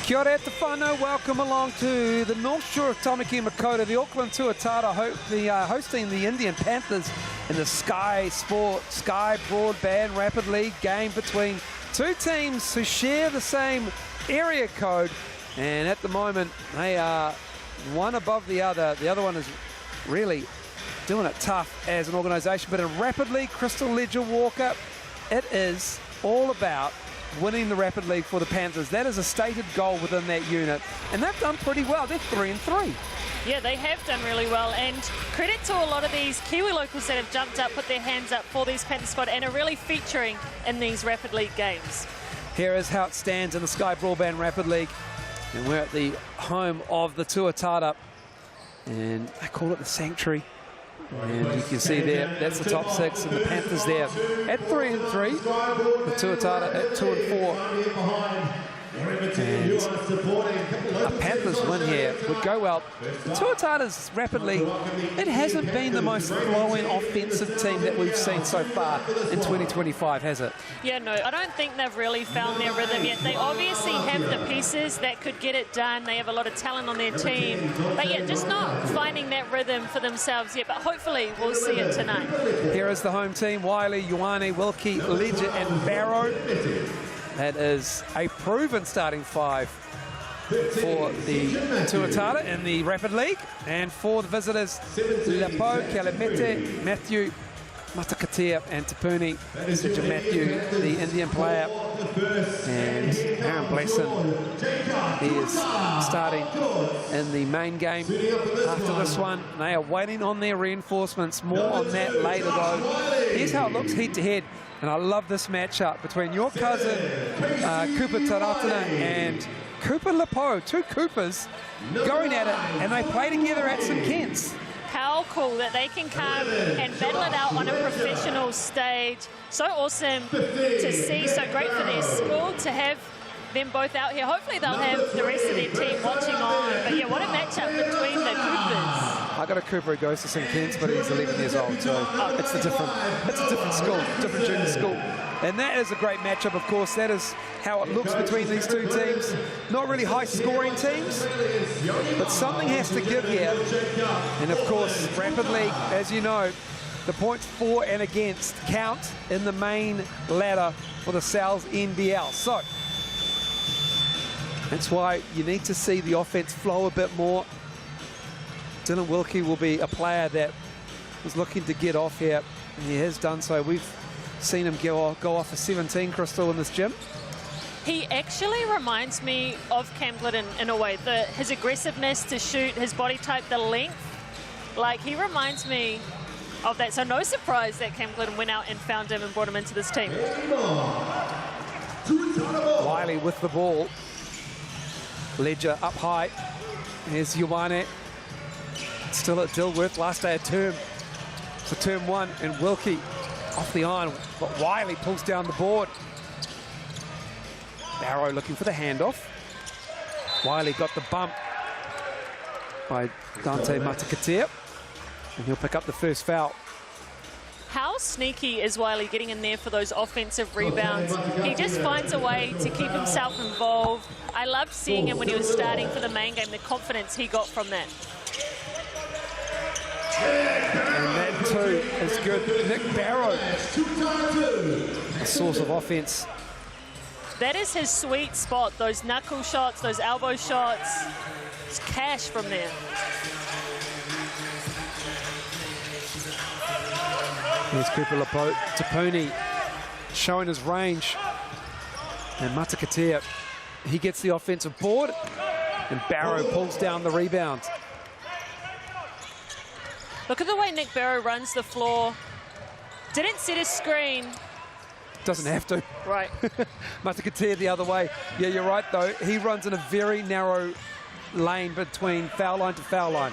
Kia ora te whānau, welcome along to the North Shore of Tamaki Makaurau. The Auckland Tuatara hosting the Indian Panthers in the Sky Broadband Rapid League game between two teams who share the same area code. And at the moment, they are one above the other. The other one is really doing it tough as an organisation. But in Rapid League, Crystal Ledger Walker, it is all about winning the Rapid League for the Panthers. That is a stated goal within that unit, and they've done pretty well. They're 3-3. Yeah, they have done really well, and credit to a lot of these Kiwi locals that have jumped up, put their hands up for these Panther squad, and are really featuring in these Rapid League games. Here is how it stands in the Sky Broadband Rapid League, and we're at the home of the Tuatara, and they call it the Sanctuary. And you can see there, that's the top six, and the Panthers there at 3-3, the Tuatara at 2-4. And a Panthers win here would go well. The Tuatara's Rapid League, it hasn't been the most flowing offensive team that we've seen so far in 2025, has it? Yeah, no, I don't think they've really found their rhythm yet. They obviously have the pieces that could get it done. They have a lot of talent on their team. But yeah, just not finding that rhythm for themselves yet. But hopefully we'll see it tonight. Here is the home team: Wiley, Ioane, Wilkie, Ledger and Barrow. That is a proven starting five for the Tuatara in the Rapid League. And for the visitors, Lepo, Kalamete, Matthew, Matakatea and Tapuni. Mr. Matthew, the Indian player. And Aaron Blesson, he is starting in the main game after this one. They are waiting on their reinforcements. More on that later though. Here's how it looks head to head. And I love this matchup between your cousin, Cooper Taratana, and Cooper Lepo. Two Coopers going at it, and they play together at St. Kent's. How cool that they can come and battle it out on a professional stage. So awesome to see, so great for their school to have them both out here. Hopefully they'll have the rest of their team watching on. But yeah, what a matchup between the Coopers. I got a Cooper who goes to St. Kent's, but he's 11 years old, so it's a different school, different junior school. And that is a great matchup, of course. That is how it looks between these two teams. Not really high-scoring teams, but something has to give here. And of course, Rapid League, as you know, the points for and against count in the main ladder for the Sal's NBL. So that's why you need to see the offense flow a bit more. Dylan Wilkie will be a player that was looking to get off here, and he has done so. We've seen him go off for 17, Crystal, in this gym. He actually reminds me of Cam Glidden in a way. His aggressiveness to shoot, his body type, the length. Like, he reminds me of that. So no surprise that Cam Glidden went out and found him and brought him into this team. Wiley with the ball. Ledger up high. Here's Ioane. Still at Dilworth, last day of term. So term one, and Wilkie off the iron, but Wiley pulls down the board. Barrow looking for the handoff. Wiley got the bump by Dante Matakatea, and he'll pick up the first foul. How sneaky is Wiley getting in there for those offensive rebounds? He just finds a way to keep himself involved. I loved seeing him when he was starting for the main game, the confidence he got from that. And that too is good. Nick Barrow, a source of offense. That is his sweet spot. Those knuckle shots, those elbow shots. It's cash from there. Here's Cooper Lepo. Tapuni showing his range. And Matakatea, he gets the offensive board. And Barrow pulls down the rebound. Look at the way Nick Barrow runs the floor. Didn't set a screen. Doesn't have to. Right. Matakatea the other way. Yeah, you're right, though. He runs in a very narrow lane between foul line to foul line.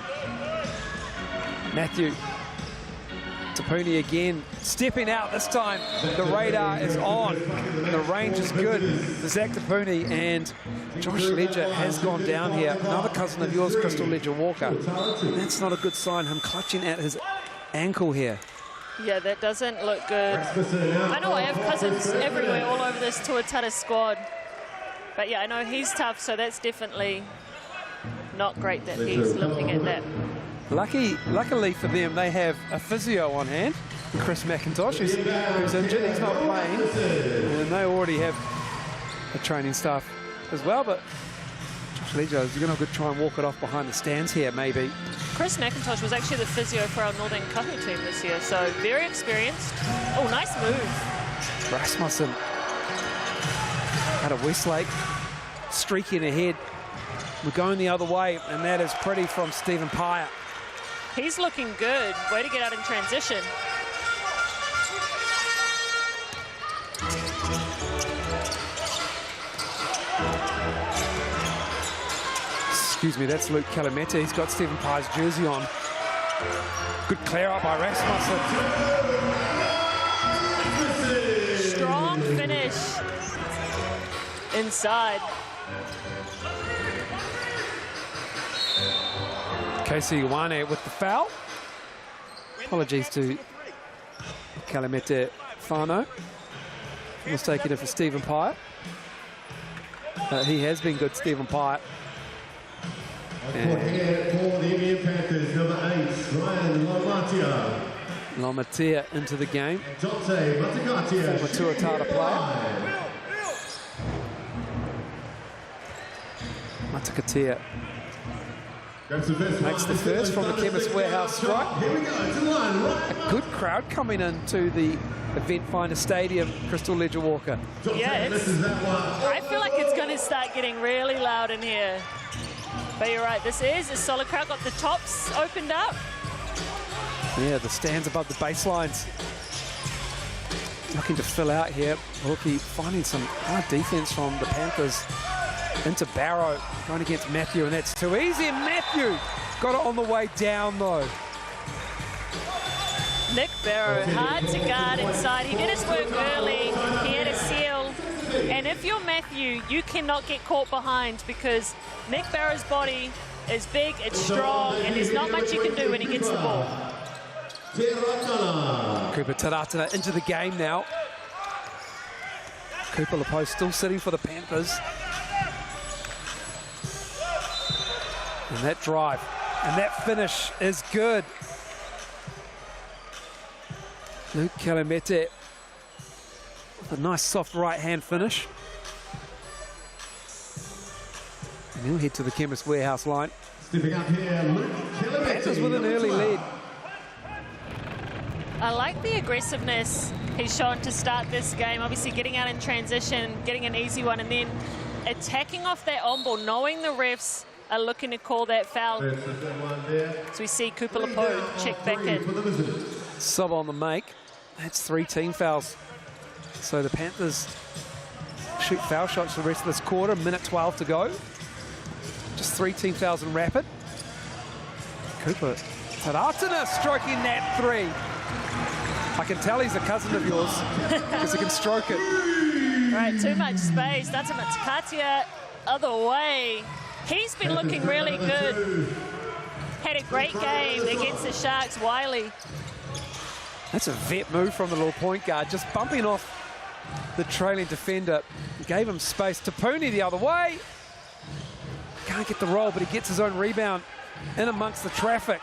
Matthew. Tapuni again, stepping out this time. The radar is on. The range is good for Zach Tapuni, and Josh Ledger has gone down here. Another cousin of yours, Crystal Ledger Walker. That's not a good sign, him clutching at his ankle here. Yeah, that doesn't look good. I know I have cousins everywhere, all over this Tuatara squad. But yeah, I know he's tough, so that's definitely not great that he's looking at that. Luckily for them, they have a physio on hand, Chris McIntosh, who's injured. He's not playing, and they already have a training staff as well. But Josh Lejo's going to try and walk it off behind the stands here, maybe. Chris McIntosh was actually the physio for our Northern Kahu team this year, so very experienced. Oh, nice move. Rasmussen out of Westlake, streaking ahead. We're going the other way, and that is pretty from Stephen Pyatt. He's looking good. Way to get out in transition. Excuse me, that's Luke Calametta. He's got Stephen Pye's jersey on. Good clear up by Rasmussen. Strong finish inside. Casey Ioane with the foul. Apologies to Calametta Whānau. Mistaking it for Stephen Pyatt. He has been good, Stephen Pyatt. For the Indian Panthers, number 8, Ryan Lomatia. Lomatia into the game. Dante Matagatia. Former Tuatara player. Matagatia makes the first from the Chemist Warehouse strike. Here we go, to the line, right. A good crowd coming into the Eventfinda Stadium, Crystal Ledger Walker. Yeah, I feel like it's going to start getting really loud in here. But you're right, this is a solid crowd. Got the tops opened up. Yeah, the stands above the baselines. Looking to fill out here. Wilkie finding some hard defense from the Panthers. Into Barrow, going against Matthew, and that's too easy. And Matthew got it on the way down, though. Nick Barrow, hard to guard inside. He did his work early. He had a seal. And if you're Matthew, you cannot get caught behind because Nick Barrow's body is big, it's strong, and there's not much you can do when he gets the ball. Cooper Taratana into the game now. Cooper Lepo still sitting for the Panthers. And that drive and that finish is good. Luke Calametta with a nice soft right hand finish. And he'll head to the Chemist Warehouse line. Stepping up here, Luke Calametta. Panthers with an early lead. I like the aggressiveness he's shown to start this game. Obviously getting out in transition, getting an easy one, and then attacking off that on ball, knowing the refs are looking to call that foul. So we see Cooper Lepo check back in. Sub on the make. That's 3 team fouls. So the Panthers shoot foul shots for the rest of this quarter. Minute 12 to go. Just 3 team fouls in rapid. Cooper Taratana stroking that 3. I can tell he's a cousin of yours because he can stroke it. Right, too much space. That's a Matakatia other way. He's been looking really good. Had a great game against the Sharks, Wiley. That's a vet move from the little point guard, just bumping off the trailing defender. Gave him space. Tapuni the other way. Can't get the roll, but he gets his own rebound in amongst the traffic.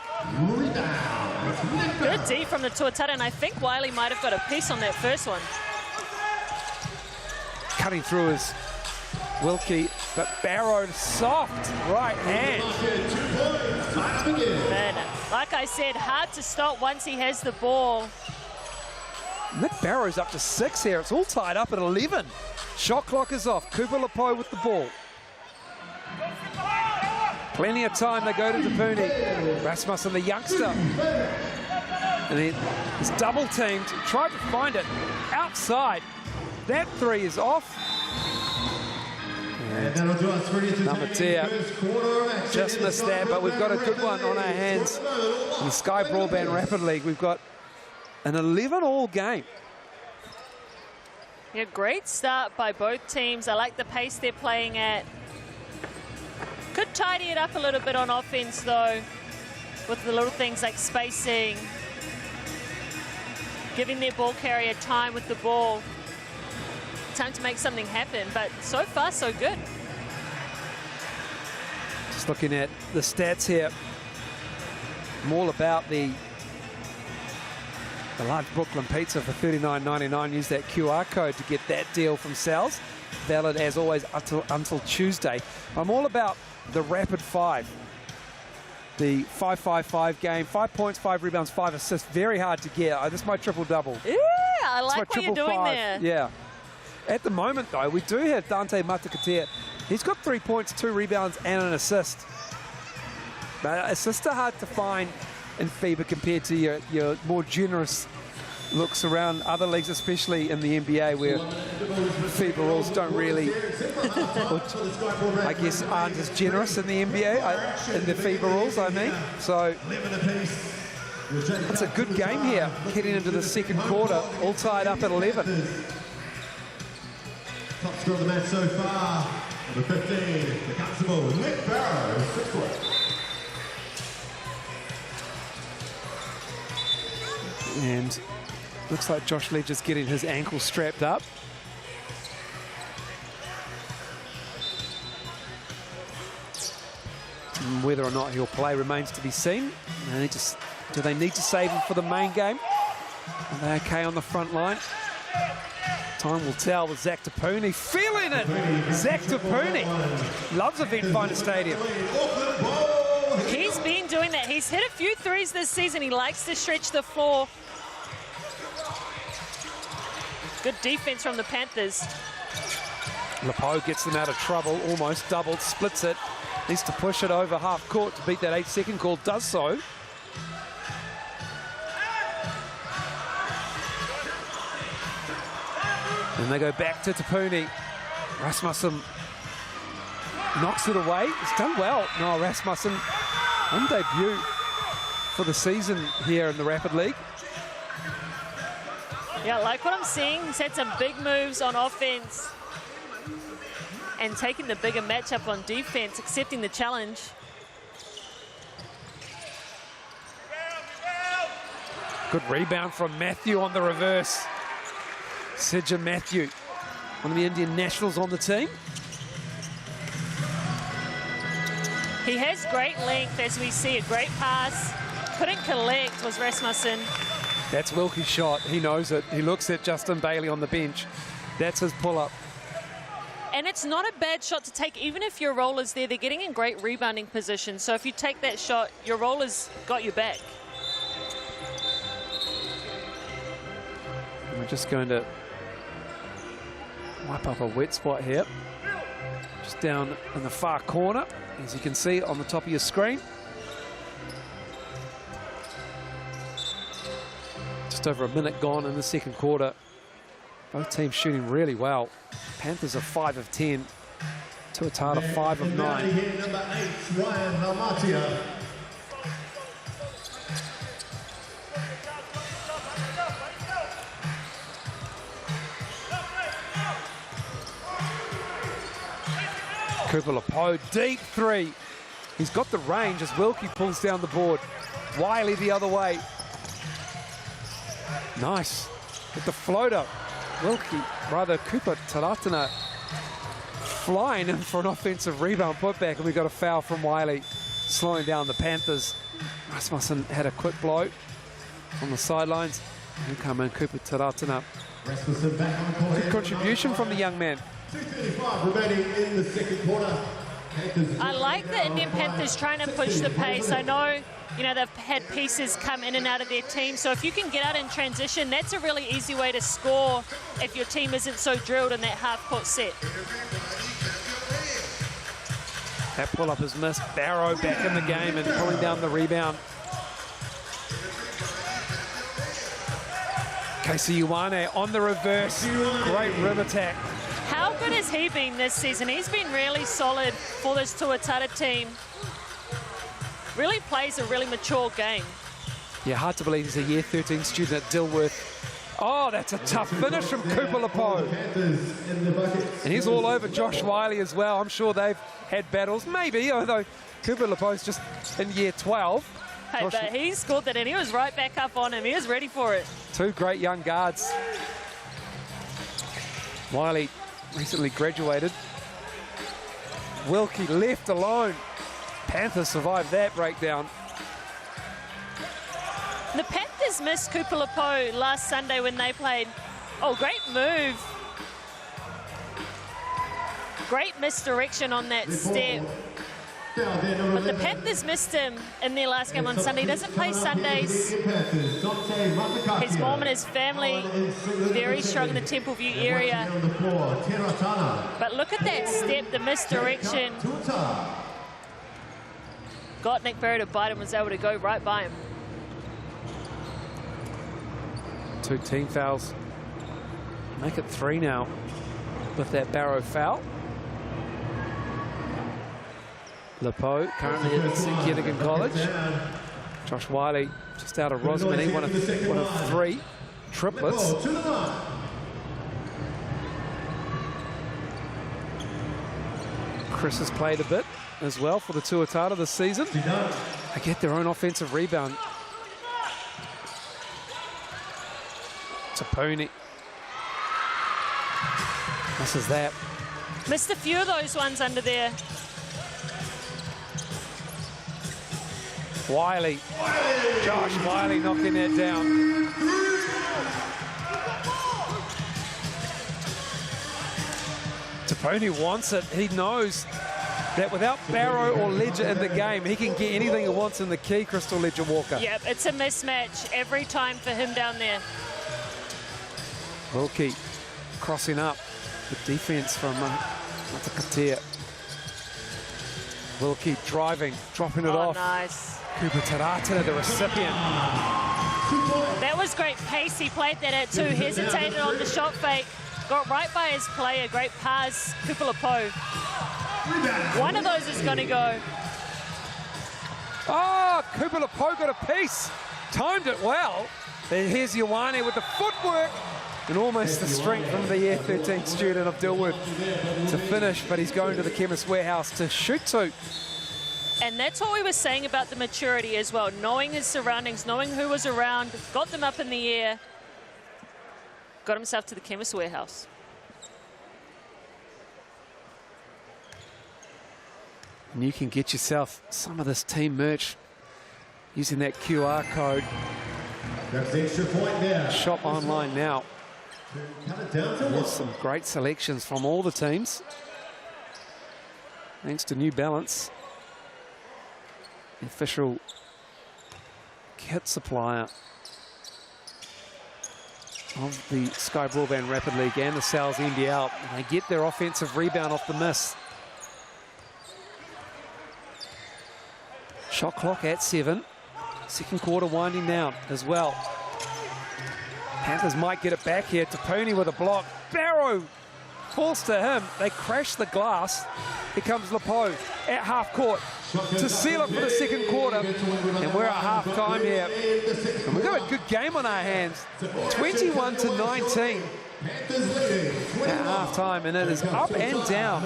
Good D from the Tuatara, and I think Wiley might have got a piece on that first one. Cutting through his Wilkie, but Barrow soft right hand. Man, like I said, hard to stop once he has the ball. Nick Barrow's up to 6 here. It's all tied up at 11. Shot clock is off. Cooper Lepo with the ball. Plenty of time. They go to Tapuni. Rasmussen, the youngster. And he's double teamed. Tried to find it outside. That 3 is off. And Lomatia just missed that, but we've got a good one on our hands. In the Sky Broadband Rapid League, we've got an 11-all game. Yeah, great start by both teams. I like the pace they're playing at. Could tidy it up a little bit on offense, though, with the little things like spacing, giving their ball carrier time with the ball. time to make something happen, but so far, so good. Just looking at the stats here. I'm all about the large Brooklyn pizza for $39.99. Use that QR code to get that deal from Sal's. Valid, as always, until Tuesday. I'm all about the rapid five. The 5-5-5 game, 5 points, 5 rebounds, 5 assists. Very hard to get. This is my triple-double. Yeah, I like what you're doing there. Yeah. At the moment, though, we do have Dante Matakatea. He's got 3 points, 2 rebounds, and an assist. But assists are hard to find in FIBA compared to your more generous looks around other leagues, especially in the NBA, where FIBA rules don't really, I guess, aren't as generous in the NBA, in the FIBA rules, I mean. So it's a good game here, heading into the second quarter, all tied up at 11. Top score of the match so far, number 15, the Basketbol, Nick Barrow, 6 points. And looks like Josh Ledger's getting his ankle strapped up. And whether or not he'll play remains to be seen. Do they need to save him for the main game? Are they okay on the front line? Time will tell with Zach Tapuni. Feeling it! Zach Tapuni loves Eventfinda Stadium. He's been doing that. He's hit a few threes this season. He likes to stretch the floor. Good defense from the Panthers. Lepo gets them out of trouble, almost doubled, splits it. Needs to push it over half court to beat that 8-second call, does so. And they go back to Tapuni. Rasmussen knocks it away. It's done well. No, Rasmussen on debut for the season here in the Rapid League. Yeah, like what I'm seeing. He's had some big moves on offense and taking the bigger matchup on defense, accepting the challenge. Good rebound from Matthew on the reverse. Sidja Matthew, one of the Indian nationals on the team. He has great length, as we see, a great pass. Couldn't collect, was Rasmussen. That's Wilkie's shot. He knows it. He looks at Justin Bailey on the bench. That's his pull-up. And it's not a bad shot to take, even if your roller's there. They're getting in great rebounding position. So if you take that shot, your roller's got your back. And we're just going to wipe up a wet spot here. Just down in the far corner, as you can see on the top of your screen. Just over a minute gone in the second quarter. Both teams shooting really well. Panthers are 5 of 10. Tuatara 5 of 9. Here, number 8, Ryan Halmatia. Cooper Lepo, deep three. He's got the range as Wilkie pulls down the board. Wiley the other way. Nice. With the floater. Wilkie, rather Cooper Taratana, flying in for an offensive rebound putback, and we got a foul from Wiley, slowing down the Panthers. Rasmussen had a quick blow on the sidelines. Here come in Cooper Taratana. Rasmussen back on the court. Good contribution from the young man. 2:35 remaining in the second quarter. I like the Indian Panthers trying to push the pace. I know, you know, they've had pieces come in and out of their team. So if you can get out in transition, that's a really easy way to score if your team isn't so drilled in that half-court set. That pull-up is missed. Barrow back in the game and pulling down the rebound. Casey Ioane on the reverse. Great rim attack. How good has he been this season? He's been really solid for this Tuatara team. Really plays a really mature game. Yeah, hard to believe he's a year 13 student at Dilworth. Oh, that's a tough finish from Cooper Lepo. And he's all over Josh Wiley as well. I'm sure they've had battles, maybe, although Cooper Lepo's just in year 12. Hey, but he scored that and he was right back up on him. He was ready for it. Two great young guards. Wiley recently graduated. Wilkie left alone. Panthers survived that breakdown. The Panthers missed Kupalapo last Sunday when they played. Oh, great move. Great misdirection on that step. But the Panthers missed him in their last game on Sunday. He doesn't play Sundays. His mom and his family very strong in the Templeview area. But look at that step, the misdirection. Got Nick Barrow to bite and was able to go right by him. 2 team fouls. Make it 3 now with that Barrow foul. Lepo, currently at St Kinnigan College. Josh Wiley, just out of Rosamond, one of 3 triplets. Chris has played a bit as well for the Tuatara this season. They get their own offensive rebound. Tapuni. Misses that. Missed a few of those ones under there. Wiley. Josh Wiley knocking that down. Tapuni wants it. He knows that without Barrow or Ledger in the game, he can get anything he wants in the key, Crystal Ledger Walker. Yep, it's a mismatch every time for him down there. Wilkie crossing up. The defense from Matakatea. Wilkie driving, dropping it off. Nice. Cooper Tarata, the recipient. That was great pace. He played that at 2, hesitated on the shot fake, got right by his player. Great pass, Kupalapo. One of those is going to go. Oh, Kupalapo got a piece. Timed it well. Then here's Ioane with the footwork. And almost the strength from the Year 13 student of Dilworth to finish, but he's going to the Chemist Warehouse to shoot to. And that's what we were saying about the maturity as well, knowing his surroundings, knowing who was around, got them up in the air, got himself to the Chemist Warehouse. And you can get yourself some of this team merch using that QR code. That's the extra point there. Shop online now. There's some great selections from all the teams. Thanks to New Balance, the official kit supplier of the Sky Broadband Rapid League and the Sal's NBL. And they get their offensive rebound off the miss. Shot clock at 7. Second quarter winding down as well. Panthers might get it back here. Tapuni with a block. Barrow falls to him. They crash the glass. Here comes Lepo at half court to seal it for the second quarter. And we're at half time here. And we've got a good game on our hands. 21-19 at half time. And it is up and down.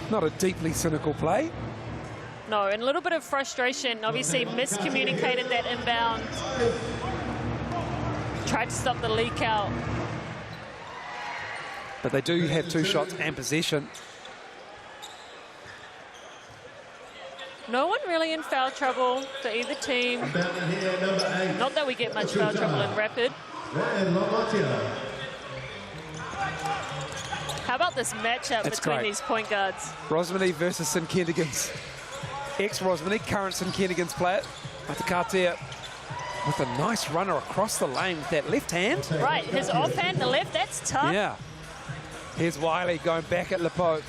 Not a deeply cynical play. No, and a little bit of frustration. Obviously miscommunicated that inbound. Tried to stop the leak out. But they do have 2 shots and possession. No one really in foul trouble for either team. Not that we get much foul trouble in Rapid. How about this matchup between these point guards? Rosmini versus St Kentigans. Ex-Rosmini, current St Kentigans player. Matakatea with a nice runner across the lane with that left hand. Right, his offhand, the left, that's tough. Yeah. Here's Wiley going back at Lepo.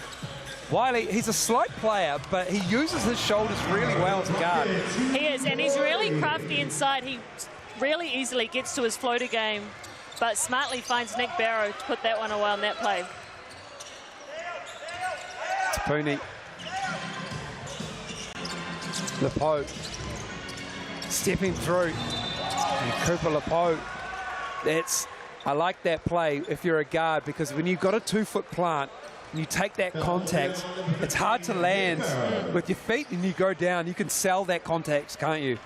Wiley, he's a slight player, but he uses his shoulders really well to guard. He is, and he's really crafty inside. He really easily gets to his floater game, but smartly finds Nick Barrow to put that one away on that play. Tapuni. Lepo stepping through. And Cooper Lepo. I like that play if you're a guard, because when you've got a 2-foot plant and you take that contact, it's hard to land with your feet and you go down. You can sell that contact, can't you?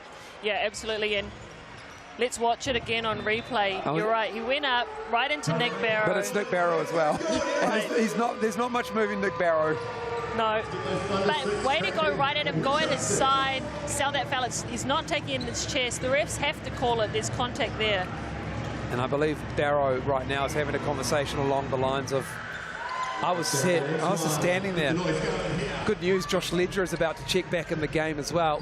Yeah, absolutely. And let's watch it again on replay. You're right. He went up right into Nick Barrow. But it's Nick Barrow as well. Right. And there's not much moving Nick Barrow. No, but way to go right at him, go at his side, sell that foul. He's not taking it in his chest. The refs have to call it. There's contact there. And I believe Barrow right now is having a conversation along the lines of, I was set, I was just standing there. Good news, Josh Ledger is about to check back in the game as well.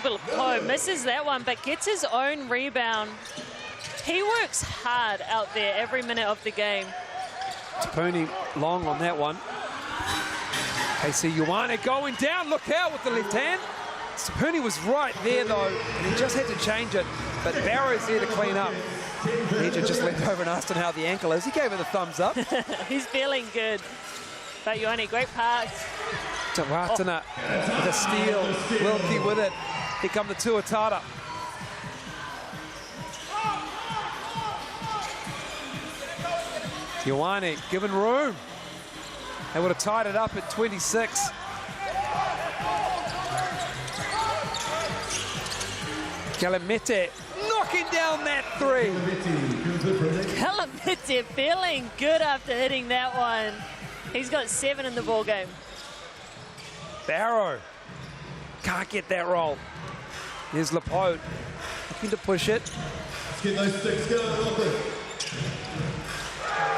Lepo misses that one, but gets his own rebound. He works hard out there every minute of the game. Tapuni long on that one. KC Ioane going down, look out with the left hand. Tapuni was right there though, and he just had to change it, but Barrow's there to clean up. Ledger just leaned over and asked him how the ankle is. He gave it a thumbs up. He's feeling good. But Ioane, great pass. Tawatana with a steal, Wilkie with it. Here come the Tuatara. Ioane given room. They would have tied it up at 26. Calamete knocking down that 3. Calamete feeling good after hitting that one. He's got 7 in the ball game. Barrow can't get that roll. Here's Lepo looking to push it. Let's get those 6 going, Auckland.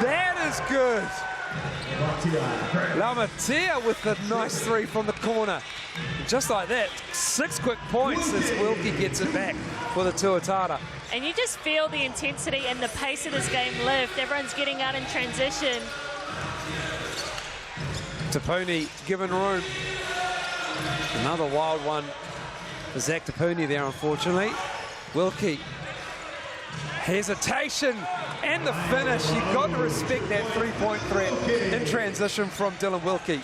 That is good. Lamatea with the nice 3 from the corner. Just like that, 6 quick points as Wilkie gets it back for the Tuatara. And you just feel the intensity and the pace of this game lift. Everyone's getting out in transition. Tapuni given room. Another wild one for Zach Tapuni there, unfortunately. Wilkie. Hesitation and the finish. You've got to respect that 3-point threat in transition from Dylan Wilkie.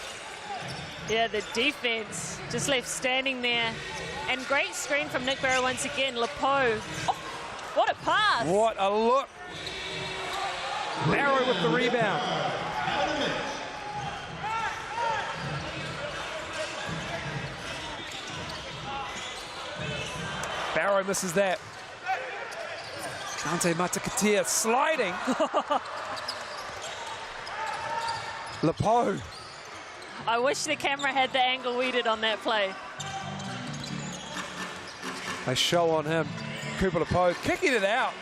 Yeah, the defense just left standing there. And great screen from Nick Barrow once again. Lepo. Oh, what a pass. What a look. Barrow with the rebound. Barrow misses that. Dante Matakatea sliding. Lepo. I wish the camera had the angle we did on that play. A show on him. Cooper Lepo kicking it out.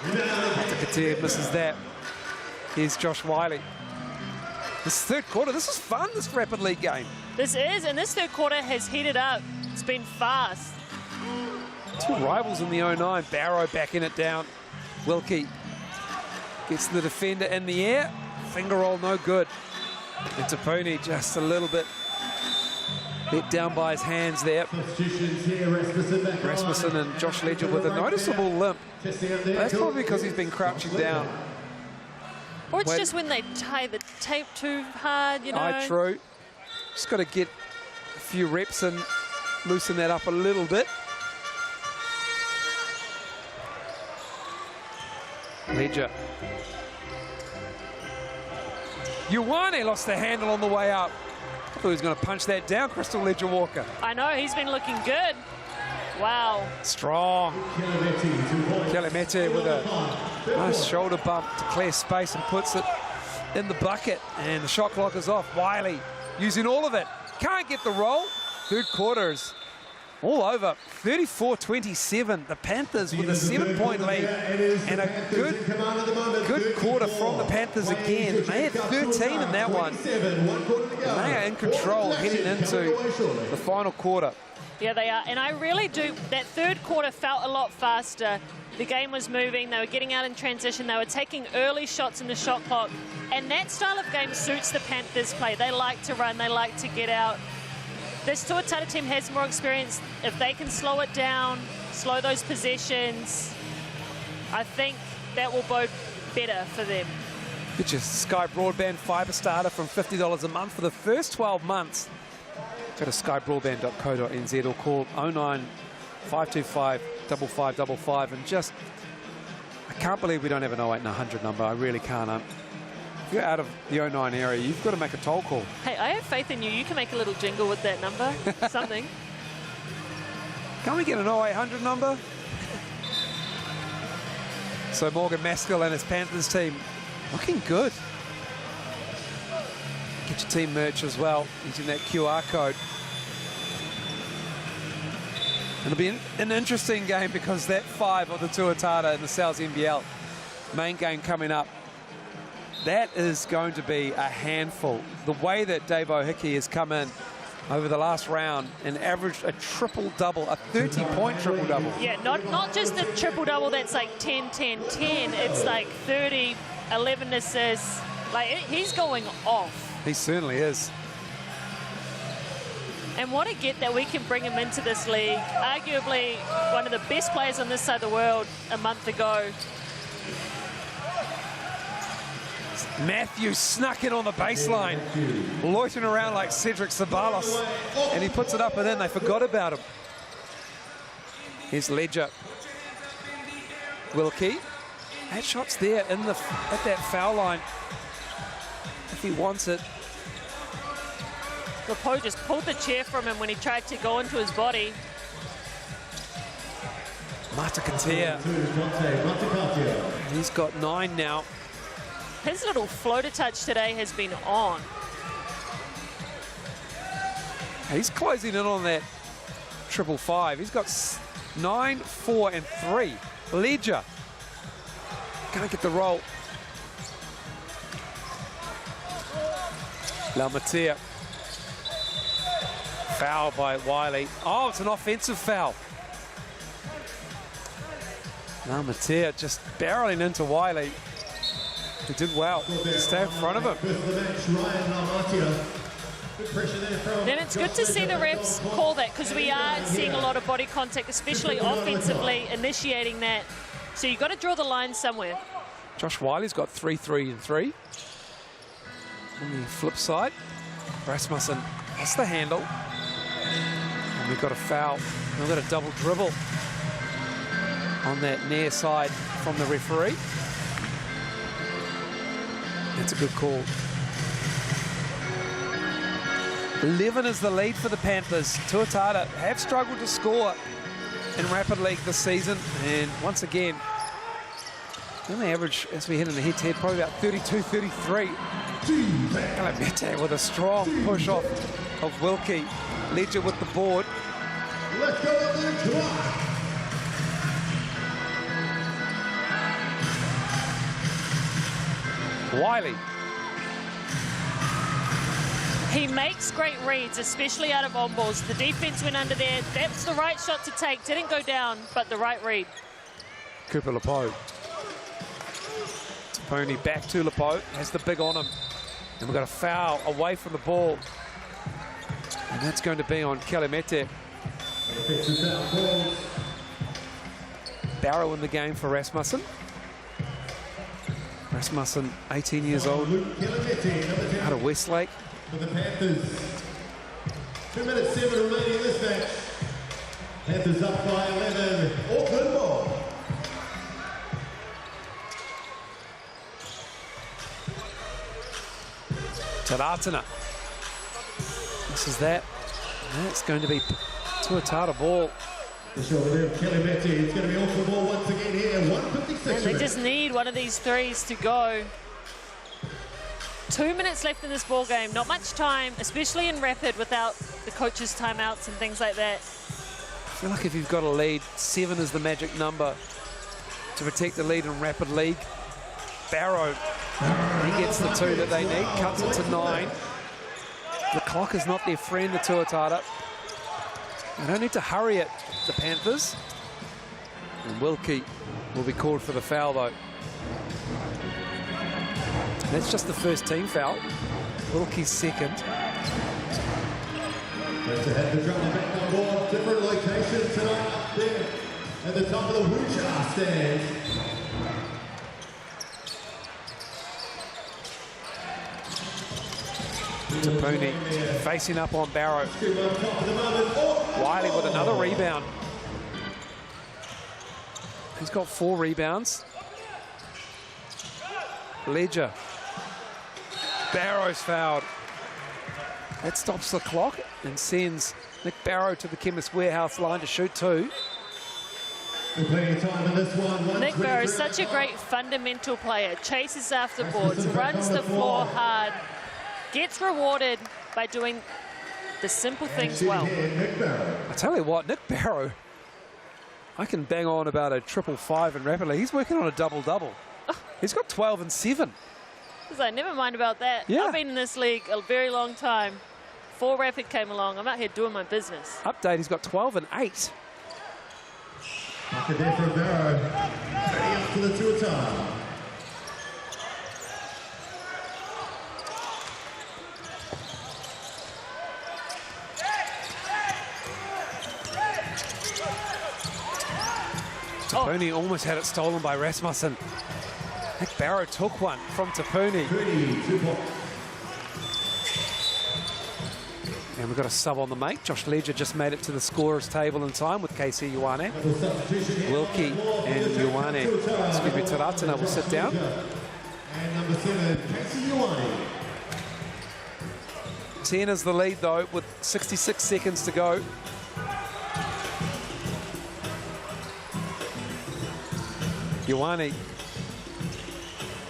Matakatea misses that. Here's Josh Wiley. This third quarter, this is fun, this Rapid League game. This is, and this third quarter has heated up. It's been fast. 2 rivals in the 09. Barrow backing it down. Wilkie gets the defender in the air. Finger roll, no good. And Tapuni just a little bit let down by his hands there. Rasmussen and Josh Ledger with a noticeable limp. That's probably because he's been crouching down. Or it's just when they tie the tape too hard, you know. Aye, true. Just got to get a few reps and loosen that up a little bit. Ledger. Ioane lost the handle on the way up. I thought he was going to punch that down, Crystal Ledger Walker. I know, he's been looking good. Wow. Strong. Kelemete with a nice shoulder bump to clear space and puts it in the bucket. And the shot clock is off. Wiley using all of it. Can't get the roll. Third quarter is all over. 34-27. The Panthers with a 7-point lead. And a good quarter from the Panthers again. They had 13 in that one. And they are in control heading into the final quarter. Yeah, they are. And I really do. That third quarter felt a lot faster. The game was moving. They were getting out in transition. They were taking early shots in the shot clock. And that style of game suits the Panthers' play. They like to run. They like to get out. This Tuatara team has more experience. If they can slow it down, slow those possessions, I think that will bode better for them. Get your Sky Broadband fibre starter from $50 a month for the first 12 months. Go to skybroadband.co.nz or call 09 525 5555 and just, I can't believe we don't have an 08 and 100 number. I really can't. If you're out of the 09 area, you've got to make a toll call. Hey, I have faith in you. You can make a little jingle with that number. Something. Can't we get an 0800 number? So Morgan Maskell and his Panthers team looking good. Get your team merch as well using that QR code. It'll be an interesting game because that 5 of the Tuatara in the NZNBL main game coming up, that is going to be a handful. The way that Dave O'Hickey has come in over the last round and averaged a triple-double, a 30-point triple-double. Yeah, not just a triple-double that's like 10, 10, 10. It's like 30, 11 assists. Like, he's going off. He certainly is. And what a get that we can bring him into this league. Arguably one of the best players on this side of the world a month ago. Matthew snuck in on the baseline, loitering around like Cedric Ceballos, and he puts it up and then they forgot about him. Here's Ledger. Wilkie. That shot's there at that foul line. If he wants it. Lepo just pulled the chair from him when he tried to go into his body. Matakatea. He's got 9 now. His little floater touch today has been on. He's closing in on that 555. He's got 9, 4, and 3. Ledger. Can't get the roll. Laumatea. Foul by Wiley. Oh, it's an offensive foul. Laumatea just barreling into Wiley. He did well to stay in front of him. Then it's good to see the refs call that because we are seeing a lot of body contact, especially offensively, initiating that. So you've got to draw the line somewhere. Josh Wiley's got 3, 3, and 3. On the flip side, Rasmussen has the handle. And we've got a foul. We've got a double dribble on that near side from the referee. That's a good call. 11 is the lead for the Panthers. Tuatara have struggled to score in Rapid League this season. And once again, on the average, as we head in the head-to-head, probably about 32, 33. Kelemete with a strong push off of Wilkie. Ledger with the board. Let's go up the clock. Wiley. He makes great reads, especially out of on balls. The defense went under there. That's the right shot to take. Didn't go down, but the right read. Cooper Lepo. Pony back to Lepo. Has the big on him. And we've got a foul away from the ball. And that's going to be on Kelemete. Barrow in the game for Rasmussen. Rasmussen, 18 years old, out of Westlake. For the Panthers. 2 minutes 7 remaining in this match. Panthers up by 11. Auckland ball. Taratana. This is that. And that's going to be Tuatara ball. It's going to be Auckland ball once again here. 156. And they just need one of these threes to go. 2 minutes left in this ball game. Not much time, especially in rapid without the coaches' timeouts and things like that. I feel like if you've got a lead, 7 is the magic number to protect the lead in rapid league. Barrow, he gets the 2 that they need, cuts it to 9. The clock is not their friend, the Tuatara. They don't need to hurry it, the Panthers. And Wilkie will be called for the foul, though. That's just the first team foul. Wilkie's second. To have the drama back on board, different locations tonight up there at the top of the Wucha stand. Tapuni facing up on Barrow. Wiley with another rebound. He's got 4 rebounds. Ledger. Barrow's fouled. That stops the clock and sends Nick Barrow to the Chemist Warehouse line to shoot 2. Nick Barrow is such a great fundamental player. Chases after boards, runs the floor hard, gets rewarded by doing the simple things well. I tell you what, Nick Barrow, I can bang on about a 555 in rapidly. He's working on a double-double. He's got 12 and 7. So never mind about that. Yeah. I've been in this league a very long time. Before rapid came along, I'm out here doing my business. Update, he's got 12 and 8. Back a day for Barrow. Ready up to the Tuatara. Tapuni almost had it stolen by Rasmussen. Nick Barrow took one from Tapuni. And we've got a sub on the make. Josh Ledger just made it to the scorer's table in time with KC Ioane. Wilkie and Ioane, excuse me, Taratana will sit down. And number 7, KC Ioane. 10 is the lead though with 66 seconds to go. Ioane.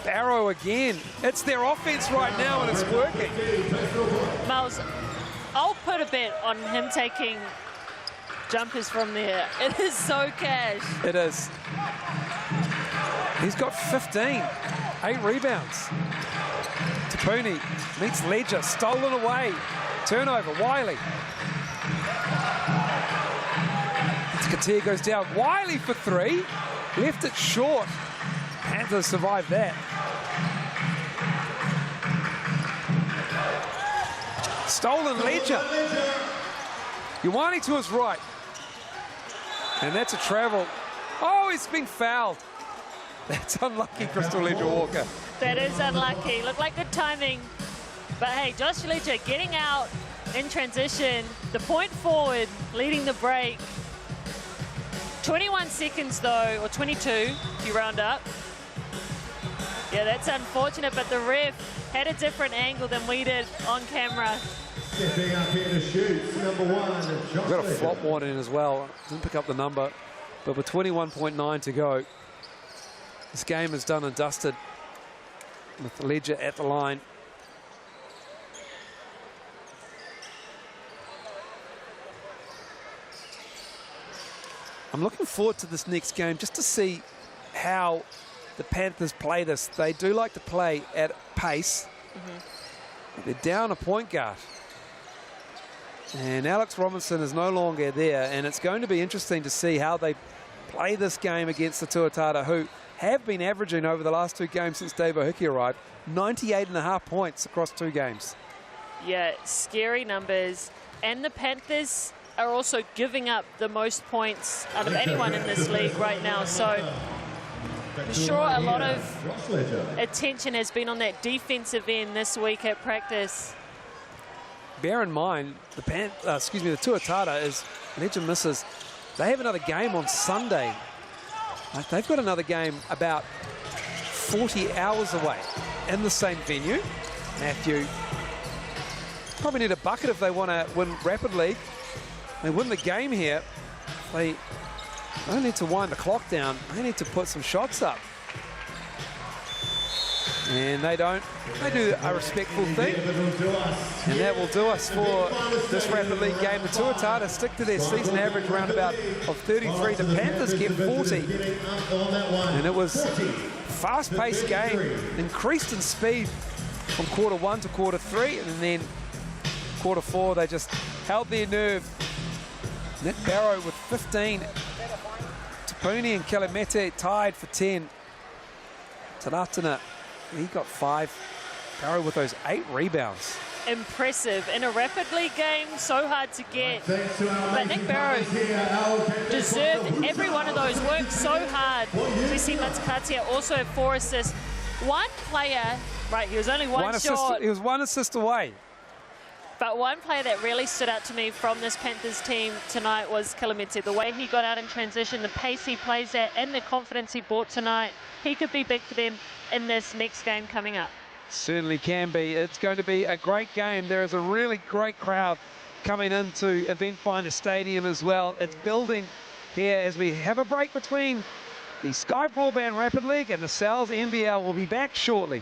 Barrow again. It's their offense right now and it's working. Miles, I'll put a bet on him taking jumpers from there. It is so cash. It is. He's got 15. 8 rebounds. Tapuni meets Ledger. Stolen away. Turnover. Wiley. Katia goes down. Wiley for 3. Left it short. Panthers survived that. Stolen Ledger. Ioane to his right. And that's a travel. Oh, he's been fouled. That's unlucky, Crystal Ledger Walker. That is unlucky. Looked like good timing. But hey, Josh Ledger getting out in transition. The point forward, leading the break. 21 seconds though, or 22 if you round up. Yeah, that's unfortunate, but the ref had a different angle than we did on camera. Stepping up here to shoot, number 1. We've got a flop warning as well. Didn't pick up the number, but with 21.9 to go, this game is done and dusted with Ledger at the line. I'm looking forward to this next game just to see how the Panthers play this. They do like to play at pace. They're down a point guard. And Alex Robinson is no longer there, and it's going to be interesting to see how they play this game against the Tuatara, who have been averaging over the last 2 games since Dave O'Hickey arrived, 98.5 points across 2 games. Yeah, scary numbers. And the Panthers are also giving up the most points out of anyone in this league right now. So I'm sure a lot of attention has been on that defensive end this week at practice. Bear in mind, the Tuatara is Ledger misses. They have another game on Sunday. They've got another game about 40 hours away in the same venue. Matthew probably need a bucket if they want to win rapidly. They win the game here. They don't need to wind the clock down. They need to put some shots up. And they don't. They do a respectful thing. And that will do us for this Rapid League game. The Tuatara stick to their season average roundabout of 33. The Panthers get 40. And it was a fast-paced game, increased in speed from quarter 1 to quarter 3. And then quarter 4, they just held their nerve. Nick Barrow with 15. Tapuni and Kalamete tied for 10. Taratana, he got 5. Barrow with those 8 rebounds. Impressive. In a Rapid League game, so hard to get. But Nick Barrow deserved every one of those. Worked so hard. We see Matakatia also had 4 assists. One player, right, he was only one short. He was 1 assist away. But one player that really stood out to me from this Panthers team tonight was Kalamete. The way he got out in transition, the pace he plays at, and the confidence he brought tonight. He could be big for them in this next game coming up. Certainly can be. It's going to be a great game. There is a really great crowd coming into Eventfinda Stadium as well. It's building here as we have a break between the Sky Broadband Rapid League and the Sal's NBL. Will be back shortly.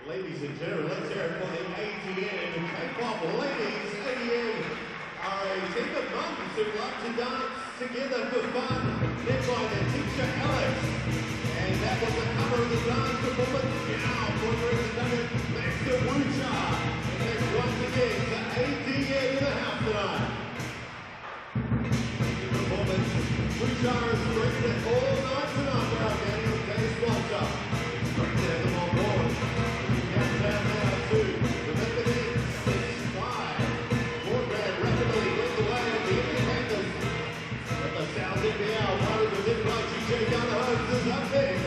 Ladies and gentlemen, let's hear it for the ATN K-pop ladies. ATN are a team of mums who love to dance together for fun, led by their teacher Alex. And that was the cover of the dance performance. Now for the representative, Master Wucha. And that's once again the ATN in the house tonight. Performance. Wucha is rated all night tonight for our Daniel Day sponsor. Great to have them on board. Countdown now to the Methodist 6-5. Broadband rapidly went the way of the Indian Panthers. But the South NBL, one of the dip like GJ down the hose is up next.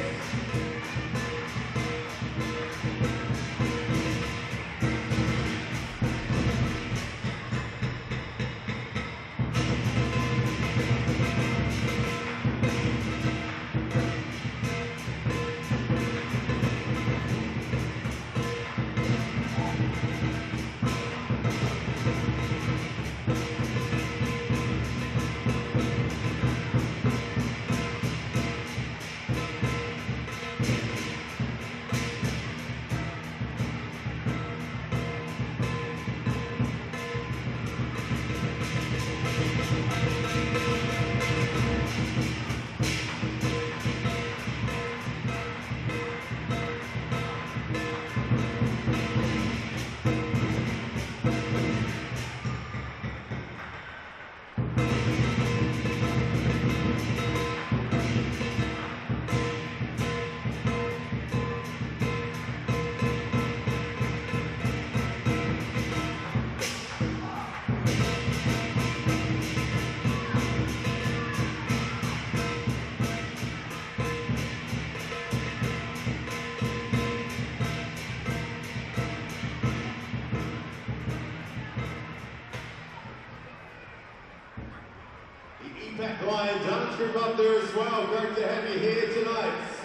Impact Lion dance group up there as well. Great to have you here tonight.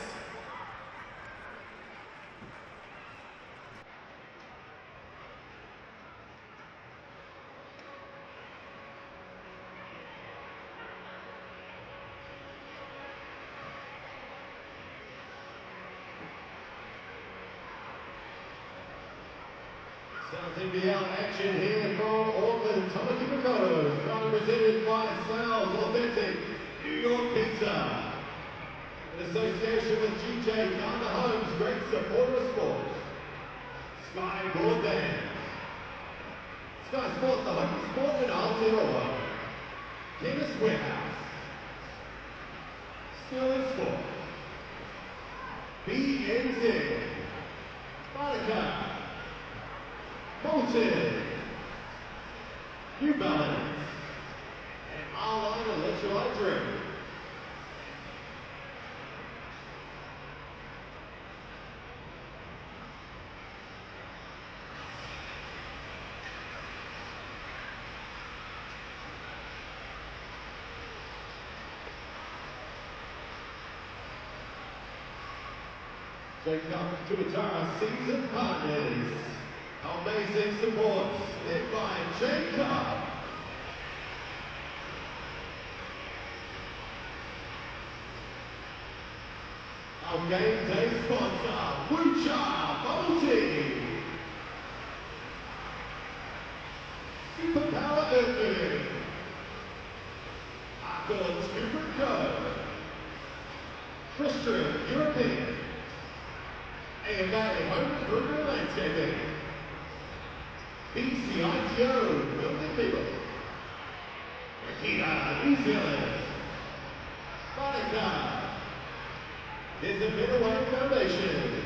NZNBL action here from Auckland Tuatara, presented by Sales Authentic New York Pizza. In association with GJ Carter Homes, great supporter of sport. Sky Broadband. Sky Sports, the home of sport in Aotearoa. Chemist Warehouse. Still in sport. BNZ. Monica. Bolton, New Balance, and Marlon Electrolyte Drink. Auckland Tuatara season partners. Amazing support, led by Jacob. Our game day sponsor, Wucha Bubble Tea. Superpower Earthing. Auckland Super Go. Christian European. AMA Home Improvement Landscaping. BCITO, Building People. Akita, New Zealand. Monica. There's a Better Way Foundation.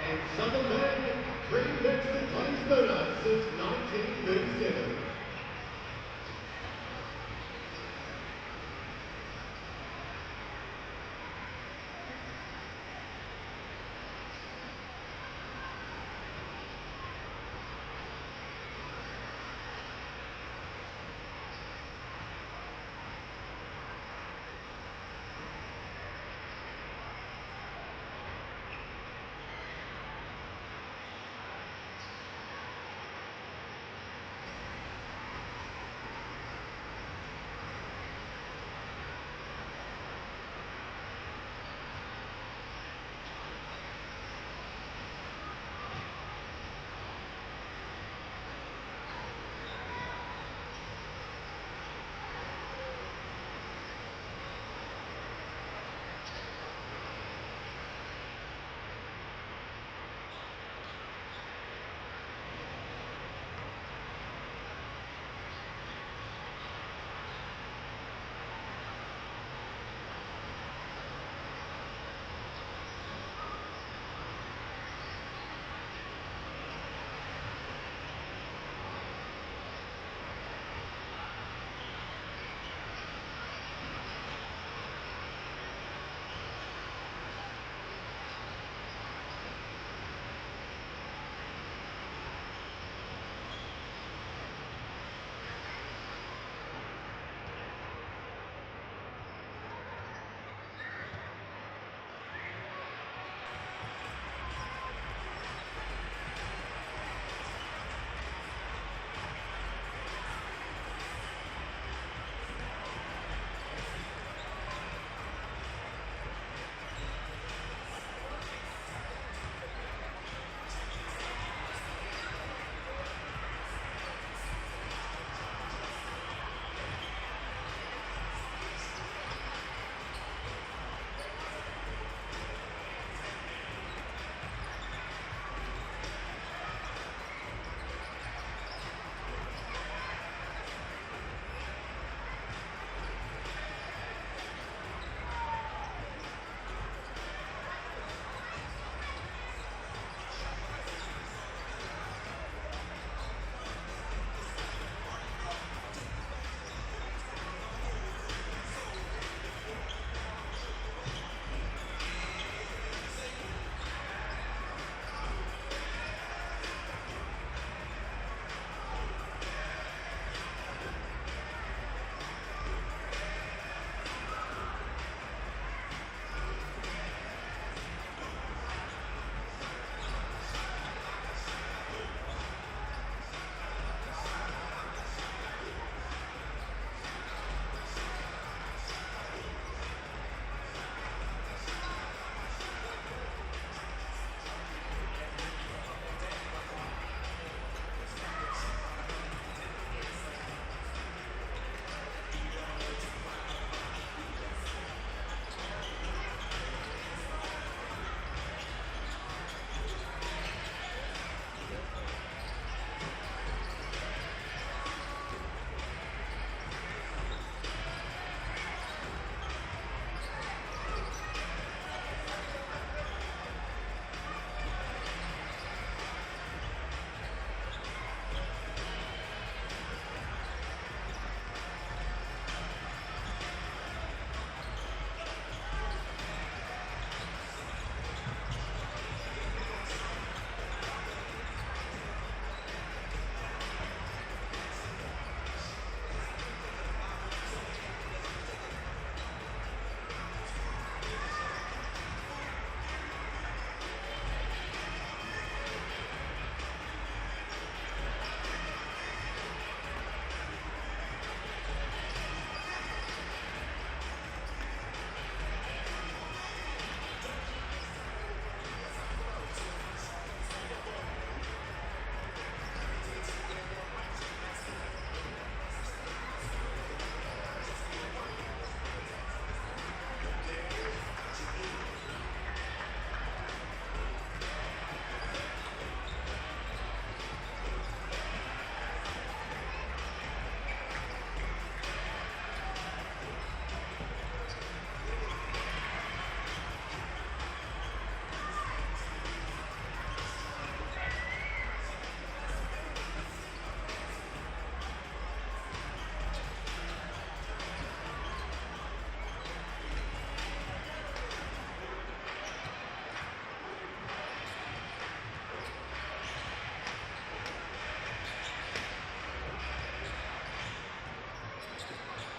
And Southern Bank, Green Mix and Plains Donuts since 1937.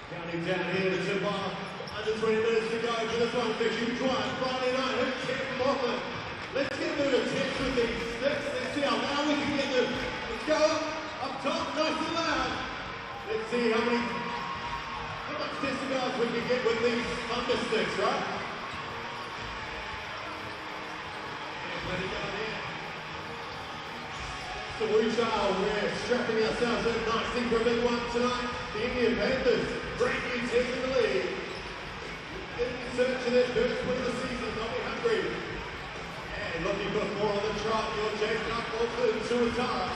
Counting down here to under 20 minutes to go for this one. The huge one, Friday night, who's Tim Moffat. Let's get a bit of a test with these sticks. Let's see how loud we can get them. Let's go up top, nice and loud. Let's see how much decibels we can get with these thunder sticks, right? Yeah, plenty down here. So we're strapping ourselves in nicely for a big one tonight. The Indian Panthers, brand new team in the league. In search of their first win of the season, they'll be hungry. And looking for more on the trot, your Jason Auckland Tuatara.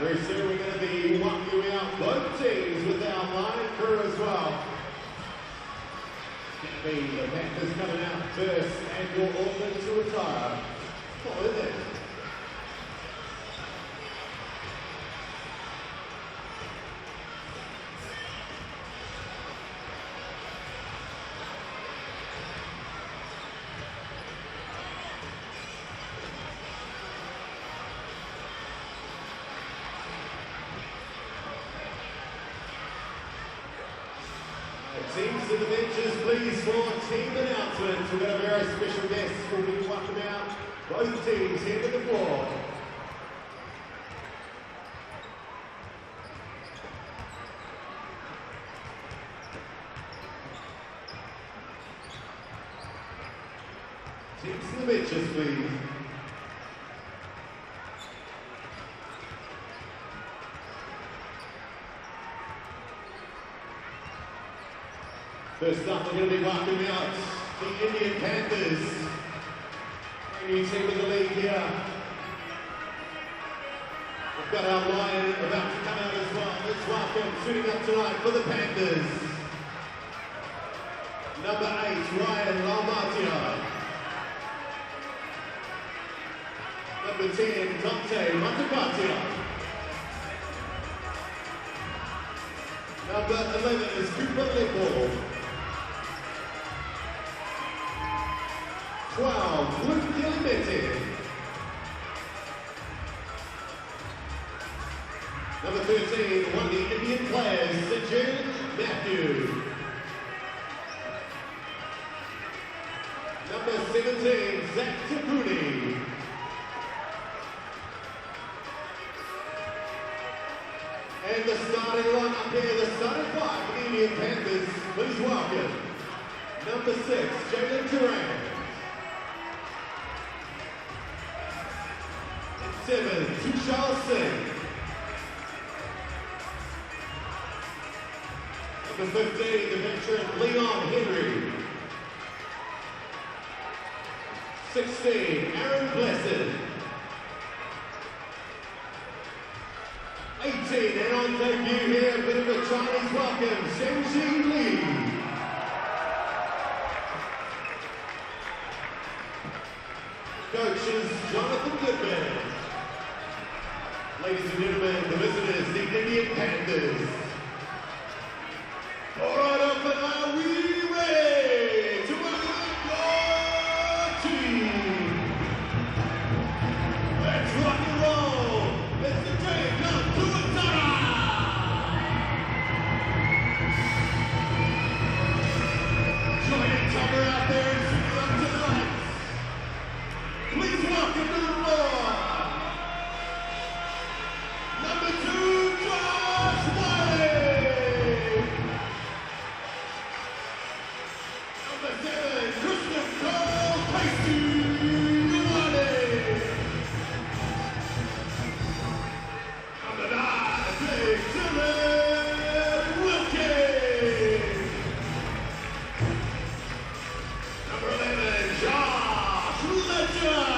Very soon we're going to be walking out both teams with our line crew as well. It's going to be the Panthers coming out first and your Auckland Tuatara. What is it? Teams to the benches, please, for team announcements. We've got a very special guest who will be walking out both teams here to the floor. Teams to the benches, please. First up, we're going to be welcoming out the Indian Panthers. A new team in the league here. Got our Lion about to come out as well. Let's welcome shooting up tonight for the Panthers. Number 8, Ryan Laumatia. Number 10, Dante Matapatia. Number 11 is Cooper Lepo. 12, Luke Gilmette. Number 13, one of the Indian players, Sajid Matthew. Number 17, Zach Tapuni. And the starting line up here, the starting 5 for the Indian Panthers, please welcome. Number 6, Jalen Durant. 7, Tushar Singh. Number 15, the veteran Leon Henry. 16, Aaron Blessed. 18, and on debut here, a bit of a Chinese welcome, Shenji Lee. Coach is Jonathan Goodman. Ladies and gentlemen, the visitors, the Indian Panthers. All right, Auckland, are we ready to welcome your team? Let's rock and roll. It's the Auckland Tuatara. Join each other out there and sing up to the lights. Please welcome to the floor. Number 2, Josh Wiley. Number 7, Christian Cole Casey Wiley. Number 9, Big Dylan Wilkie. Number 11, Josh Ledger.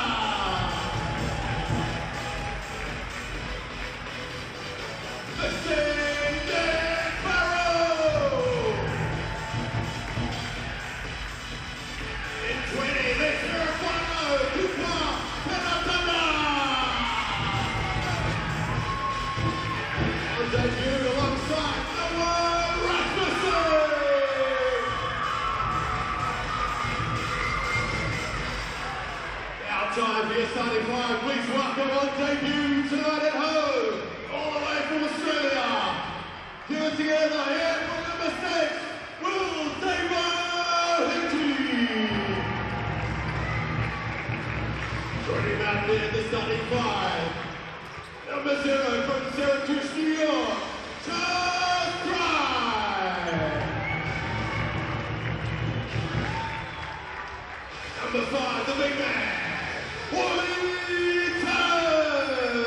Debut alongside Noah Rasmussen. Now time for your starting 5. Please welcome on debut tonight at home, all the way from Australia. Give it together here for number 6, Will David Hinkley. Joining him out there in the starting 5. Number 0 from Syracuse, New York, Charles Pride. Number 5, the big man, Wally Turner.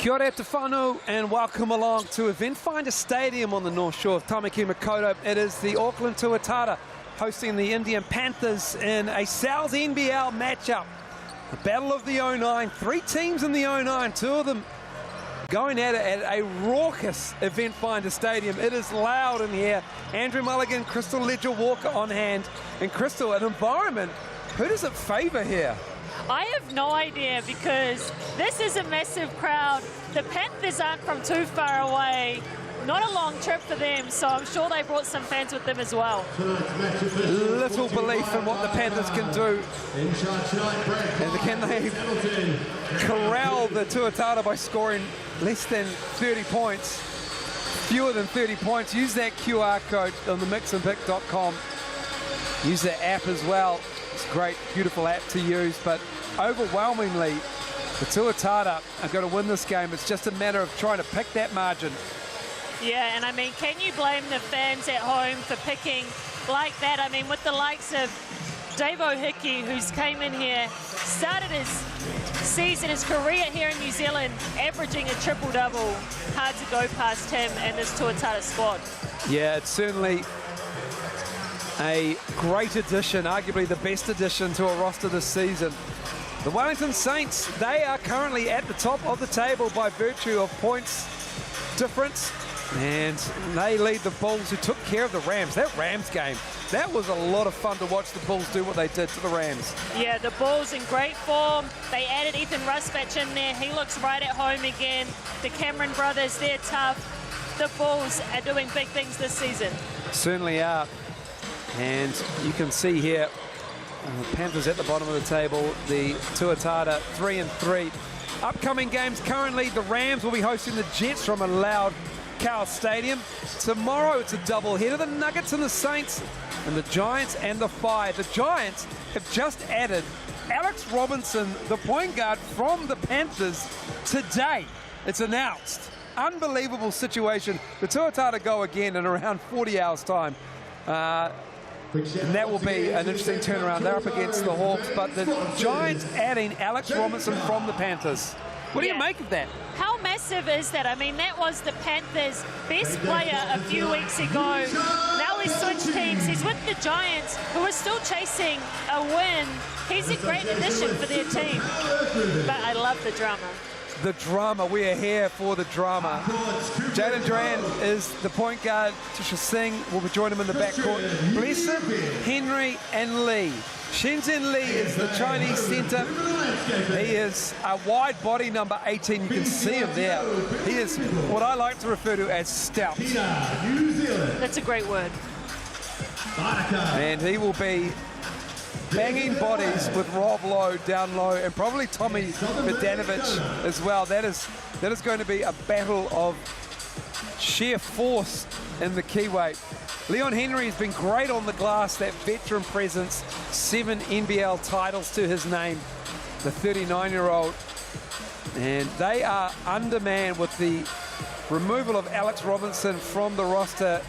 Kia ora te whānau and welcome along to Eventfinda Stadium on the north shore of Tamaki Makaurau. It is the Auckland Tuatara hosting the Indian Panthers in a Sal's NBL matchup. The battle of the 09, 3 teams in the 09, 2 of them going at it at a raucous Eventfinda Stadium. It is loud in here. Andrew Mulligan, Crystal Ledger-Walker on hand. And Crystal, an environment, who does it favour here? I have no idea because this is a massive crowd. The Panthers aren't from too far away. Not a long trip for them, so I'm sure they brought some fans with them as well. Little belief in what the Panthers can do. And can they corral the Tuatara by scoring less than 30 points? Fewer than 30 points. Use that QR code on the mixandpick.com. Use the app as well. It's a great, beautiful app to use, but overwhelmingly, the Tuatara are going to win this game. It's just a matter of trying to pick that margin. Yeah, and I mean, can you blame the fans at home for picking like that? I mean, with the likes of Dave O'Hickey, who's came in here, started his season, his career here in New Zealand, averaging a triple-double. Hard to go past him and this Tuatara squad. Yeah, it's certainly a great addition, arguably the best addition to a roster this season. The Wellington Saints, they are currently at the top of the table by virtue of points difference, and they lead the Bulls, who took care of the Rams. That Rams game, that was a lot of fun to watch the Bulls do what they did to the Rams. Yeah, the Bulls in great form. They added Ethan Rusbach in there. He looks right at home again. The Cameron brothers, they're tough. The Bulls are doing big things this season. Certainly are. And you can see here, the Panthers at the bottom of the table, the Tuatara 3-3. Upcoming games currently, the Rams will be hosting the Jets from a loud Cow Stadium. Tomorrow it's a doubleheader, the Nuggets and the Saints, and the Giants and the Fire. The Giants have just added Alex Robinson, the point guard from the Panthers, today. It's announced. Unbelievable situation. The Tuatara go again in around 40 hours' time. And that will be an interesting turnaround. They're up against the Hawks, but the Giants adding Alex Robinson from the Panthers. What do you make of that? How massive is that? I mean, that was the Panthers' best player a few weeks ago. Now he's switched teams. He's with the Giants, who are still chasing a win. He's a great addition for their team. But I love the drama. The drama, we are here for the drama. Jaden Duran is the point guard. Tisha Singh will join him in the backcourt. Blesson, Henry, and Lee. Shenzhen Lee is the Chinese center. He is a wide body number 18. You can see him there. He is what I like to refer to as stout. That's a great word. And he will be banging bodies with Rob Lowe down low, and probably Tommy Bogdanovic as well. That is going to be a battle of sheer force in the keyweight. Leon Henry has been great on the glass, that veteran presence, 7 NBL titles to his name, the 39-year-old. And they are undermanned with the removal of Alex Robinson from the roster.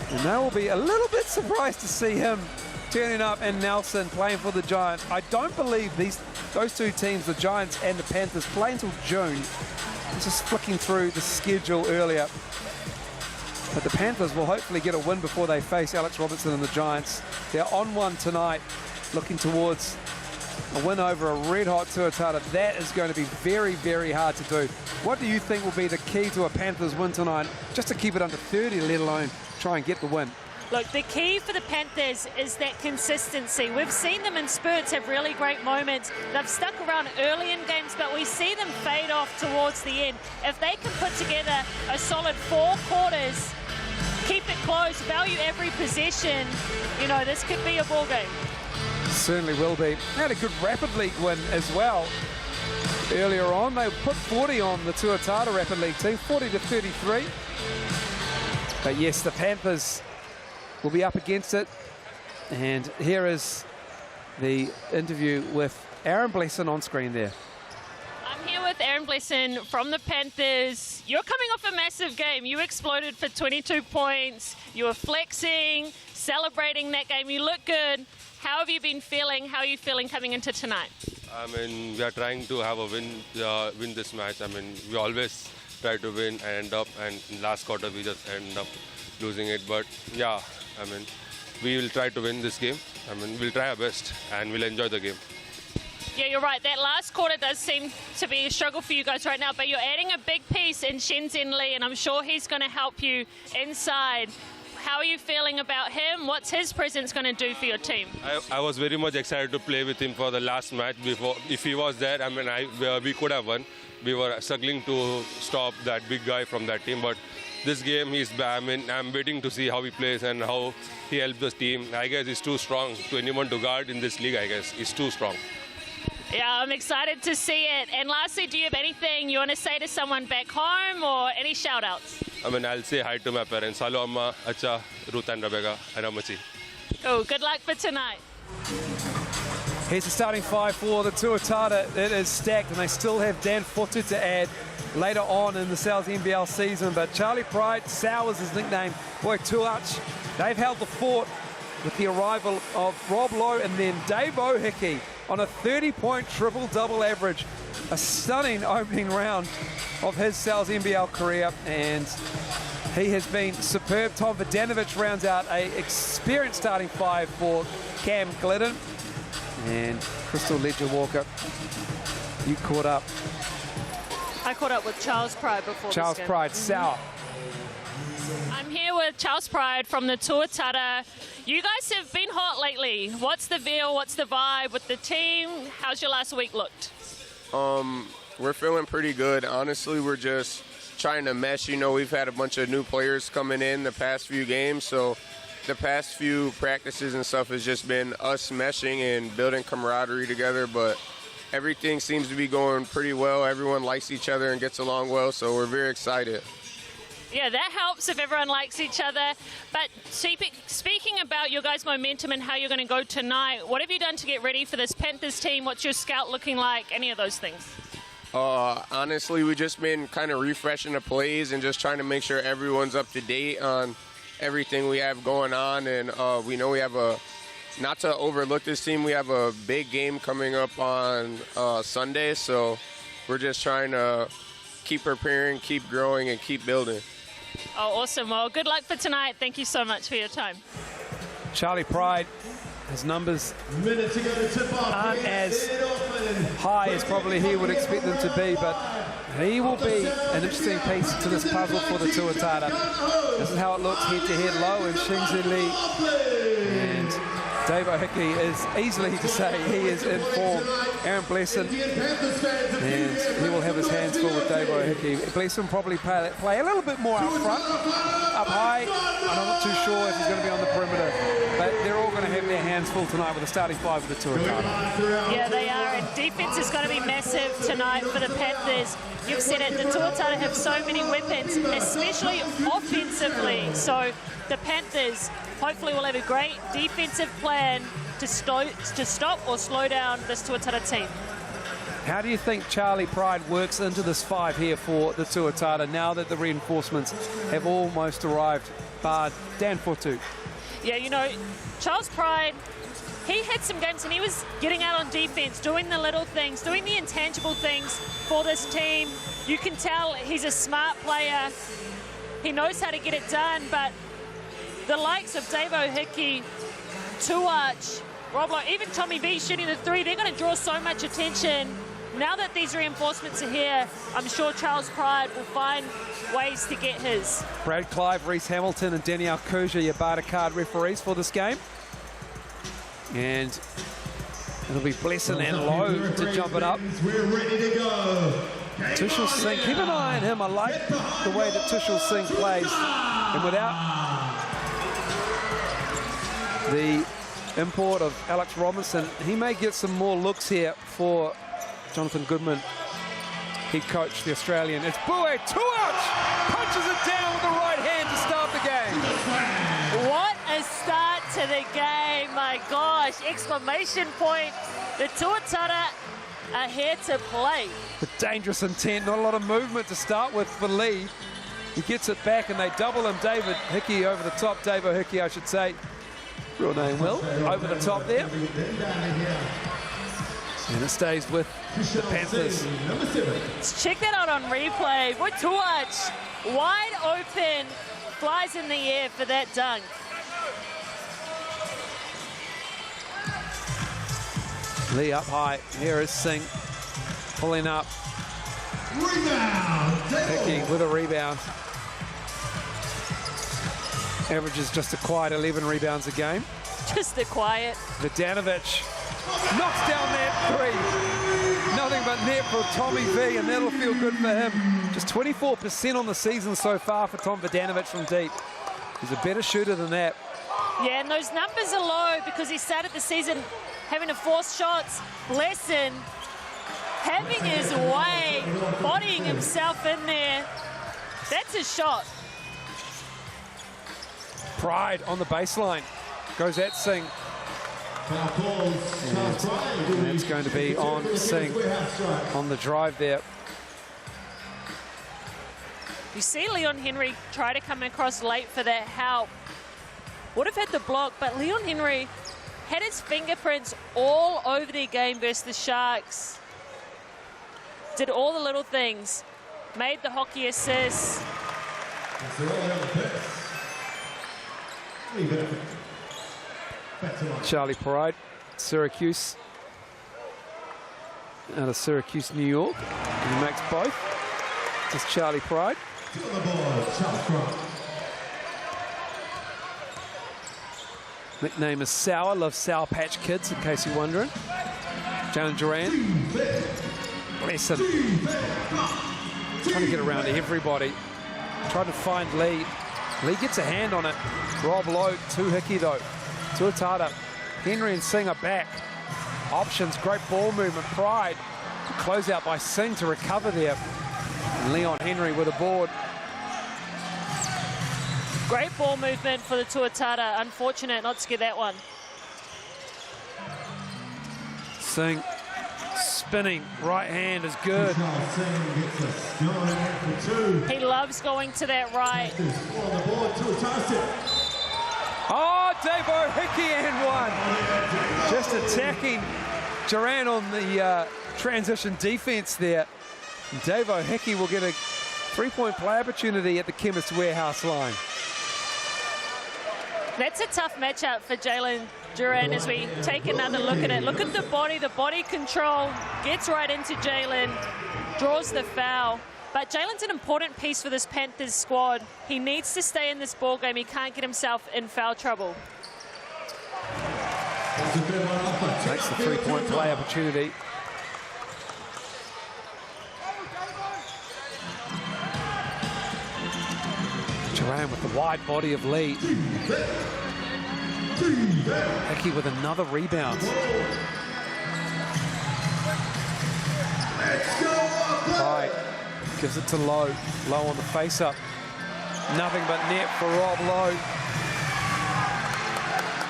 And they will be a little bit surprised to see him turning up, and Nelson playing for the Giants. I don't believe those two teams, the Giants and the Panthers, play until June. I was just flicking through the schedule earlier. But the Panthers will hopefully get a win before they face Alex Robinson and the Giants. They're on one tonight, looking towards a win over a red-hot Tuatara. That is going to be very, very hard to do. What do you think will be the key to a Panthers win tonight, just to keep it under 30, let alone try and get the win? Look, the key for the Panthers is that consistency. We've seen them in spurts have really great moments. They've stuck around early in games, but we see them fade off towards the end. If they can put together a solid 4 quarters, keep it close, value every possession, you know, this could be a ball game. Certainly will be. They had a good Rapid League win as well earlier on. They put 40 on the Tuatara Rapid League team, 40-33. But yes, the Panthers will be up against it. And here is the interview with Aaron Blesson on screen there. I'm here with Aaron Blesson from the Panthers. You're coming off a massive game. You exploded for 22 points. You were flexing, celebrating that game. You look good. How have you been feeling? How are you feeling coming into tonight? I mean, we are trying to have a win this match. I mean, we always try to win and in last quarter we just end up losing it. But yeah, I mean, we will try to win this game. I mean, we'll try our best and we'll enjoy the game. Yeah, you're right. That last quarter does seem to be a struggle for you guys right now, but you're adding a big piece in Shenzhen Lee, and I'm sure he's going to help you inside. How are you feeling about him? What's his presence going to do for your team? I was very much excited to play with him for the last match. Before, if he was there, I mean, we could have won. We were struggling to stop that big guy from that team, but this game, I'm waiting to see how he plays and how he helps the team. I guess he's too strong to anyone to guard in this league, I guess. He's too strong. Yeah, I'm excited to see it. And lastly, do you have anything you want to say to someone back home or any shout-outs? I mean, I'll say hi to my parents. Hello, Amma, Acha, Ruth and Rebecca, and Amachi. Cool. Good luck for tonight. Here's the starting five for the Tuatara. It is stacked, and they still have Dan Fotu to add later on in the Sal's NBL season. But Charlie Pride, Sal is his nickname, boy Tuach, they've held the fort with the arrival of Rob Lowe and then Dave O'Hickey on a 30-point triple-double average. A stunning opening round of his Sal's NBL career, and he has been superb. Tom Vodanovic rounds out an experienced starting five for Cam Glidden. And Crystal Ledger-Walker, you caught up. I caught up with Charles Pride before Charles this game. Pride, Sal. I'm here with Charles Pride from the Tuatara. You guys have been hot lately. What's the feel? What's the vibe with the team? How's your last week looked? We're feeling pretty good. Honestly, we're just trying to mesh. You know, we've had a bunch of new players coming in the past few games, so the past few practices and stuff has just been us meshing and building camaraderie together, but everything seems to be going pretty well. Everyone likes each other and gets along well, so we're very excited. Yeah, that helps if everyone likes each other. But speaking about your guys' momentum and how you're going to go tonight, what have you done to get ready for this Panthers team? What's your scout looking like? Any of those things? Honestly, we've just been kind of refreshing the plays and just trying to make sure everyone's up to date on everything we have going on. And we know we have not to overlook this team, we have a big game coming up on Sunday. So we're just trying to keep preparing, keep growing, and keep building. Oh, awesome. Well, good luck for tonight. Thank you so much for your time. Charlie Pride, his numbers aren't as high as probably he would expect them to be, but he will be an interesting piece to this puzzle for the Tuatara. This is how it looks head-to-head. Low in Shenzhen Lee. And Dave O'Hickey is easily to say he is in form. Aaron Blesson, and he will have his hands full with Dave O'Hickey. Blesson probably play a little bit more up front, up high, and I'm not too sure if he's going to be on the perimeter, but they're all going to have their hands full tonight with the starting five of the Tuatara. Yeah, they are, and defense is going to be massive tonight for the Panthers. You've said it, the Tuatara have so many weapons, especially offensively, so the Panthers hopefully will have a great defensive plan to stop or slow down this Tuatara team. How do you think Charlie Pride works into this five here for the Tuatara now that the reinforcements have almost arrived, barred Dan Fotu? Yeah, you know, Charles Pride, he had some games and he was getting out on defense, doing the little things, doing the intangible things for this team. You can tell he's a smart player. He knows how to get it done, but the likes of Dave O'Hickey, Tuach, Rob Lowe, even Tommy B shooting the three, they're going to draw so much attention. Now that these reinforcements are here, I'm sure Charles Pride will find ways to get his. Brad Clive, Reese Hamilton and Danielle Kuja, your barter card referees for this game. And it'll be Blesson and Lowe to jump it up. We're ready to go. Tushel Singh, keep an eye on him. I like the way that Tushel Singh plays. And without the import of Alex Robinson, he may get some more looks here for Jonathan Goodman, head coach, the Australian. It's Bue Tuach punches it down with the right hand to start the game. What a start to the game, my gosh, exclamation point. The Tuatara are here to play. With dangerous intent, not a lot of movement to start with for Lee. He gets it back and they double him. David Hickey over the top, Dave O'Hickey I should say. Real name, Will, over the top there. And it stays with the Panthers. Let's check that out on replay. Tuach, wide open, flies in the air for that dunk. Lee up high. Here is Singh pulling up. Rebound. Hickey with a rebound. Averages just a quiet 11 rebounds a game. Just a quiet. Vidanovic knocks down that three. Nothing but net for Tommy V, and that'll feel good for him. Just 24% on the season so far for Tom Vidanovic from deep. He's a better shooter than that. Yeah, and those numbers are low because he started the season having to force shots. Blesson having his way, bodying himself in there. That's a shot. Pride on the baseline. Goes at Singh. And that's going to be on Singh on the drive there. You see Leon Henry try to come across late for that help. Would have had the block, but Leon Henry had his fingerprints all over their game versus the Sharks. Did all the little things. Made the hockey assist. Charlie Pride, Syracuse. Out of Syracuse, New York. And he makes both. Just Charlie Pride. Nickname is Sour, loves Sour Patch Kids, in case you're wondering. Jalen Duran. Bless him. Trying to get around everybody. Trying to find Lee. Lee gets a hand on it. Rob Lowe to Hickey though. Tuatara. Henry and Singh are back. Options, great ball movement. Pride. Close out by Singh to recover there. And Leon Henry with a board. Great ball movement for the Tuatara. Unfortunate not to get that one. Singh spinning, right hand is good. He loves going to that right. Oh, Davo Hickey and one. Just attacking Duran on the transition defense there. And Davo Hickey will get a three-point play opportunity at the Chemist Warehouse line. That's a tough matchup for Jalen Duran as we take another look at it. Look at the body control, gets right into Jalen, draws the foul. But Jalen's an important piece for this Panthers squad. He needs to stay in this ball game. He can't get himself in foul trouble. Takes the three-point play opportunity. Duran with the wide body of Lee. Hickey with another rebound. Right. Gives it to Lowe. Lowe on the face-up. Nothing but net for Rob Lowe.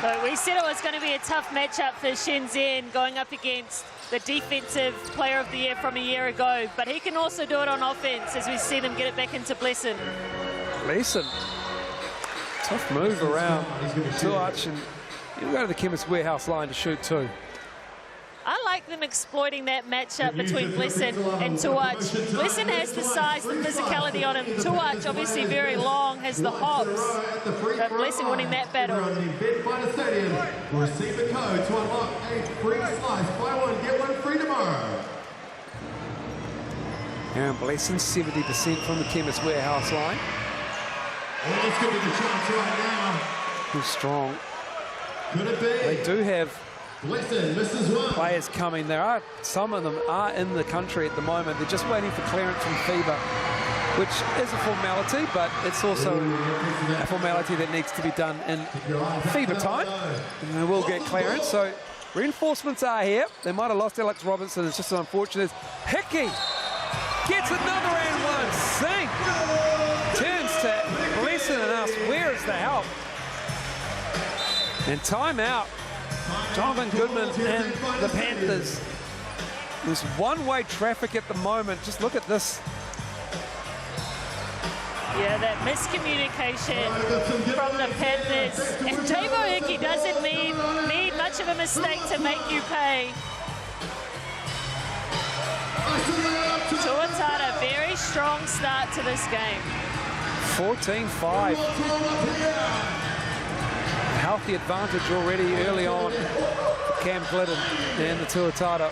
So we said it was going to be a tough matchup for Shenzhen going up against the defensive player of the year from a year ago. But he can also do it on offense as we see them get it back into Blesson. Blesson. Tough move around Tuach, and he'll go to the Chemist Warehouse line to shoot too. I like them exploiting that matchup between Blesson and Tuach. Blesson has the size, the physicality on him. Tuach, obviously very long, has the hops. But Blesson winning that battle. Eventfinda Stadium. Receive the code to unlock a free slice. Buy one, get one free tomorrow. Aaron Blesson, 70% from the Chemist Warehouse line. Well, this could be the chance right now. Who's strong. Could it be? They do have Blesson misses one. players coming. Some of them are in the country at the moment. They're just waiting for clearance from FIBA, which is a formality, but it's also a formality that needs to be done in FIBA time. And they will get clearance. So reinforcements are here. They might have lost Alex Robinson. It's just unfortunate. Hickey gets another and one. Singh turns to Blesson and asks, where is the help? And timeout. Jonathan Goodman and the Panthers. There's one-way traffic at the moment. Just look at this. Yeah, that miscommunication from the Panthers. And Davo Hickey doesn't need much of a mistake to make you pay. strong start to this game. 14-5. Healthy advantage already early on for Cam Glidden and the Tuatara.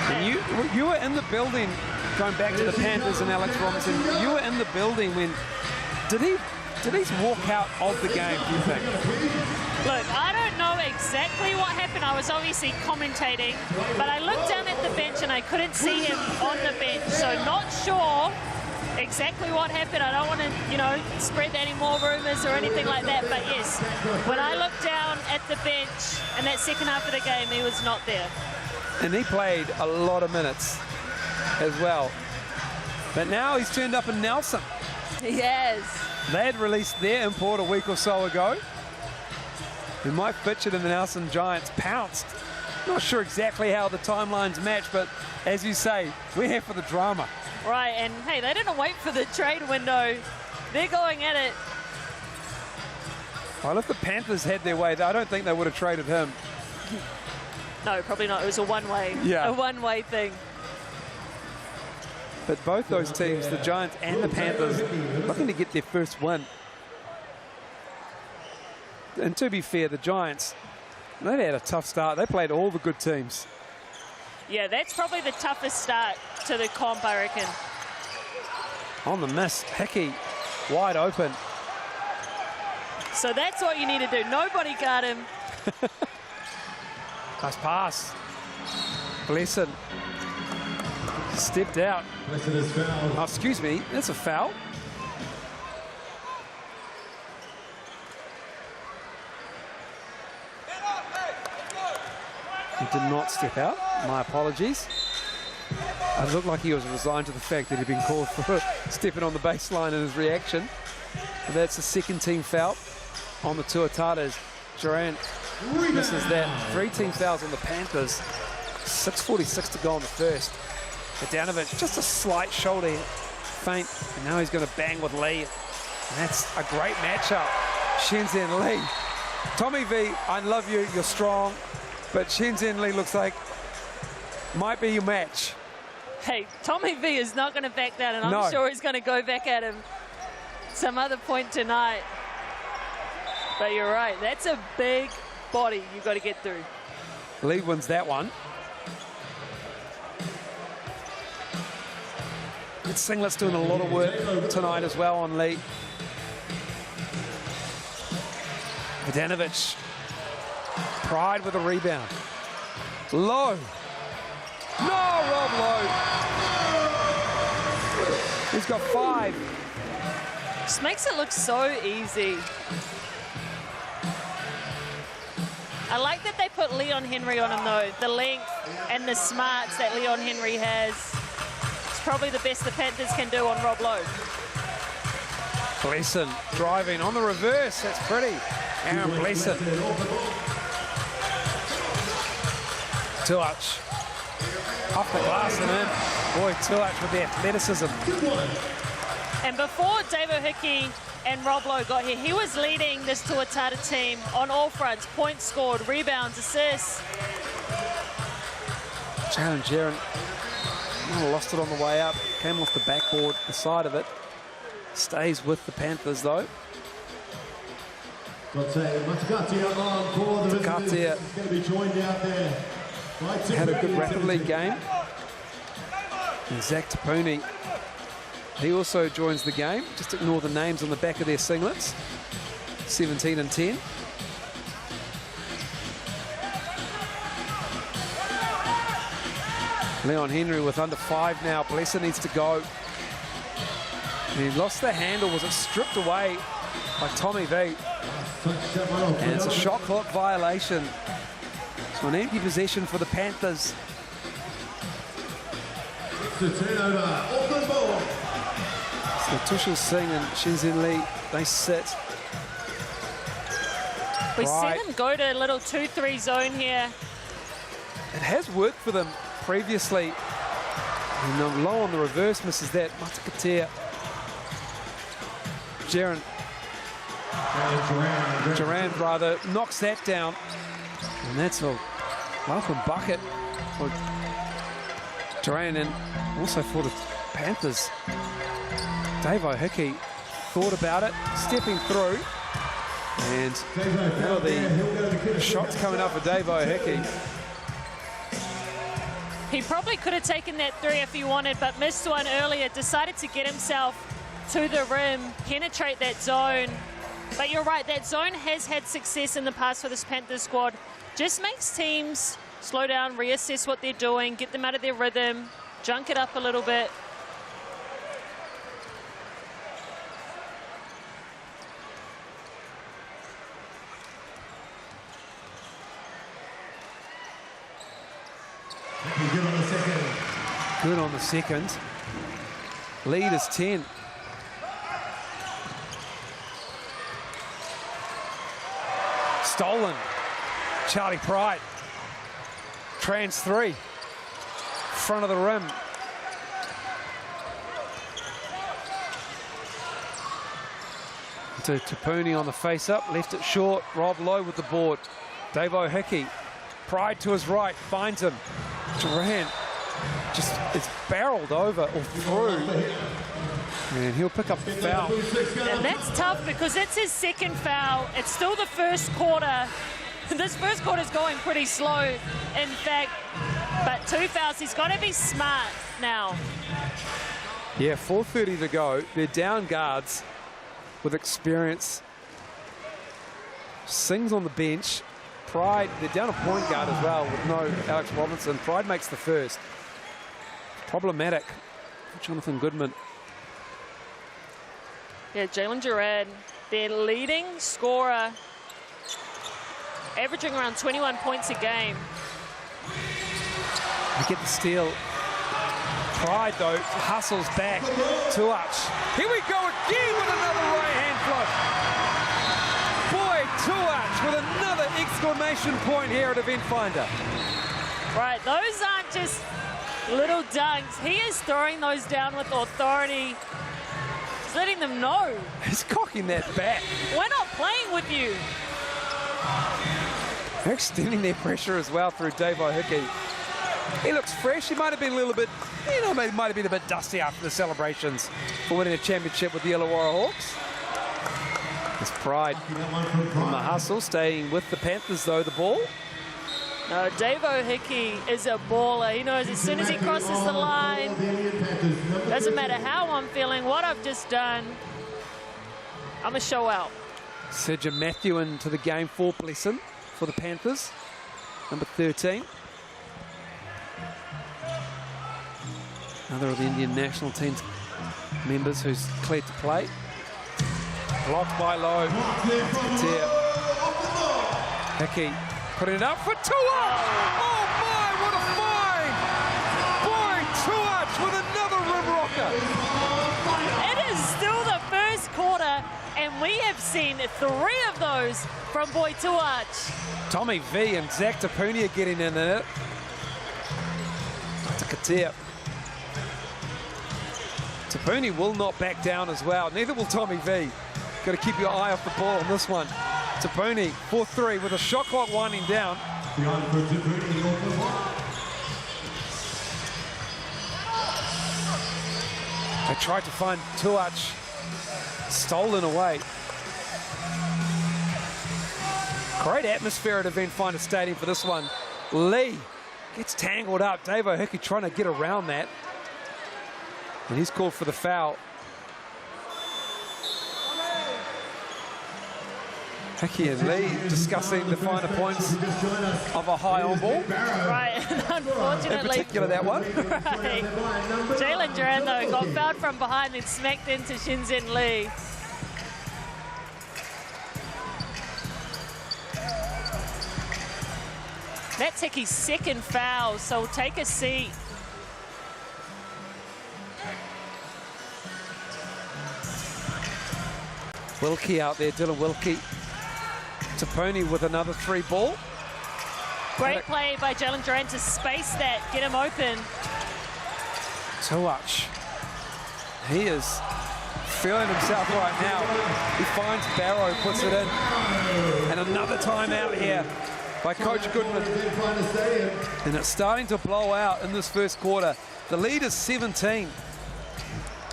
And you were in the building, going back to the Panthers and Alex Robinson, you were in the building when, did he walk out of the game, do you think? Look, I don't know exactly what happened. I was obviously commentating, but I looked down at the bench and I couldn't see him on the bench, so not sure exactly what happened. I don't want to, you know, spread any more rumors or anything like that, but yes, when I looked down at the bench in that second half of the game, he was not there. And he played a lot of minutes as well. But now he's turned up in Nelson. He has. They had released their import a week or so ago. And Mike Fitchett and the Nelson Giants pounced. Not sure exactly how the timelines match, but as you say, we're here for the drama. Right, and hey, they didn't wait for the trade window. They're going at it. Well, if the Panthers had their way, I don't think they would have traded him. No, probably not. It was a one-way. Yeah. A one-way thing. But both those teams, the Giants and the Panthers, looking to get their first win. And to be fair, the Giants, they had a tough start. They played all the good teams. Yeah, that's probably the toughest start to the comp, I reckon. On the miss, Hickey wide open. So that's what you need to do. Nobody got him. Nice pass. Blesson stepped out. Oh, excuse me, that's a foul. He did not step out. My apologies. It looked like he was resigned to the fact that he'd been called for stepping on the baseline in his reaction. But that's the second team foul on the Tuataras. Durant misses that. 3 team fouls on the Panthers. 6:46 to go on the first. Bogdanovic, just a slight shoulder feint, and now he's going to bang with Lee. And that's a great matchup. Shenzhen Lee. Tommy V, I love you, you're strong, but Shenzhen Lee looks like might be your match. Hey, Tommy V is not going to back down, and No. I'm sure he's going to go back at him some other point tonight. But you're right, that's a big body you've got to get through. Lee wins that one. Singlet's doing a lot of work tonight as well on Lee. Bogdanovic, Pride with a rebound. Low. No, Rob Lowe. He's got 5. Just makes it look so easy. I like that they put Leon Henry on him though. The length and the smarts that Leon Henry has. Probably the best the Panthers can do on Rob Lowe. Blesson driving on the reverse. That's pretty. Aaron Blesson. Tuach off the glass and in. Boy, Tuach with the athleticism. And before Davo Hickey and Rob Lowe got here, he was leading this Tuatara team on all fronts. Points scored, rebounds, assists. Jalen Jaron lost it on the way up. Came off the backboard, the side of it. Stays with the Panthers though. Matakatia on for the visitors. He's going to be joined out there. Had a good rapid league game. And Zach Tapuni, he also joins the game. Just ignore the names on the back of their singlets. 17 and 10. Leon Henry with under 5 now. Blesser needs to go. And he lost the handle. Was it stripped away by Tommy V? And it's a shot clock violation. So an empty possession for the Panthers. The turnover, Auckland ball. So Tushel Singh and Shenzhen Lee, they sit. We see them go to a little 2-3 zone here. It has worked for them previously. And low on the reverse, misses that. Matakatea. Durant rather knocks that down. And that's a welcome bucket for Duran, and also for the Panthers, Davo Hickey thought about it, stepping through, and now the shots coming up for Davo Hickey. He probably could have taken that three if he wanted, but missed one earlier, decided to get himself to the rim, penetrate that zone. But you're right, that zone has had success in the past for this Panthers squad. Just makes teams slow down, reassess what they're doing, get them out of their rhythm, junk it up a little bit. Good on the second. Good on the second. Lead is 10. Stolen. Charlie Pride. Trans 3. Front of the rim. To Tapuni on the face up. Left it short. Rob Lowe with the board. Davo Hickey. Pride to his right. Finds him. Duran just is barreled over or through. And he'll pick up the foul. And that's tough because it's his second foul. It's still the first quarter. This first quarter is going pretty slow, in fact. But 2 fouls, he's got to be smart now. Yeah, 4:30 to go. They're down guards with experience. Sings on the bench. Pride, they're down a point guard as well with no Alex Robinson. Pride makes the first. Problematic for Jonathan Goodman. Yeah, Jalen Duran, their leading scorer, averaging around 21 points a game. They get the steal. Pride, though, hustles back. Tuach. Here we go again with another right-hand flush. Boy, Tuach with another exclamation point here at Eventfinda. Right, those aren't just little dunks. He is throwing those down with authority. He's letting them know. He's cocking that back. We're not playing with you. They're extending their pressure as well through Davo Hickey. He looks fresh. He might have been a little bit, you know, might have been a bit dusty after the celebrations for winning a championship with the Illawarra Hawks. There's Pride on the hustle, staying with the Panthers, though, the ball. No, Davo Hickey is a baller. He knows as soon as he crosses the line, doesn't matter how I'm feeling, what I've just done, I'm a show out. Sergio Matthew into the game for Blesson for the Panthers, number 13. Another of the Indian national team's members who's cleared to play. Blocked by Lowe. Hickey putting it up for Tuach. Oh my, what a find! Boy, Tuach with another rim rocker. It is still the first quarter, and we have seen 3 of those from Boy Tuach. Tommy V and Zach Tapuni are getting in it. To Katia. Tapuni will not back down as well. Neither will Tommy V. Got to keep your eye off the ball on this one. Tapuni, 4-3 with a shot clock winding down. They tried to find Tuach, stolen away. Great atmosphere at Eventfinda Stadium for this one. Lee gets tangled up. Davo Hickey trying to get around that. And he's called for the foul. Hickey and Lee discussing the finer points of a high on ball. Right, unfortunately. In particular, that one. Right. Jalen Duran, though, got fouled from behind and smacked into Shinzen Lee. That's Hickey's second foul, so take a seat. Wilkie out there, Dylan Wilkie. Tapuni with another 3 ball. Great play by Jalen Duran to space that, get him open. Tuach. He is feeling himself right now. He finds Barrow, puts it in. And another timeout here by Coach Goodman. And it's starting to blow out in this first quarter. The lead is 17.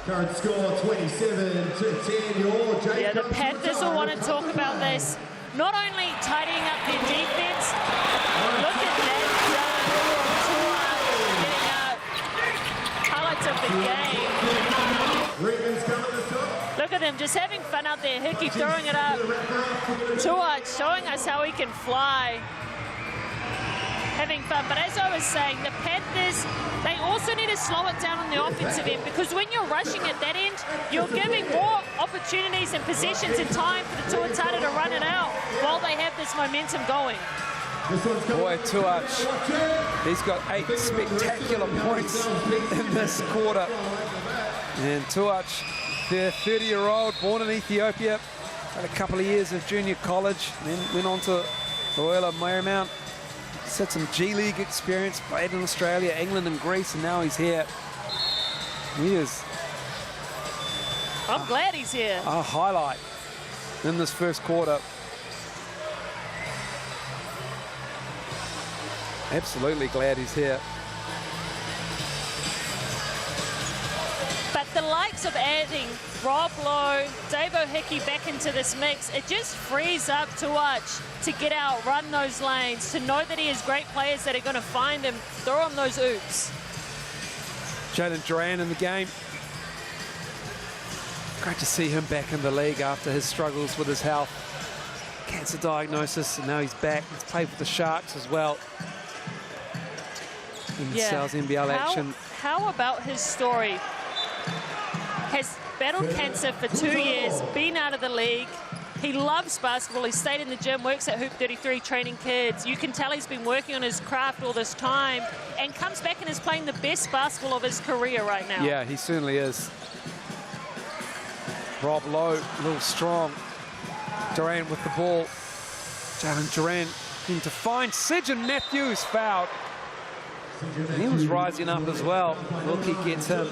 Current score 27-10. Yeah, the Panthers will want to talk about this. Not only tidying up their defense, look at that. Highlights of the game. Look at them just having fun out there. Hickey throwing it up. Tuat showing us how he can fly. Having fun. But as I was saying, the Panthers, they also need to slow it down on the offensive end, because when you're rushing at that end, you're giving more opportunities and possessions and time for the Tuatara to run it out while they have this momentum going. Boy, Tuat, he's got 8 spectacular points in this quarter. And Tuat, the 30-year-old, born in Ethiopia, had a couple of years of junior college, then went on to Royal Marymount. He's had some G League experience, played in Australia, England and Greece, and now he's here. He is I'm glad he's here. A highlight in this first quarter. Absolutely glad he's here. But the likes of adding Rob Lowe, Davo Hickey back into this mix, it just frees up Tuat to get out, run those lanes, to know that he has great players that are going to find him, throw him those oops. Jalen Duran in the game. Great to see him back in the league after his struggles with his health. Cancer diagnosis, and now he's back. He's played with the Sharks as well. In the South NBL action. How about his story? Has battled cancer for 2 years, been out of the league. He loves basketball. He stayed in the gym, works at Hoop 33 training kids. You can tell he's been working on his craft all this time and comes back and is playing the best basketball of his career right now. Yeah, he certainly is. Rob Lowe, a little strong. Duran with the ball. Jalen Duran in to find Sidgen Matthews fouled. And he was rising up as well. Wilkie gets him.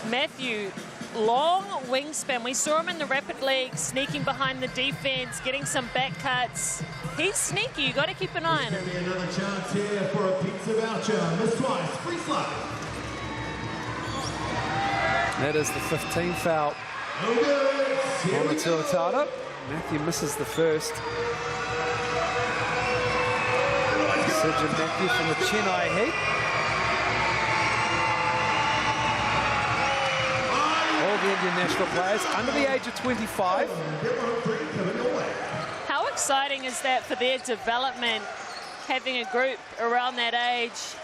Matthew, long wingspan. We saw him in the Rapid League, sneaking behind the defense, getting some back cuts. He's sneaky. You got to keep an eye on him. Another chance here for a pizza voucher. Miss twice, free slide. That is the 15th foul on the Tuatara. Matthew misses the first. Sidgen Matthew from the Chennai Heat. All the Indian national players under the age of 25. How exciting is that for their development, having a group around that age,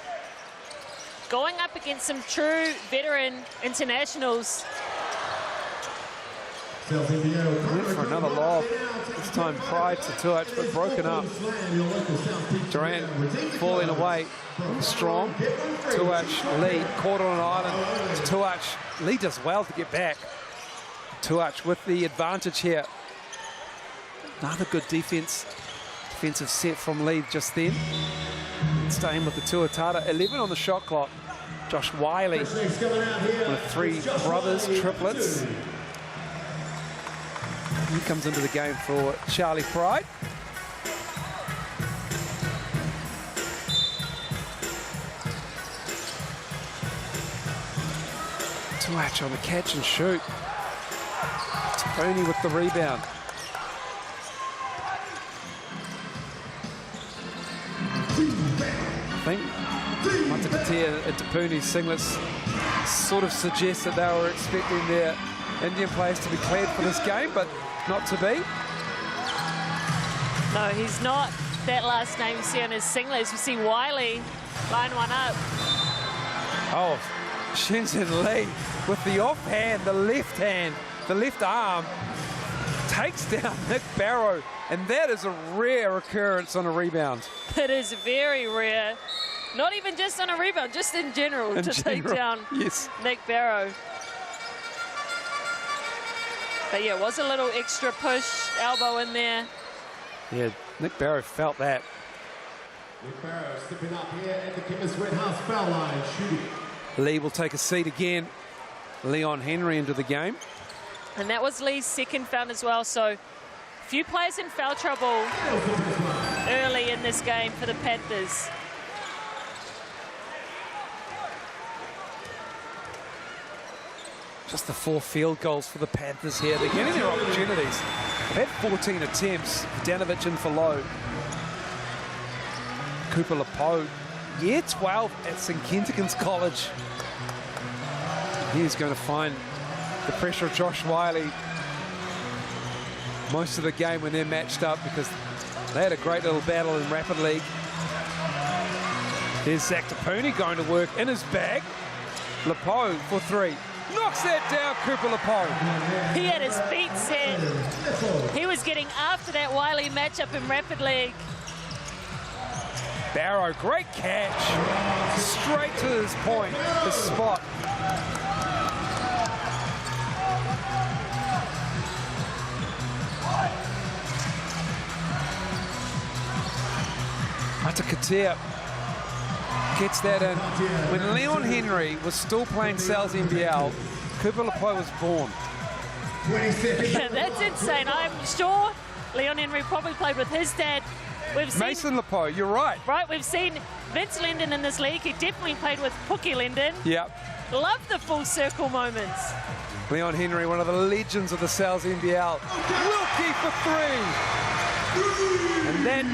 going up against some true veteran internationals. Went for another lob, this time prior to Tuat, but broken up. Durant falling away, strong. Tuat, Lee caught on an island. Tuat, Lee does well to get back. Tuat with the advantage here. Another good defensive set from Lee just then. Staying with the Tuatara, 11 on the shot clock. Josh Wiley with 3 brothers, triplets. He comes into the game for Charlie Pride. Tuat on the catch and shoot. Tony with the rebound. I think Matakatia and Tapuni's singlets sort of suggest that they were expecting their Indian players to be cleared for this game, but not to be. No, he's not. That last name you see on his singlets. We see Wiley line one up. Oh, Shenzhen Lee with the offhand, the left arm, takes down Nick Barrow, and that is a rare occurrence on a rebound. It is very rare. Not even just on a rebound, just in general, take down Nick Barrow. But yeah, it was a little extra push, elbow in there. Yeah, Nick Barrow felt that. Nick Barrow stepping up here at the Chemist Red House foul line, shooting. Lee will take a seat again. Leon Henry into the game. And that was Lee's second foul as well, so few players in foul trouble early in this game for the Panthers. Just the 4 field goals for the Panthers here. They're getting their opportunities. They've had 14 attempts. Danovic in for low. Cooper Lepo, year 12 at St. Kentigern's College. He's going to find the pressure of Josh Wiley most of the game when they're matched up, because they had a great little battle in Rapid League. There's Zach DePooney going to work in his bag. Lepo for 3. Knocks that down, Cooper Lepo. He had his feet set. He was getting after that Wiley matchup in Rapid League. Barrow, great catch. Straight to his point, his spot. Atakatea gets that in. When Leon Henry was still playing Sal's NBL, Cooper Lepo was born. That's insane. I'm sure Leon Henry probably played with his dad. We've seen Mason Lepo, you're right. Right, we've seen Vince Linden in this league. He definitely played with Pookie Linden. Yep. Love the full circle moments. Leon Henry, one of the legends of the Sal's NBL. Wilkie for 3. And then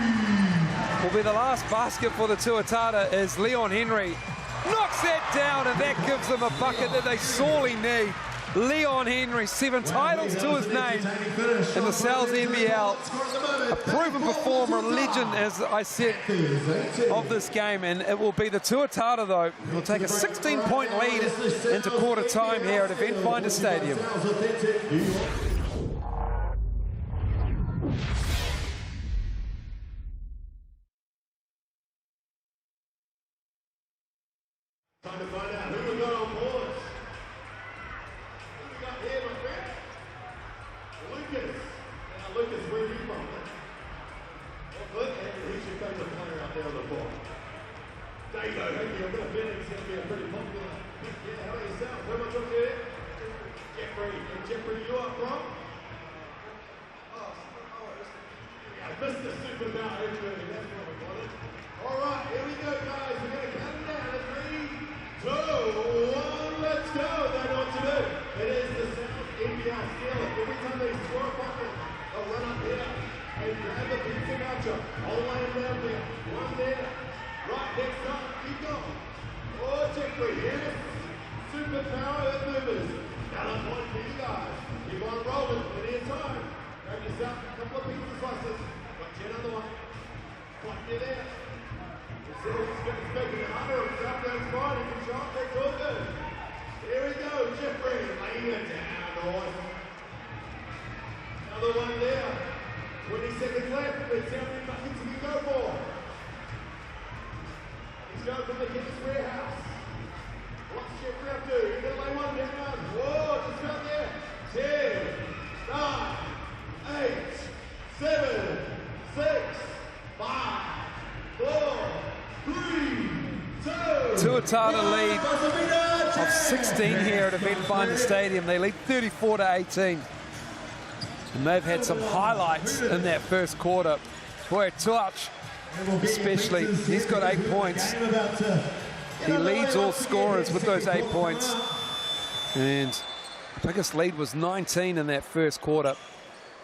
will be the last basket for the Tuatara as Leon Henry knocks that down, and that gives them a bucket that they sorely need. Leon Henry, 7 titles to his name in the Sal's NBL. A proven performer, a legend, as I said, of this game. And it will be the Tuatara, though, who will take a 16-point lead into quarter time here at Eventfinda Stadium. Time to find out who we got on board. Who we got here, my friend? Lucas. Now, Lucas, where are you from? Auckland, and he should come to player out there on the ball. There you go. Thank you. I've got a feeling it's going to be a pretty popular pick. Yeah, how about yourself? Where am I talking to? Jeffrey. And Jeffrey, you are from? Mr. Super Bowl. That's what we got it. All right, here we go, guys. We're going to count it down. 3, 2, 1, let's go. They know what to do. It is the South NBL Steelers. Every time they score a bucket, they'll run up here and grab a pizza voucher. All the way down there. One there. Right, next up. Keep going. Oh, Jeffrey, yes. Superpower movers. Another point for you guys. Keep on rolling. Plenty of time. Grab yourself a couple of pizza slices. Got you another one. What you there? It's making it harder. That's fine. You can shot. That's all good. Here we go. Jeffrey laying it down. Nice. Another one there. 20 seconds left. Let's see how many buckets we can go for. He's going from the Guinness Warehouse. What's Jeffrey up to? He's going to lay one down. Whoa, just got there. 10, 9, 8, 7, 6, 5, 4, 3, 2. Tuatara lead of 16 here at Eventfinda Stadium. They lead 34-18. And they've had some highlights in that first quarter. Boy, Tuach especially, he's got 8 points. He leads all scorers with those 8 points. And the biggest lead was 19 in that first quarter.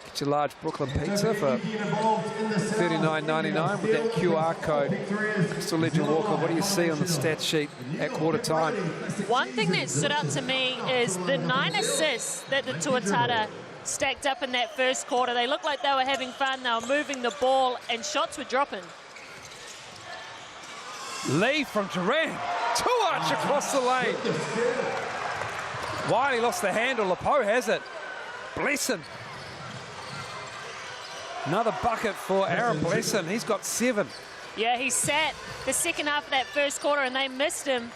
Get your large Brooklyn pizza for $39.99 with that QR code. Crystal Legend Walker, what do you see on the stat sheet at quarter time? One thing that stood out to me is the 9 assists that the Tuatara stacked up in that first quarter. They looked like they were having fun. They were moving the ball and shots were dropping. Lee from Duran. Tuach across the lane. Wiley lost the handle. Lepo has it. Blesson. Another bucket for Aaron Blesson. He's got 7. Yeah, he sat the second half of that first quarter and they missed him.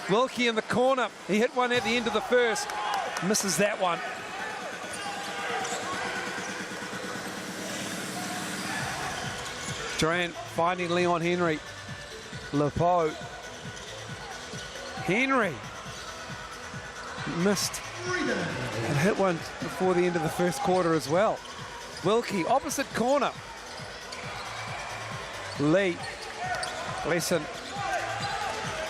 Wilkie in the corner. He hit one at the end of the first. Misses that one. Durant finding Leon Henry. Lepo. Henry missed And hit one before the end of the first quarter as well. Wilkie, opposite corner. Lee. Lesson.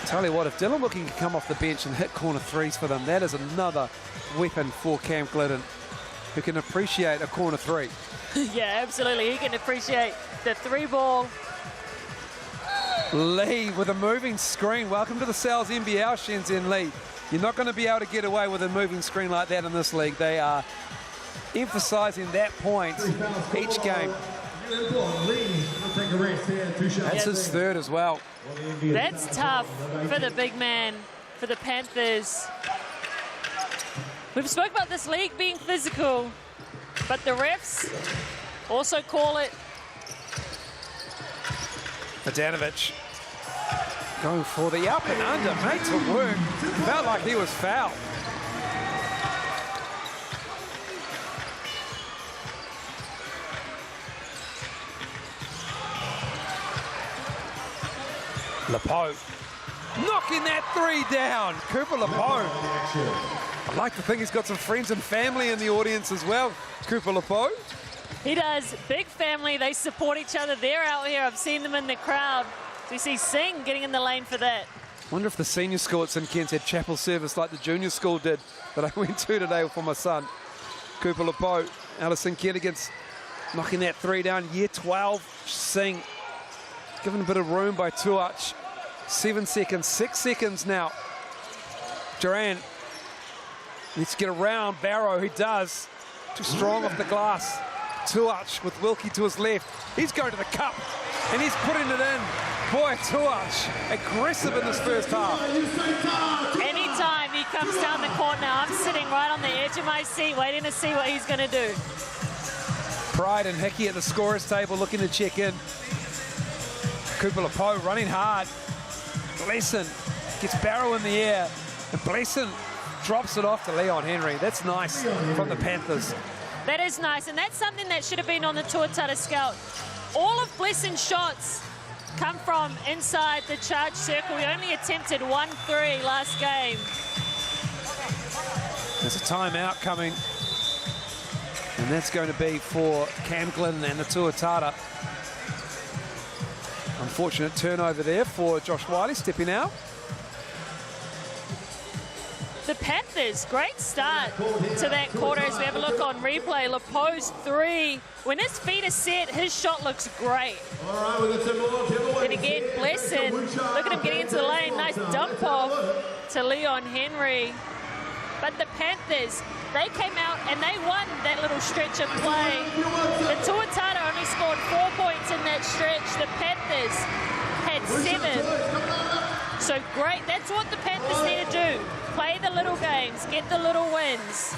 Tell you what, if Dylan Wilkie can come off the bench and hit corner threes for them, that is another weapon for Cam Glidden, who can appreciate a corner three. Yeah, absolutely. He can appreciate the three ball. Lee with a moving screen. Welcome to the Sal's NBL, Shenzhen Lee. You're not going to be able to get away with a moving screen like that in this league. They are emphasizing that point each game. That's his third as well. That's tough for the big man, for the Panthers. We've spoken about this league being physical, but the refs also call it. Adanovic going for the up and under, made to work. Felt like he was fouled. Lepo knocking that three down. Cooper Lepo. I'd like to think he's got some friends and family in the audience as well. Cooper Lepo. He does. Big family. They support each other. They're out here. I've seen them in the crowd. So you see Singh getting in the lane for that. Wonder if the senior school at St Ken's had chapel service like the junior school did that I went to today for my son. Cooper Lepo out of St Ken against knocking that three down. Year 12, Singh. Given a bit of room by Tuach. 7 seconds, 6 seconds now. Duran needs to get around Barrow, he does. Too strong off the glass. Tuach with Wilkie to his left. He's going to the cup and he's putting it in. Boy, Tuach, aggressive in this first half. Anytime he comes down the court now, I'm sitting right on the edge of my seat waiting to see what he's going to do. Pride and Hickey at the scorer's table looking to check in. Cooper Lepo running hard. Blesson gets Barrow in the air, and Blesson drops it off to Leon Henry. That's nice from the Panthers. That is nice, and that's something that should have been on the Tuatara scout. All of Blesson's shots come from inside the charge circle. He only attempted 1-3 last game. There's a timeout coming, and that's going to be for Cam Glidden and the Tuatara. Unfortunate turnover there for Josh Wiley stepping out. The Panthers, great start to that quarter as we have a look on replay. Lepo's three. When his feet are set, his shot looks great. Then again, Blesson, look at him getting into the lane. Nice dump off to Leon Henry. But the Panthers, they came out and they won that little stretch of play. The Tuatara only scored 4 points in that stretch. The Panthers had 7. So great, that's what the Panthers need to do. Play the little games, get the little wins.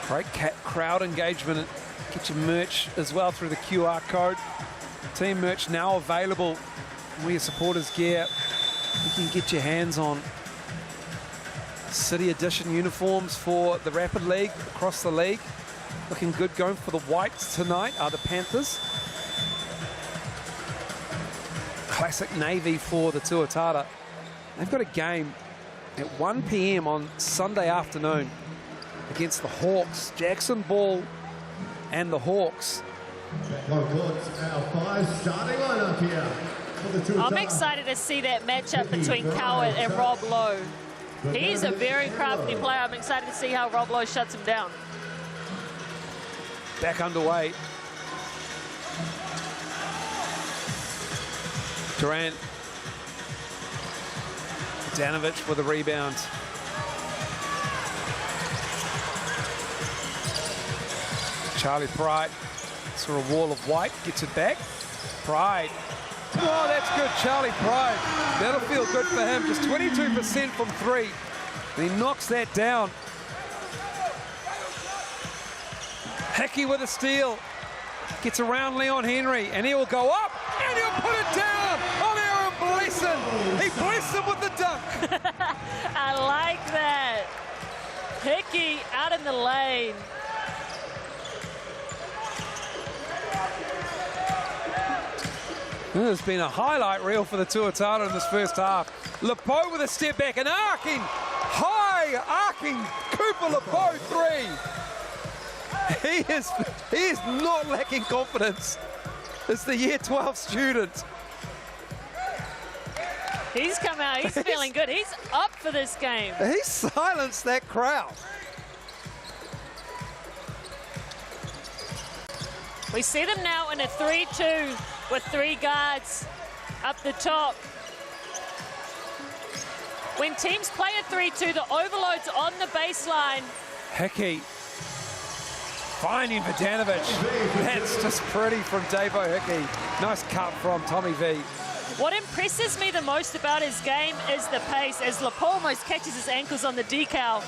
Great crowd engagement. Get your merch as well through the QR code. Team merch now available where your supporters gear. You can get your hands on City Edition uniforms for the Rapid League, across the league. Looking good, going for the whites tonight are the Panthers. Classic navy for the Tuatara. They've got a game at 1 p.m. on Sunday afternoon against the Hawks. Jackson Ball and the Hawks. I'm excited to see that matchup between Coward and Rob Lowe. He's a very crafty player. I'm excited to see how Rob Lowe shuts him down. Back underway. Durant. Danovic with a rebound. Charlie Pride saw a wall of white, gets it back. Pride. Oh, that's good, Charlie Pride. That'll feel good for him. Just 22% from three. And he knocks that down. Hickey with a steal. Gets around Leon Henry, and he'll go up, and he'll put it down on Aaron Blesson. He blessed him with the dunk. I like that. Hickey out in the lane. There's been a highlight reel for the Tuatara in this first half. Lepo with a step back, an arcing, high arcing Cooper Lepo three. He is not lacking confidence. It's the year 12 student. He's come out, he's feeling good. He's up for this game. He silenced that crowd. We see them now in a 3-2 with 3 guards up the top. When teams play a 3-2, the overload's on the baseline. Hickey finding Vidanovic. That's just pretty from Davo Hickey. Nice cut from Tommy V. What impresses me the most about his game is the pace, as Lepo almost catches his ankles on the decal.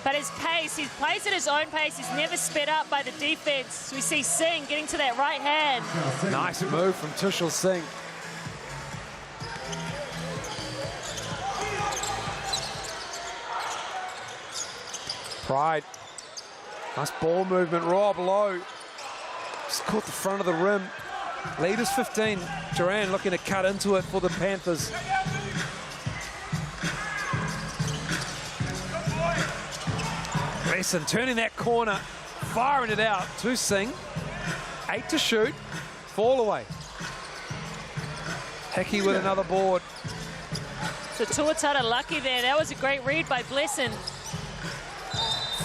But his pace, he plays at his own pace. He's never sped up by the defense. We see Singh getting to that right hand. Nice move from Tushal Singh. Pride. Nice ball movement. Rob Lowe just caught the front of the rim. Lead is 15. Duran looking to cut into it for the Panthers. Grayson turning that corner, firing it out to Singh. 8 to shoot, fall away. Hickey with another board. So Tuatara lucky there. That was a great read by Blesson.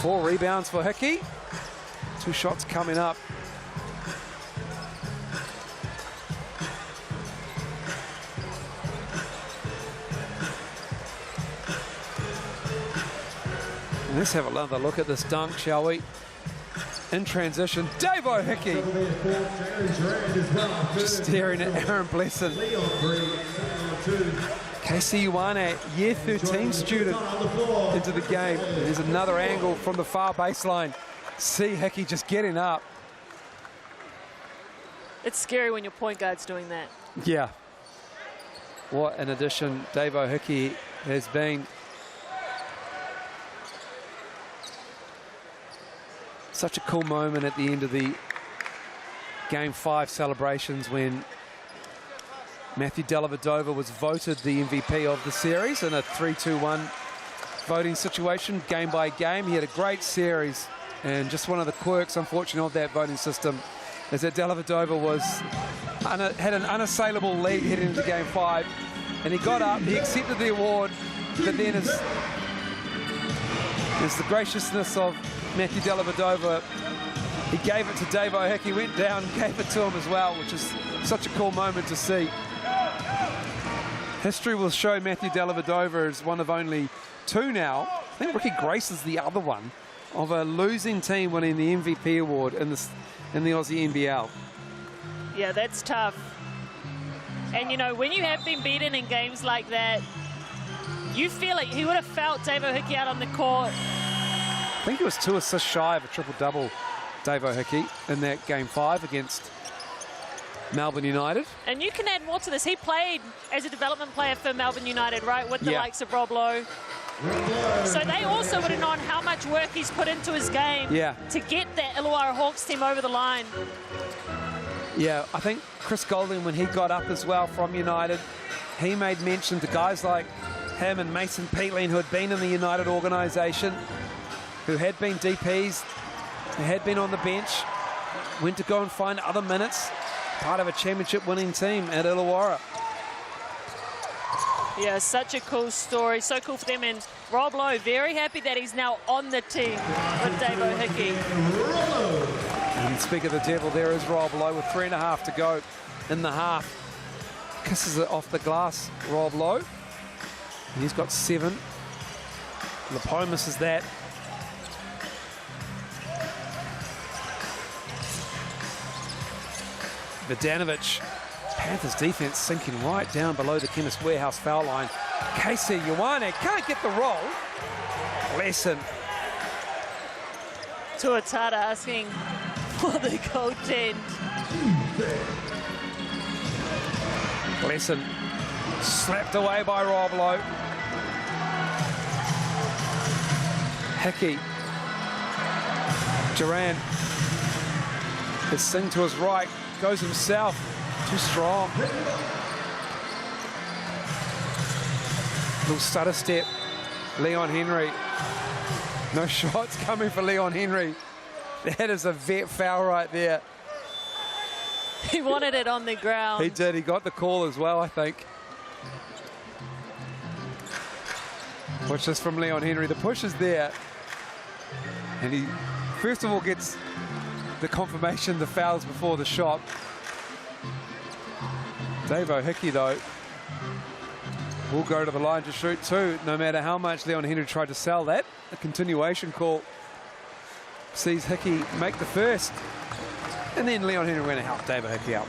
4 rebounds for Hickey. 2 shots coming up. Let's have another look at this dunk, shall we? In transition, Davo Hickey. Just staring at Aaron Blesson. Casey Ioane, year 13 student into the game. There's another angle from the far baseline. See Hickey just getting up. It's scary when your point guard's doing that. Yeah. What an addition Davo Hickey has been. Such a cool moment at the end of the Game 5 celebrations when Matthew Dellavedova was voted the MVP of the series in a 3-2-1 voting situation, game by game. He had a great series, and just one of the quirks, unfortunately, of that voting system is that Dellavedova had an unassailable lead heading into Game 5, and he got up, he accepted the award, but then as the graciousness of Matthew Dellavedova, he gave it to Davo Hickey, went down and gave it to him as well, which is such a cool moment to see. History will show Matthew Dellavedova as one of only 2 now, I think Ricky Grace is the other one, of a losing team winning the MVP award in the Aussie NBL. Yeah, that's tough. And you know, when you have been beaten in games like that, you feel it. He would have felt Davo Hickey out on the court. I think it was 2 assists shy of a triple-double, Davo Hickey, in that Game 5 against Melbourne United. And you can add more to this. He played as a development player for Melbourne United, right, with the likes of Rob Lowe. So they also would have known how much work he's put into his game to get that Illawarra Hawks team over the line. Yeah, I think Chris Golding, when he got up as well from United, he made mention to guys like him and Mason Peatling, who had been in the United organisation, who had been DPs, who had been on the bench, went to go and find other minutes, part of a championship winning team at Illawarra. Yeah, such a cool story, so cool for them. And Rob Lowe, very happy that he's now on the team with Davo Hickey. And speak of the devil, there is Rob Lowe with 3.5 to go in the half. Kisses it off the glass, Rob Lowe. And he's got 7. Lepo misses that. Vidanovic, Panthers defense sinking right down below the Chemist Warehouse foul line. Casey Ioane can't get the roll. Lesson. Tuatara asking for the goaltend. Lesson slapped away by Rob Lowe. Hickey. Duran is Singh to his right, goes himself. Too strong. Little stutter step. Leon Henry. No shots coming for Leon Henry. That is a vet foul right there. He wanted it on the ground. He did. He got the call as well, I think. Watch this from Leon Henry. The push is there. And he, first of all, gets the confirmation, the fouls before the shot. Dave O'Hickey, though, will go to the line to shoot too, no matter how much Leon Henry tried to sell that. A continuation call sees Hickey make the first. And then Leon Henry went to help Dave O'Hickey out.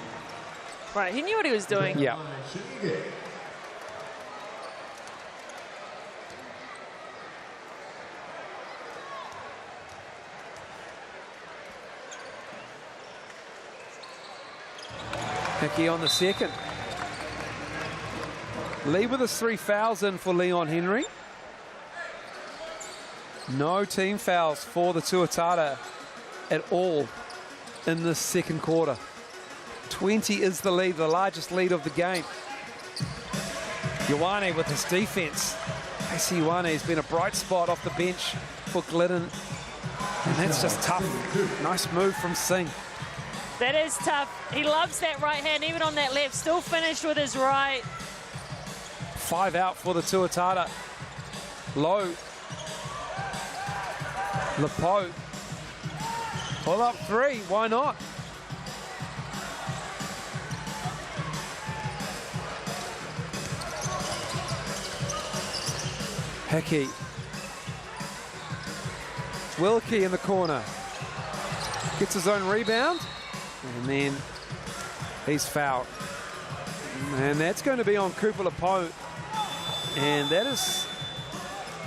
Right, he knew what he was doing. Yeah. Hickey on the second. Lee with his 3 fouls in for Leon Henry. No team fouls for the Tuatara at all in this second quarter. 20 is the lead, the largest lead of the game. Ioane with his defense. Casey Ioane has been a bright spot off the bench for Glidden. And that's just tough. Nice move from Singh. That is tough. He loves that right hand, even on that left. Still finished with his right. 5 out for the Tuatara. Low. Lepo. Pull up 3, why not? Hickey. Wilkie in the corner. Gets his own rebound. And then he's fouled. And that's going to be on Cooper Lepo. And that is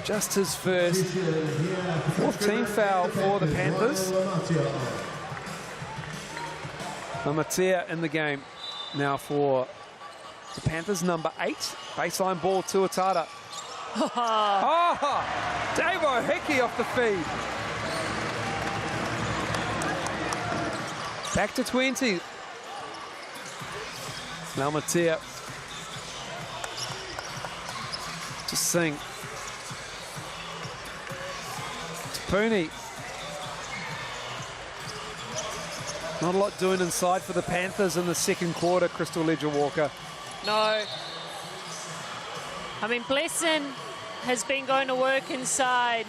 just his first 4th team foul for the Panthers. Lamatea in the game now for the Panthers, number 8. Baseline ball, Tuatara. Oh, Dave O'Hickey off the feed. Back to 20. Lamatea to Singh. Pooney. Not a lot doing inside for the Panthers in the second quarter, Crystal Ledger-Walker. No. I mean, Blesson has been going to work inside.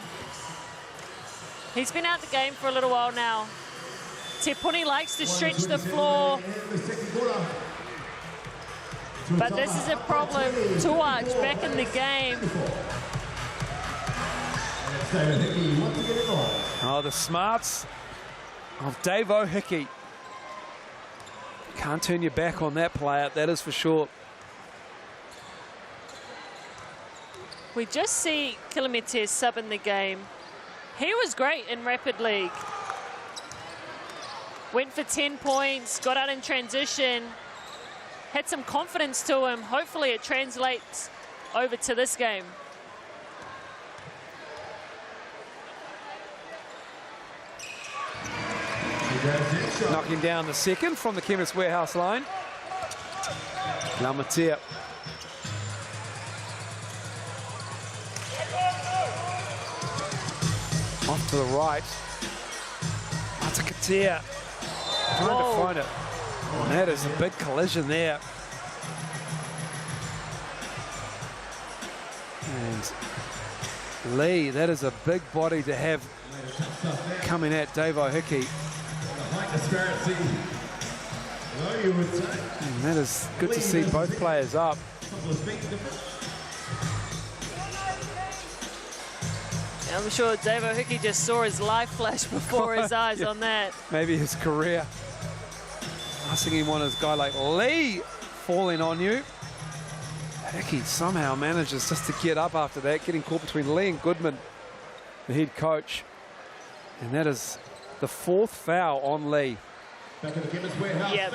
He's been out the game for a little while now. Te Puni likes to stretch the floor. But this is a problem. Tuach back in the game. Oh, the smarts of Dave O'Hickey. Can't turn your back on that player, that is for sure. We just see Kilometes sub in the game. He was great in Rapid League. Went for 10 points, got out in transition, had some confidence to him. Hopefully it translates over to this game. Knocking down the second from the Chemist Warehouse line. Lamatea. Off to the right. Matakatea. Trying to find it. And that is a big collision there. And Lee, that is a big body to have coming at Dave O'Hickey. And that is good to see both players up. I'm sure Dave O'Hickey just saw his life flash before his eyes on that. Maybe his career. Passing him on his guy like Lee falling on you. Hickey somehow manages just to get up after that, getting caught between Lee and Goodman, the head coach. And that is the 4th foul on Lee. Yeah,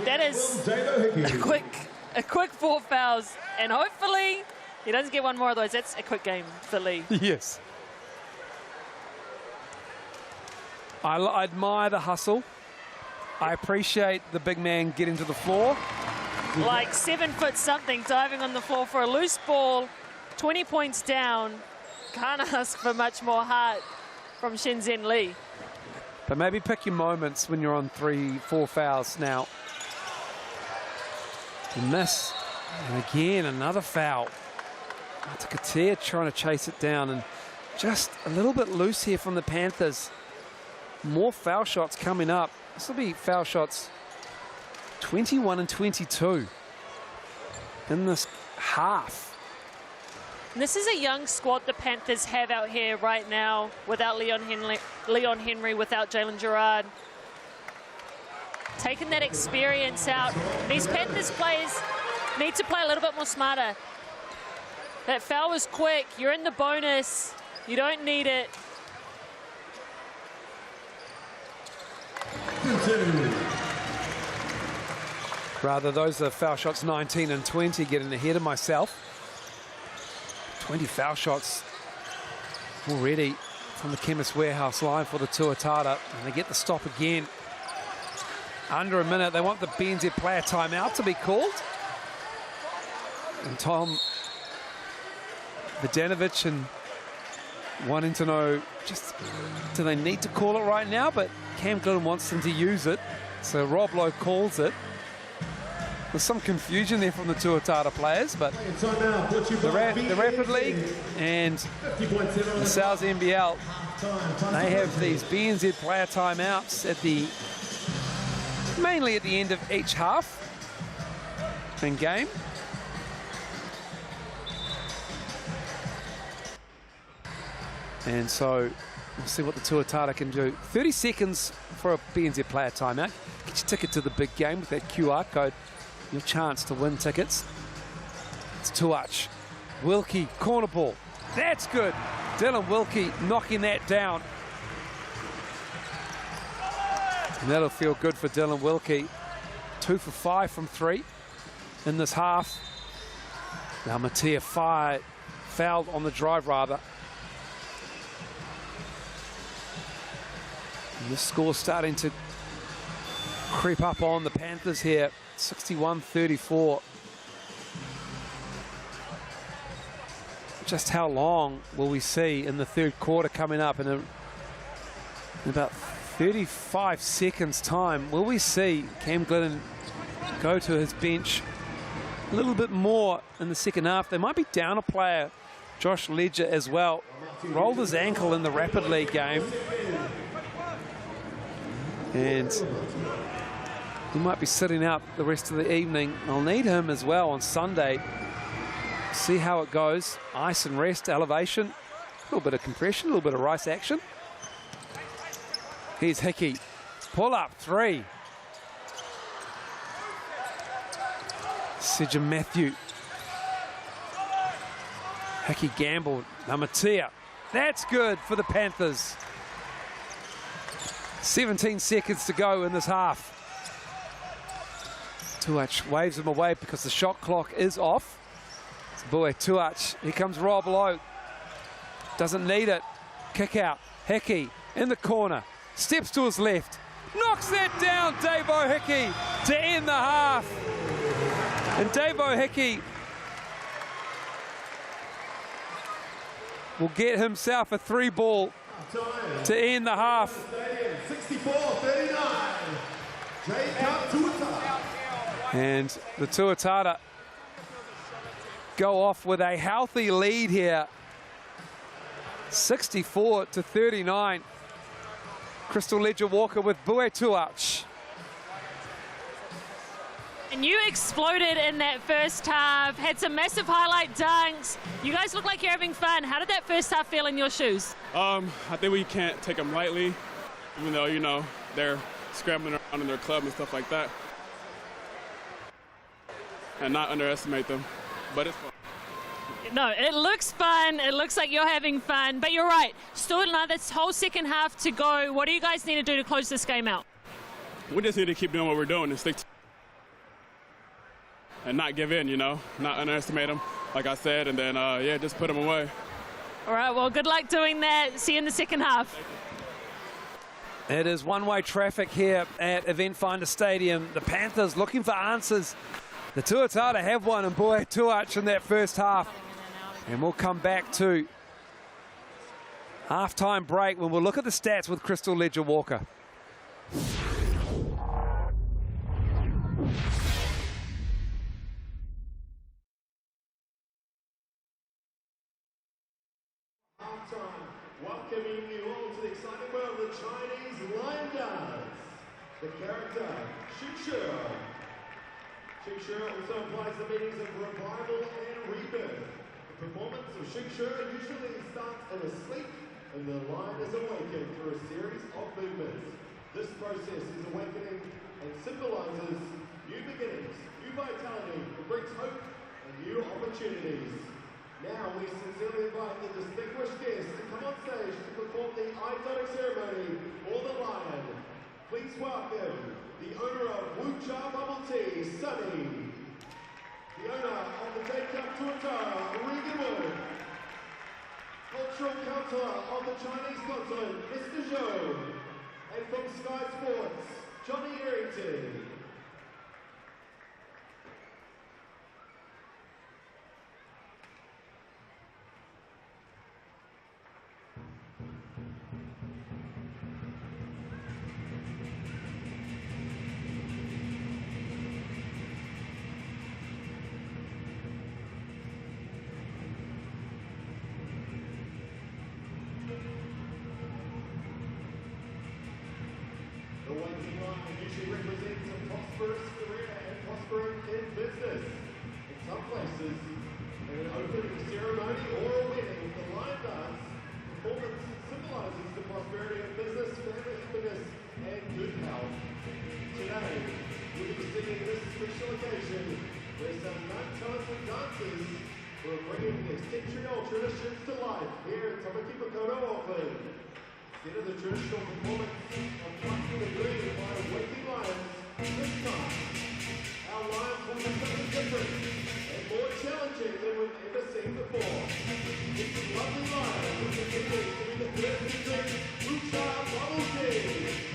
that is a quick 4 fouls. And hopefully he doesn't get one more of those. That's a quick game for Lee. Yes. I admire the hustle. I appreciate the big man getting to the floor. Like 7 foot something diving on the floor for a loose ball, 20 points down. Can't ask for much more heart from Shenzhen Lee. But maybe pick your moments when you're on 3-4 fouls now. You miss. And again, another foul. Katea trying to chase it down, and just a little bit loose here from the Panthers. More foul shots coming up. This will be foul shots 21 and 22 in this half. And this is a young squad the Panthers have out here right now without Leon Henry, without Jalen Gerard. Taking that experience out. These Panthers players need to play a little bit more smarter. That foul was quick. You're in the bonus. You don't need it. Rather, those are foul shots 19 and 20, getting ahead of myself. 20 foul shots already from the Chemist Warehouse line for the Tuatara, and they get the stop again. Under a minute, they want the BNZ player timeout to be called. And Tom Vidanovic and wanting to know, just do they need to call it right now? But Cam Glidden wants them to use it, so Rob Lowe calls it. There's some confusion there from the Tuatara players, but the Rapid League and the South NBL, they have these BNZ player timeouts at the mainly at the end of each half in game. And so we'll see what the Tuatara can do. 30 seconds for a BNZ player timeout. Get your ticket to the big game with that QR code. Your chance to win tickets. It's Tuach. Wilkie, corner ball. That's good. Dylan Wilkie knocking that down. And that'll feel good for Dylan Wilkie. 2 for 5 from 3 in this half. Now Mattia fouled on the drive rather. And this score's starting to creep up on the Panthers here. 61-34. Just how long will we see in the third quarter coming up? In about 35 seconds time, will we see Cam Glidden go to his bench a little bit more in the second half? They might be down a player, Josh Ledger as well. Rolled his ankle in the Rapid League game. And he might be sitting out the rest of the evening. I'll need him as well on Sunday. See how it goes. Ice and rest, elevation. A little bit of compression, a little bit of Rice action. Here's Hickey. Pull up 3. Sejam Matthew. Hickey gambled. Now Mattia. That's good for the Panthers. 17 seconds to go in this half. Tuach waves him away because the shot clock is off. It's Boy Tuach. Here comes Rob Lowe. Doesn't need it. Kick out. Hickey in the corner. Steps to his left. Knocks that down, Davo Hickey, to end the half. And Davo Hickey will get himself a 3-ball to end the half. 64-39. And the Tuatara go off with a healthy lead here. 64-39. Crystal Ledger Walker with Bue Tuach. And you exploded in that first half, had some massive highlight dunks. You guys look like you're having fun. How did that first half feel in your shoes? I think we can't take them lightly, even though, you know, they're scrambling around in their club and stuff like that. And not underestimate them, but it's fun. No, it looks fun. It looks like you're having fun, but you're right. Still another whole second half to go. What do you guys need to do to close this game out? We just need to keep doing what we're doing and stick to and not give in, you know, not underestimate them, like I said, and then, yeah, just put them away. All right, well, good luck doing that. See you in the second half. It is one-way traffic here at Eventfinda Stadium. The Panthers looking for answers. The Tuatara have one, and boy, Tuach in that first half. And we'll come back to half-time break when we'll look at the stats with Crystal Ledger-Walker. Welcoming you all to the exciting world of the Chinese line dance. The character, Xingshi. Xingshi also implies the meanings of revival and rebirth. The performance of Xingshi usually starts in a sleep, and the line is awakened through a series of movements. This process is awakening and symbolizes new beginnings, new vitality, it brings hope and new opportunities. Now we sincerely invite the distinguished guests to come on stage to perform the iconic ceremony for the Lion. Please welcome the owner of Wu Cha Bubble Tea, Sunny. The owner of the Auckland Tuatara, Regan Wood. Cultural Councillor of the Chinese Continent, Mr. Zhou. And from Sky Sports, Johnny Errington. The waiting line usually represents a prosperous career and prospering in business. In some places, in an opening ceremony or a wedding, the line dance performance symbolizes the prosperity of business, family happiness, and good health. Today, we'll be singing this special occasion where some young talented dancers will bring their century-old traditions to life here at Tamaki Makaurau, Auckland. Instead of the traditional performance of plucking the green by waking lions, this time, our lions will do something different and more challenging than we've ever seen before. These lovely lions will continue to be the first to drink Wu Cha Bubble Tea.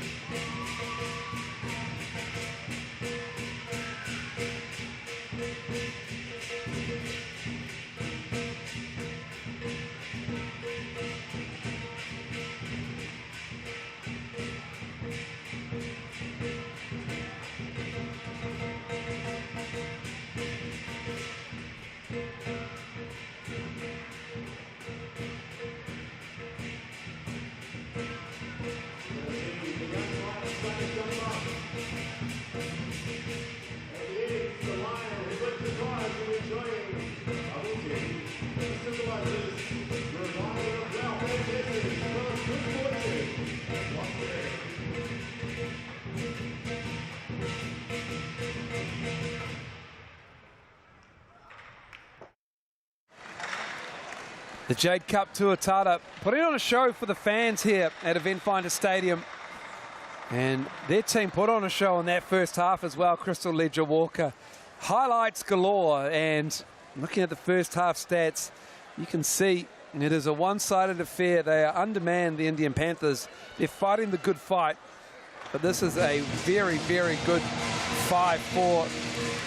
The Jade Cup Tuatara putting on a show for the fans here at Eventfinda Stadium. And their team put on a show in that first half as well, Crystal Ledger-Walker. Highlights galore, and looking at the first half stats, you can see it is a one-sided affair. They are undermanned, the Indian Panthers. They're fighting the good fight, but this is a very, very good five for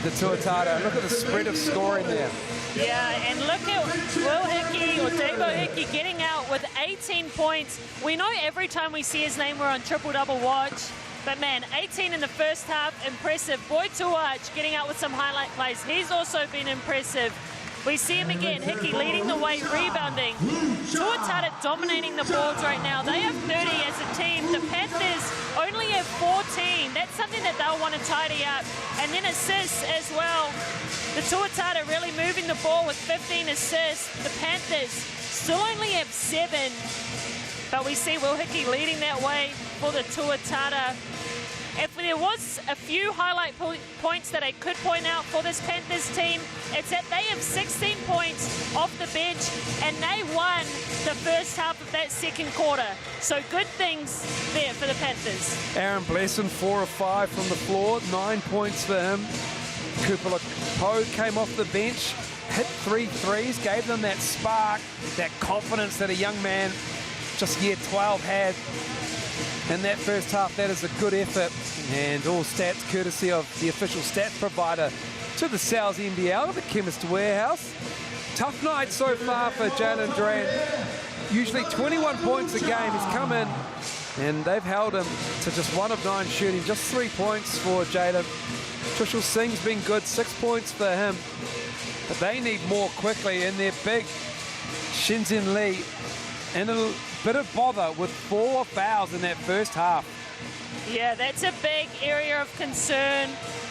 the Tuatara. Look at the spread of scoring there. Yeah, and look at Will Hickey, or Davo Hickey, getting out with 18 points. We know every time we see his name we're on triple-double watch, but man, 18 in the first half, impressive. Boy Tuach getting out with some highlight plays. He's also been impressive. We see him again, Hickey leading the way, rebounding. Tuatara dominating the boards right now. They have 30 as a team. The Panthers only have 14. That's something that they'll want to tidy up. And then assists as well. The Tuatara really moving the ball with 15 assists. The Panthers still only have 7. But we see Will Hickey leading that way for the Tuatara. If there was a few highlight points that I could point out for this Panthers team, it's that they have 16 points off the bench and they won the first half of that second quarter. So good things there for the Panthers. Aaron Blesson, 4 of 5 from the floor, 9 points for him. Kupala Poe came off the bench, hit 3 threes, gave them that spark, that confidence that a young man just year 12 had. in that first half. That is a good effort, and all stats courtesy of the official stats provider to the South NBL, the Chemist Warehouse. Tough night so far for Jalen Durant. Usually 21 points a game. He's come in and they've held him to just 1 of 9 shooting, just 3 points for Jalen. Trishul Singh's been good, 6 points for him, but they need more quickly, and they're big. Shinzen Lee in a bit of bother with 4 fouls in that first half. Yeah, that's a big area of concern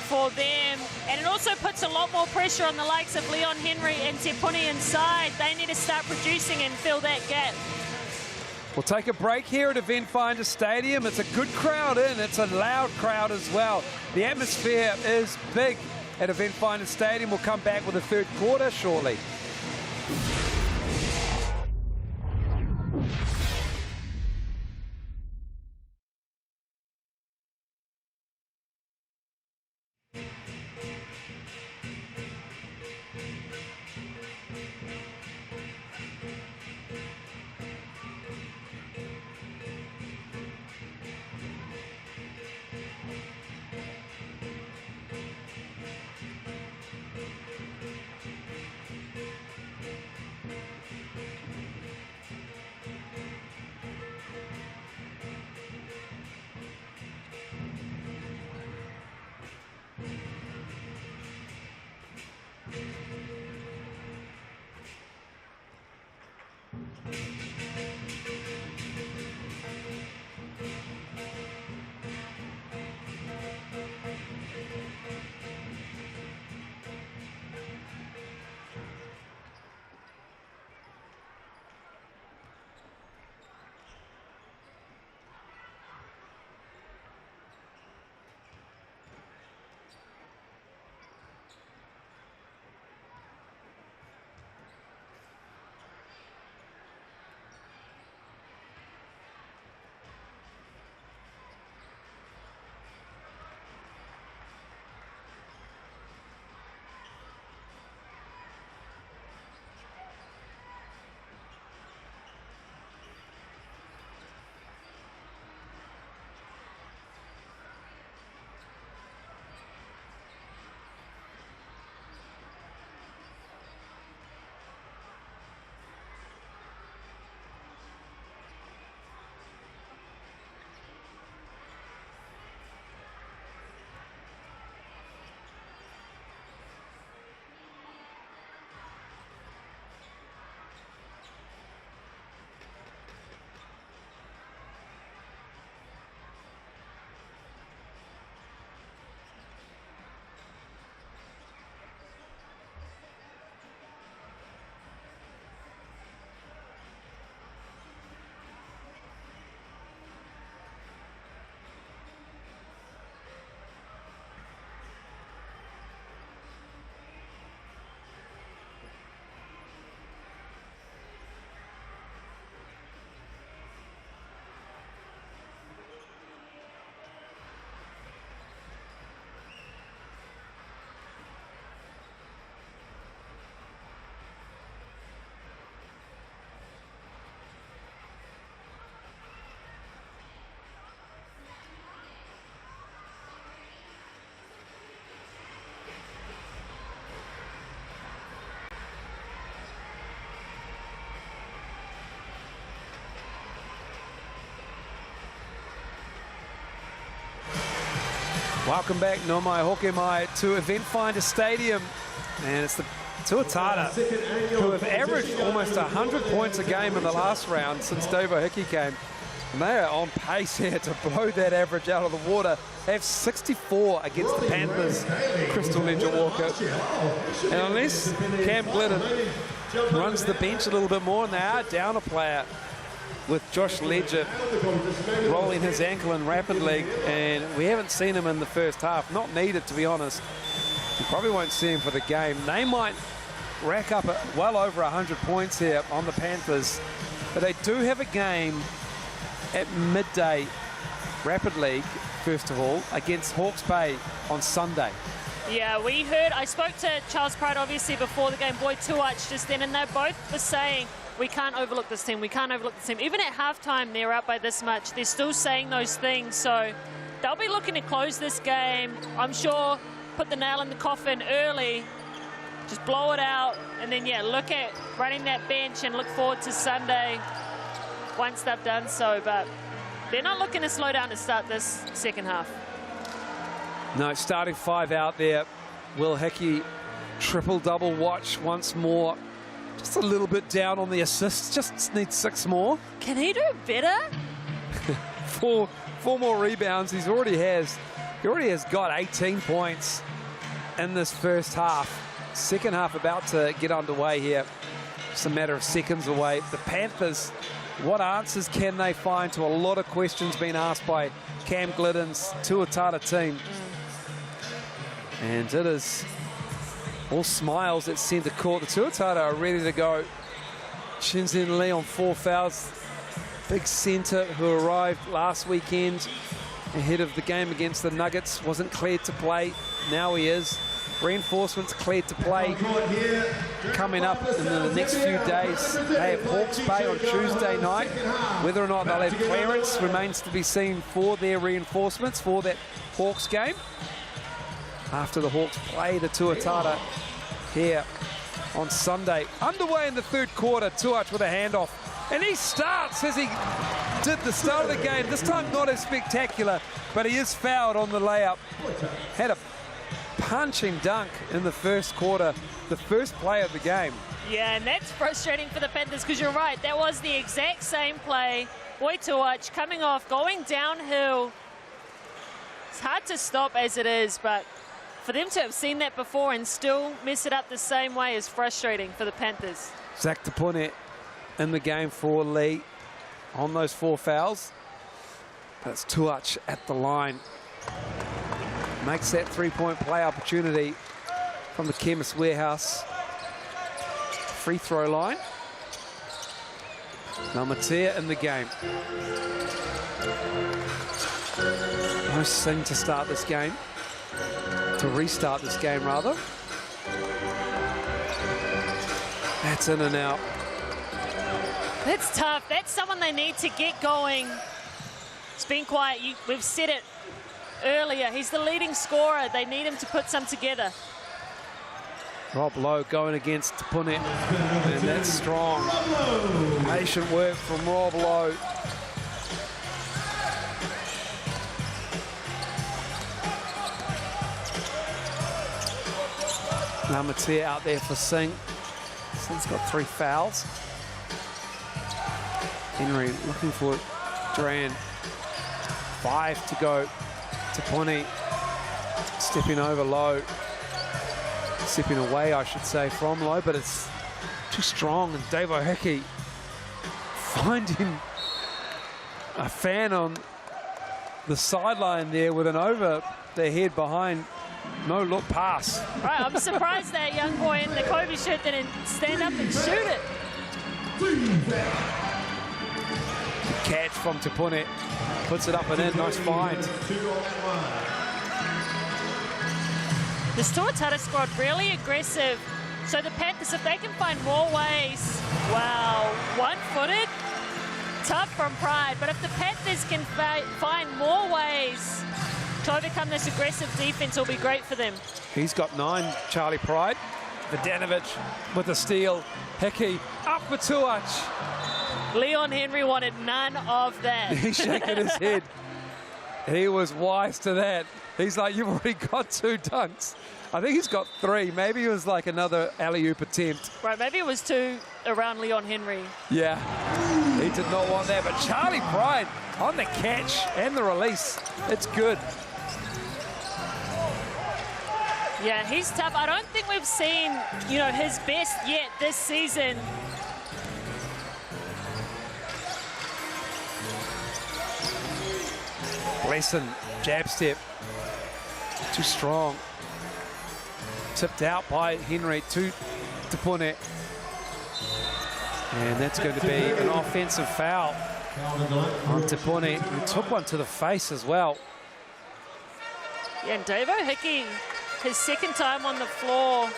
for them, and it also puts a lot more pressure on the likes of Leon Henry and Tepuni inside. They need to start producing and fill that gap. We'll take a break here at Eventfinda Stadium. It's a good crowd in, it's a loud crowd as well. The atmosphere is big at Eventfinda Stadium. We'll come back with the third quarter shortly. Welcome back, no mai hoke mai, to Eventfinda Stadium. And it's the Tuatara, who have averaged almost 100 points a game in the last round since Davo Hickey came. And they are on pace here to blow that average out of the water. They have 64 against the Panthers, Crystal Ledger Walker. And unless Cam Glidden runs the bench a little bit more, and they are down a player with Josh Ledger rolling his ankle in rapid league, and we haven't seen him in the first half. Not needed, to be honest. You probably won't see him for the game. They might rack up well over 100 points here on the Panthers, but they do have a game at midday, rapid league, first of all, against Hawke's Bay on Sunday. Yeah, I spoke to Charles Pride obviously before the game, Boy Tuach just then, and they both were saying, we can't overlook this team, we can't overlook this team. Even at halftime, they're up by this much. They're still saying those things, so they'll be looking to close this game. I'm sure put the nail in the coffin early, just blow it out, and then, yeah, look at running that bench and look forward to Sunday once they've done so. But they're not looking to slow down to start this second half. No, starting 5 out there. Will Hickey, triple-double watch once more. Just a little bit down on the assists, just needs 6 more. Can he do better? Four more rebounds. He already has got 18 points in this first half. Second half about to get underway here. Just a matter of seconds away. The Panthers, what answers can they find to a lot of questions being asked by Cam Glidden's Tuatara team? And it is all smiles at centre court. The Tuatara are ready to go. Shinzen Lee on 4 fouls. Big centre who arrived last weekend ahead of the game against the Nuggets. Wasn't cleared to play. Now he is. Reinforcements cleared to play. Coming up in the next few days, they have Hawke's Bay on Tuesday night. Whether or not they'll have clearance remains to be seen for their reinforcements for that Hawks game. After the Hawks play the Tuatara here on Sunday. Underway in the third quarter, Tuach with a handoff. And he starts as he did the start of the game. This time not as spectacular, but he is fouled on the layup. Had a punching dunk in the first quarter, the first play of the game. Yeah, and that's frustrating for the Panthers because you're right. That was the exact same play. Boy Tuach coming off, going downhill. It's hard to stop as it is, but for them to have seen that before and still mess it up the same way is frustrating for the Panthers. Zach Tapone in the game for Lee on those 4 fouls. But it's Tuach at the line. Makes that 3-point play opportunity from the Chemist Warehouse free throw line. Now Matea in the game. Nice thing to start this game. To restart this game, rather. That's in and out. That's tough. That's someone they need to get going. It's been quiet. We've said it earlier. He's the leading scorer. They need him to put some together. Rob Lowe going against Tapone, and that's strong. Patient work from Rob Lowe. Now Matea out there for Singh. Singh's got 3 fouls. Henry looking for Duran. 5 to go. Tapone stepping over Lowe. Stepping away, I should say, from Lowe, but it's too strong. And Dave O'Hickey finding a fan on the sideline there with an over the head behind. No look pass. Right, I'm surprised that young boy in the Kobe shirt didn't stand up and shoot it. Catch from Tapone. Puts it up and in. Nice find. This Tuatara squad really aggressive. So the Panthers, if they can find more ways, wow, one-footed, tough from Pride. But if the Panthers can find more ways to overcome this aggressive defense, will be great for them. He's got 9, Charlie Pride. Vidanovic with the steal. Hickey up for Tuach. Leon Henry wanted none of that. He's shaking his head. He was wise to that. He's like, you've already got 2 dunks. I think he's got 3. Maybe it was like another alley-oop attempt. Right, maybe it was 2 around Leon Henry. Yeah, he did not want that. But Charlie Pride on the catch and the release. It's good. Yeah, he's tough. I don't think we've seen, his best yet this season. Blesson, jab step. Too strong. Tipped out by Henry to Tapone. And that's going to be an offensive foul on Tapone, who took one to the face as well. Yeah, and Dave O'Hickey his second time on the floor.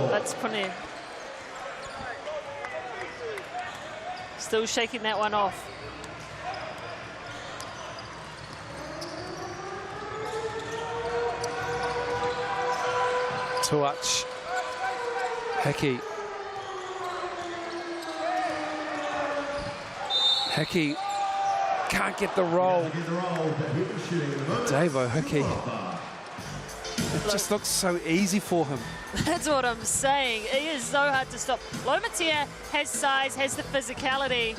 That's Pune. Still shaking that one off. Tuach. Hickey. Hickey can't get the roll. Davo Hickey. It just looks so easy for him. That's what I'm saying. It is so hard to stop. Lomatea has size, has the physicality.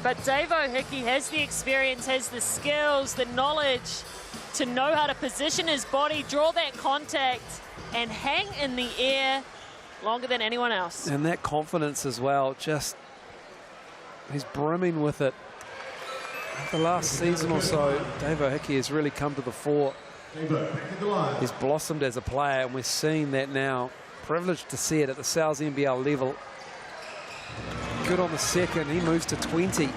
But Davo Hickey has the experience, has the skills, the knowledge to know how to position his body, draw that contact, and hang in the air longer than anyone else. And that confidence as well, just, he's brimming with it. The last season or so, Davo Hickey has really come to the fore. He's blossomed as a player, and we're seeing that now. Privileged to see it at the South NBL level. Good on the second, he moves to 20.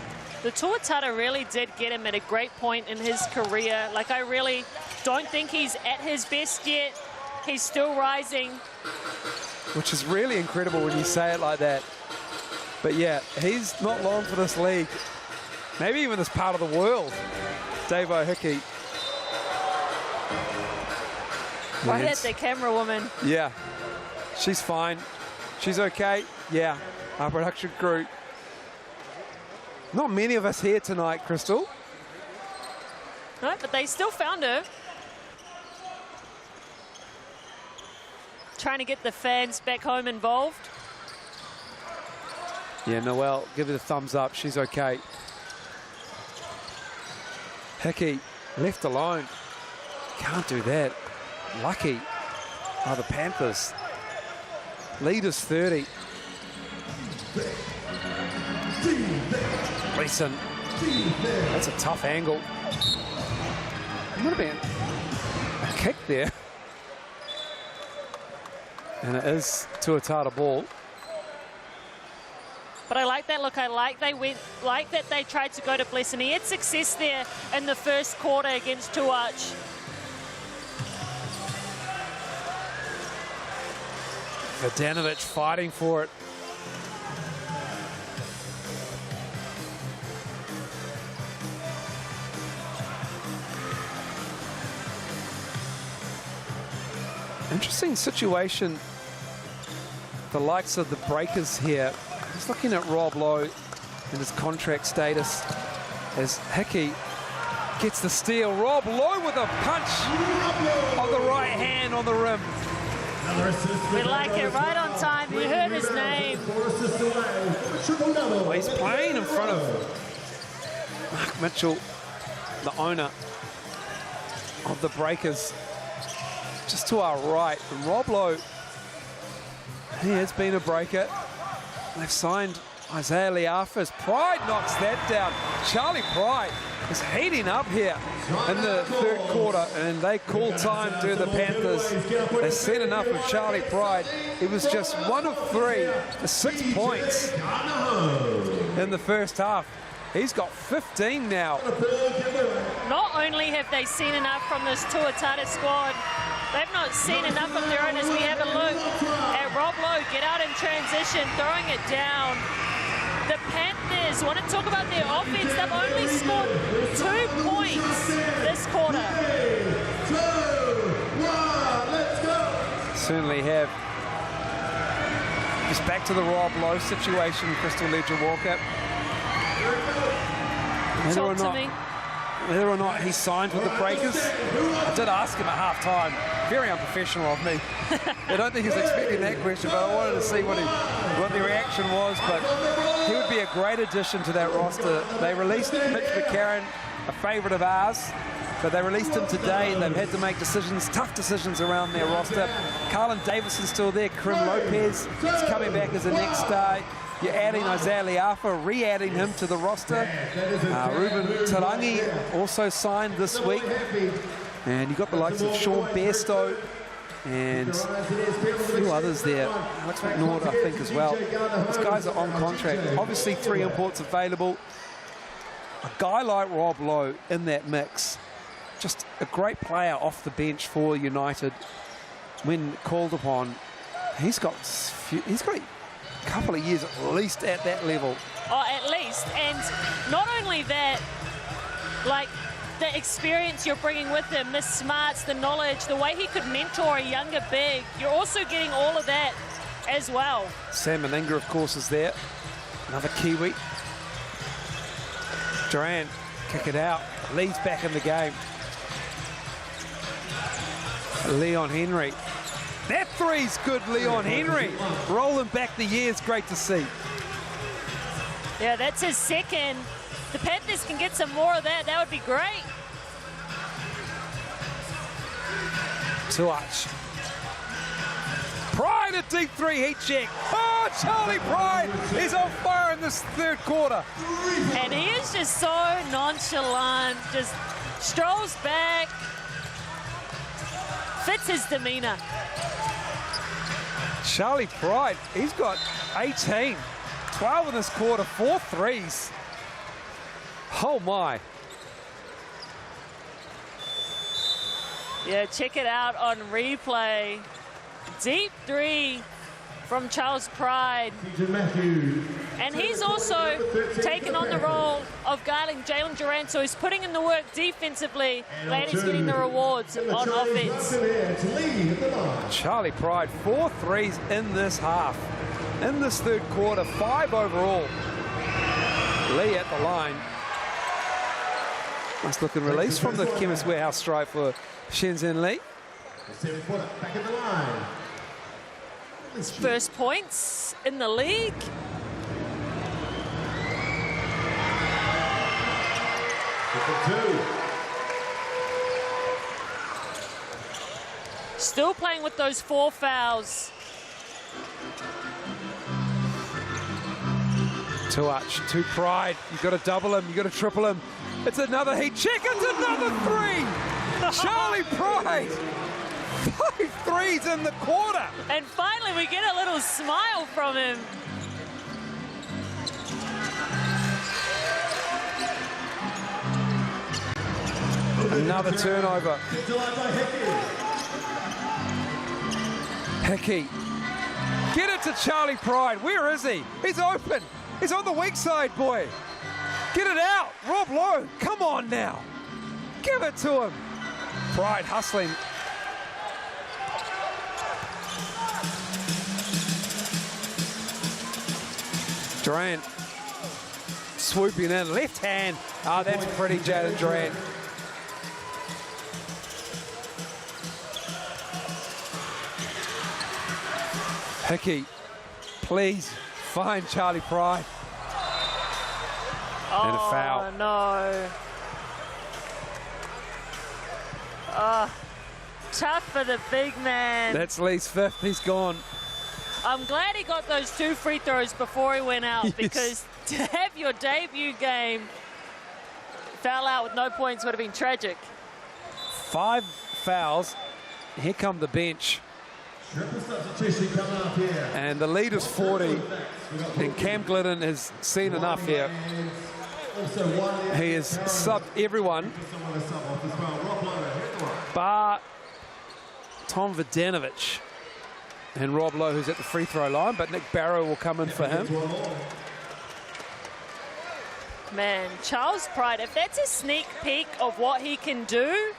The Tuatara really did get him at a great point in his career. Like, I really don't think he's at his best yet. He's still rising. Which is really incredible when you say it like that. But yeah, he's not long for this league. Maybe even this part of the world. Davo Hickey. Right at the camera woman. Yeah, she's fine. She's okay. Yeah, our production crew. Not many of us here tonight, Crystal. No, but they still found her. Trying to get the fans back home involved. Yeah, Noelle, give it a thumbs up. She's okay. Hickey, left alone. Can't do that. Lucky are the Panthers. Lead is 30. Gleason. That's a tough angle. It would have been a kick there. And it is Tuatara ball. But I like that look. I like that they tried to go to Bless, and he had success there in the first quarter against Tuach. Vodanovic fighting for it. Interesting situation. The likes of the Breakers here. Just looking at Rob Lowe and his contract status as Hickey gets the steal. Rob Lowe with a punch of the right hand on the rim. We like it, right on time. You heard his name. Well, he's playing in front of Mark Mitchell, the owner of the Breakers, just to our right. And Rob Lowe, he has been a Breaker. They've signed Isaiah Liafas. Pride knocks that down. Charlie Pride is heating up here in the third quarter, and they call time to the Panthers. They said enough of Charlie Pride. He was just 1 of 3 for 6 points in the first half. He's got 15 now. Not only have they seen enough from this Tuatara squad, they've not seen enough of their own as we have a look at Rob Lowe get out in transition, throwing it down. The Panthers want to talk about their offense. They've only scored 2 points this quarter. 3, 2, 1, let's go. Certainly have. Just back to the Rob Lowe situation, Crystal Ledger Walker. Whether or not he signed with the Breakers, I did ask him at half-time. Very unprofessional of me. I don't think he was expecting that question, but I wanted to see what the reaction was. But he would be a great addition to that roster. They released Mitch McCarron, a favourite of ours, but they released him today, and they've had to make decisions, tough decisions around their roster. Carlin Davison's still there. Karim Lopez is coming back as the next star. You're adding Isaiah Liafa, re-adding him to the roster. Ruben Tarangi also signed this week. And you've got the likes of Sean Bairstow and a few others there. Alex McNaught, I think, as well. These guys are on contract. Obviously, 3 imports available. A guy like Rob Lowe in that mix, just a great player off the bench for United. When called upon, he's got a couple of years at least at that level. Oh, at least. And not only that, like the experience you're bringing with him, the smarts, the knowledge, the way he could mentor a younger big, you're also getting all of that as well. Sam Meninga, of course, is there. Another Kiwi. Durant, kick it out. Lee's back in the game. Leon Henry. That three's good, Leon Henry. Rolling back the years, great to see. Yeah, that's his second. The Panthers can get some more of that. That would be great. Tuach. Pride a deep three heat check. Oh, Charlie Pride is on fire in this third quarter. And he is just so nonchalant, just strolls back, fits his demeanor. Charlie Pride, he's got 18, 12 in this quarter, 4 threes. Oh my. Yeah, check it out on replay. Deep three from Charles Pride. And he's also taken on the role of guarding Jalen Durant, so he's putting in the work defensively, and he's getting the rewards on offense. Charlie Pride, 4 threes in this half. In this third quarter, 5 overall. Lee at the line. Nice looking release from the Chemist Warehouse stripe for Shenzhen Lee. Back in the line. First points in the league. Still playing with those 4 fouls. Tuach to Pride. You've got to double him, you've got to triple him. It's another heat check, it's another 3! Charlie Pride! 5 threes in the quarter. And finally we get a little smile from him. Another turnover. Hickey. Get it to Charlie Pride. Where is he? He's open. He's on the weak side, boy. Get it out. Rob Lowe, come on now. Give it to him. Pride hustling. Durant swooping in, left hand. Oh, that's pretty, Jalen Durant. Hickey, please find Charlie Pride. And a foul. Oh, no. Oh, tough for the big man. That's Lee's 5th, he's gone. I'm glad he got those 2 free throws before he went out, Yes. because to have your debut game foul out with no points would have been tragic. 5 fouls. Here come the bench. And the lead is 40. And Cam Glidden has seen enough here. He has subbed everyone bar Tom Vodanovic and Rob Lowe, who's at the free throw line, but Nick Barrow will come in for him. Man, Charles Pride, if that's a sneak peek of what he can do,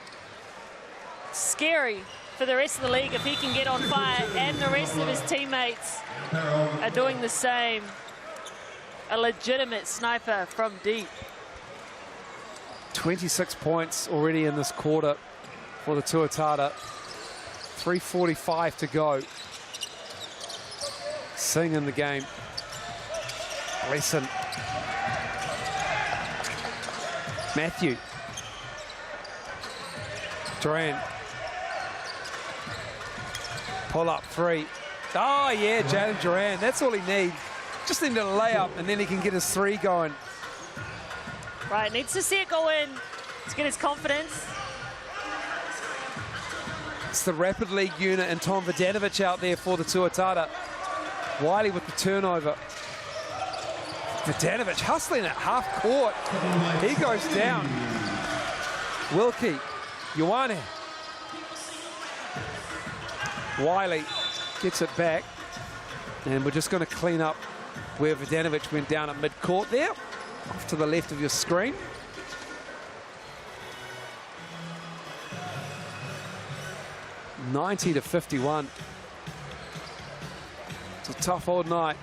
scary for the rest of the league if he can get on fire and the rest of his teammates are doing the same. A legitimate sniper from deep. 26 points already in this quarter for the Tuatara. 3:45 to go. Singh in the game. Lesson. Matthew. Durant. Pull up 3. Oh yeah, Jalen Durant. That's all he needs. Just need a layup and then he can get his 3 going. Right, needs to see it go in to get his confidence. It's the Rapid League unit and Tom Vodanovic out there for the Tuatara. Wiley with the turnover. Vidanovic hustling at half court. He goes down. Wilkie, Ioane. Wiley gets it back. And we're just going to clean up where Vidanovic went down at mid-court there. Off to the left of your screen. $90-51. It's a tough old night.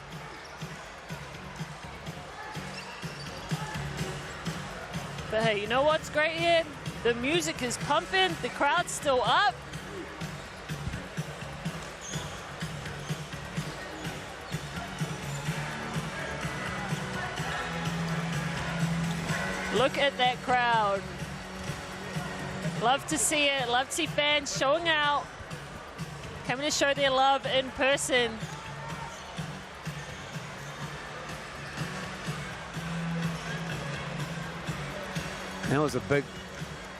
But hey, you know what's great here? The music is pumping, the crowd's still up. Look at that crowd. Love to see it, love to see fans showing out, coming to show their love in person. That was a big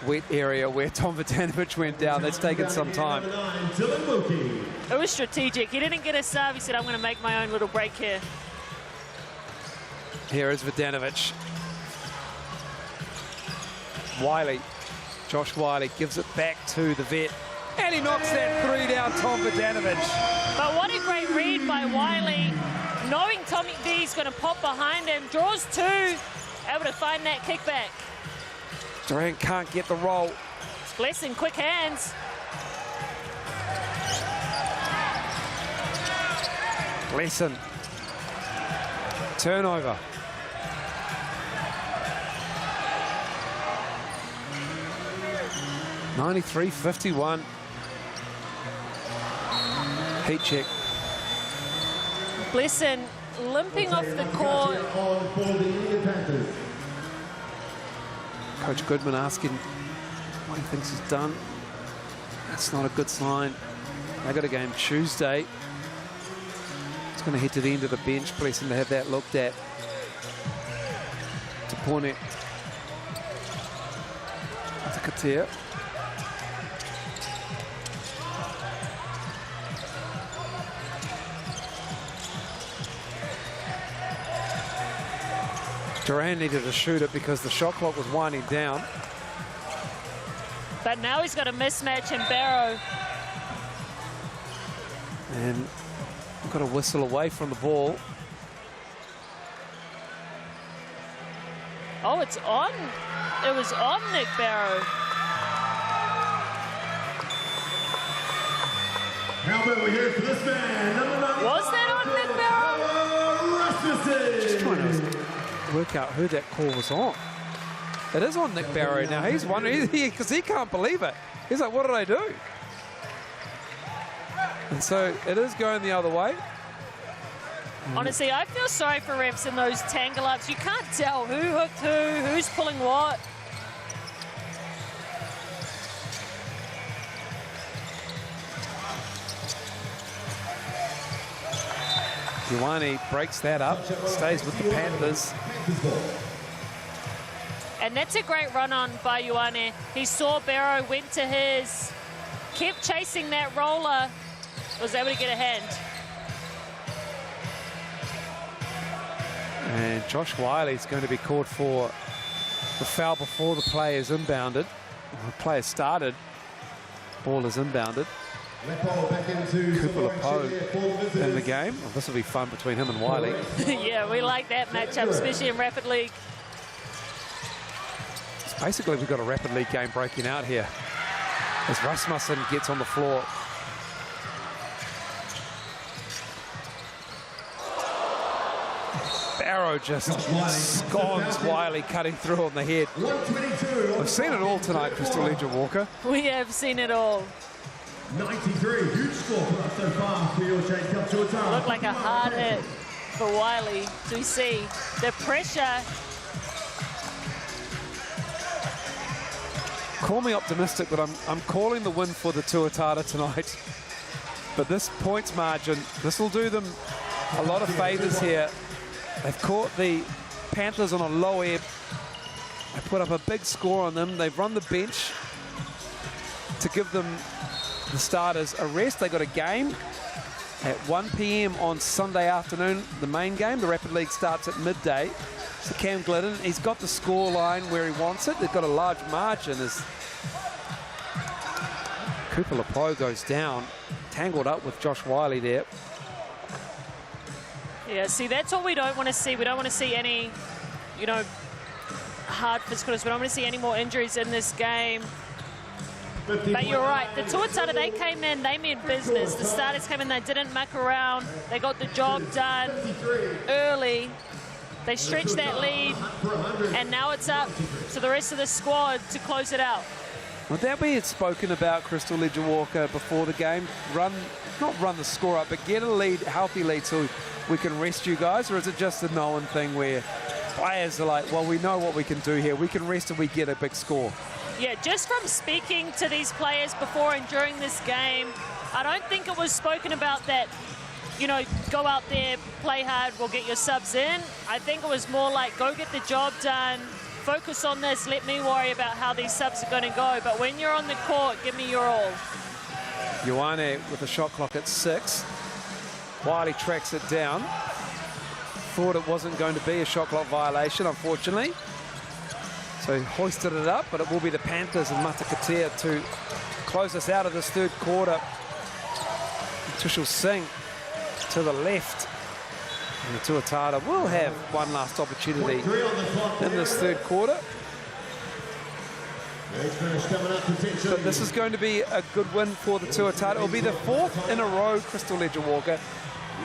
wet area where Tom Vidanovic went down. That's taken some time. It was strategic. He didn't get a serve. He said, I'm going to make my own little break here. Here is Vidanovic. Wiley, Josh Wiley gives it back to the vet. And he knocks that three down, Tom Vidanovic. But what a great read by Wiley. Knowing Tommy V's going to pop behind him, draws two, able to find that kickback. Durant can't get the roll. Blessing, quick hands. Blessing. Turnover. $93-51. Heat check. Blessing limping off the court. Coach Goodman asking what he thinks he's done. That's not a good sign. They got a game Tuesday. It's going to head to the end of the bench. Blessing to have that looked at. To Pornet. To Katia. Durant needed to shoot it because the shot clock was winding down. But now he's got a mismatch in Barrow. And got a whistle away from the ball. Oh, it's on. It was on Nick Barrow. How about we hear for this man, number 9. Was that on Nick Barrow? Just trying to work out who that call was on. It is on Nick Barrow now. He's wondering, because he can't believe it. He's like, what did I do? And so it is going the other way. Honestly, I feel sorry for refs in those tangle-ups. You can't tell who hooked who, who's pulling what. Ioane breaks that up, stays with the Panthers. And that's a great run on by Ioane. He saw Barrow, went to his, kept chasing that roller, was able to get a hand. And Josh Wiley's going to be called for the foul before the play is inbounded. The play has started. Ball is inbounded. Cooper Lepo in the game. Well, this will be fun between him and Wiley. Yeah, we like that matchup, especially in Rapid League. So basically, we've got a Rapid League game breaking out here as Rasmussen gets on the floor. Barrow just scones Wiley, cutting through on the head. We've seen it all tonight, Crystal Legend Walker. We have seen it all. 93, huge score for us so far for your Auckland Tuatara. Looked like a hard hit for Wiley to see the pressure. Call me optimistic, but I'm calling the win for the Tuatara tonight. But this points margin, this will do them a lot of favours here. They've caught the Panthers on a low ebb. They put up a big score on them. They've run the bench to give them, the starters, a rest. They got a game. at 1 p.m. on Sunday afternoon. The main game, the Rapid League, starts at midday. So Cam Glidden, he's got the score line where he wants it. They've got a large margin as Cooper Lepo goes down, tangled up with Josh Wiley there. Yeah, see, that's what we don't want to see. We don't want to see any, you know, hard physicals. We don't want to see any more injuries in this game. But you're right, the Tuatara, they came in, they meant business. The starters came in, they didn't muck around. They got the job done early. They stretched that lead, and now it's up to the rest of the squad to close it out. Would that be spoken about, Crystal Ledger-Walker, before the game? Not run the score up, but get a lead, healthy lead, so we can rest you guys? Or is it just a known thing where players are like, well, we know what we can do here. We can rest if we get a big score. Yeah, just from speaking to these players before and during this game, I don't think it was spoken about that, you know, go out there, play hard, we'll get your subs in. I think it was more like, go get the job done, focus on this, let me worry about how these subs are going to go. But when you're on the court, give me your all. Ioane with a shot clock at 6. Wiley tracks it down. Thought it wasn't going to be a shot clock violation, unfortunately. So he hoisted it up, but it will be the Panthers and Matakatea to close us out of this third quarter. Tushel Singh to the left. And the Tuatara will have one last opportunity in this third quarter. But this is going to be a good win for the Tuatara. It will be the 4th in a row, Crystal Ledger-Walker,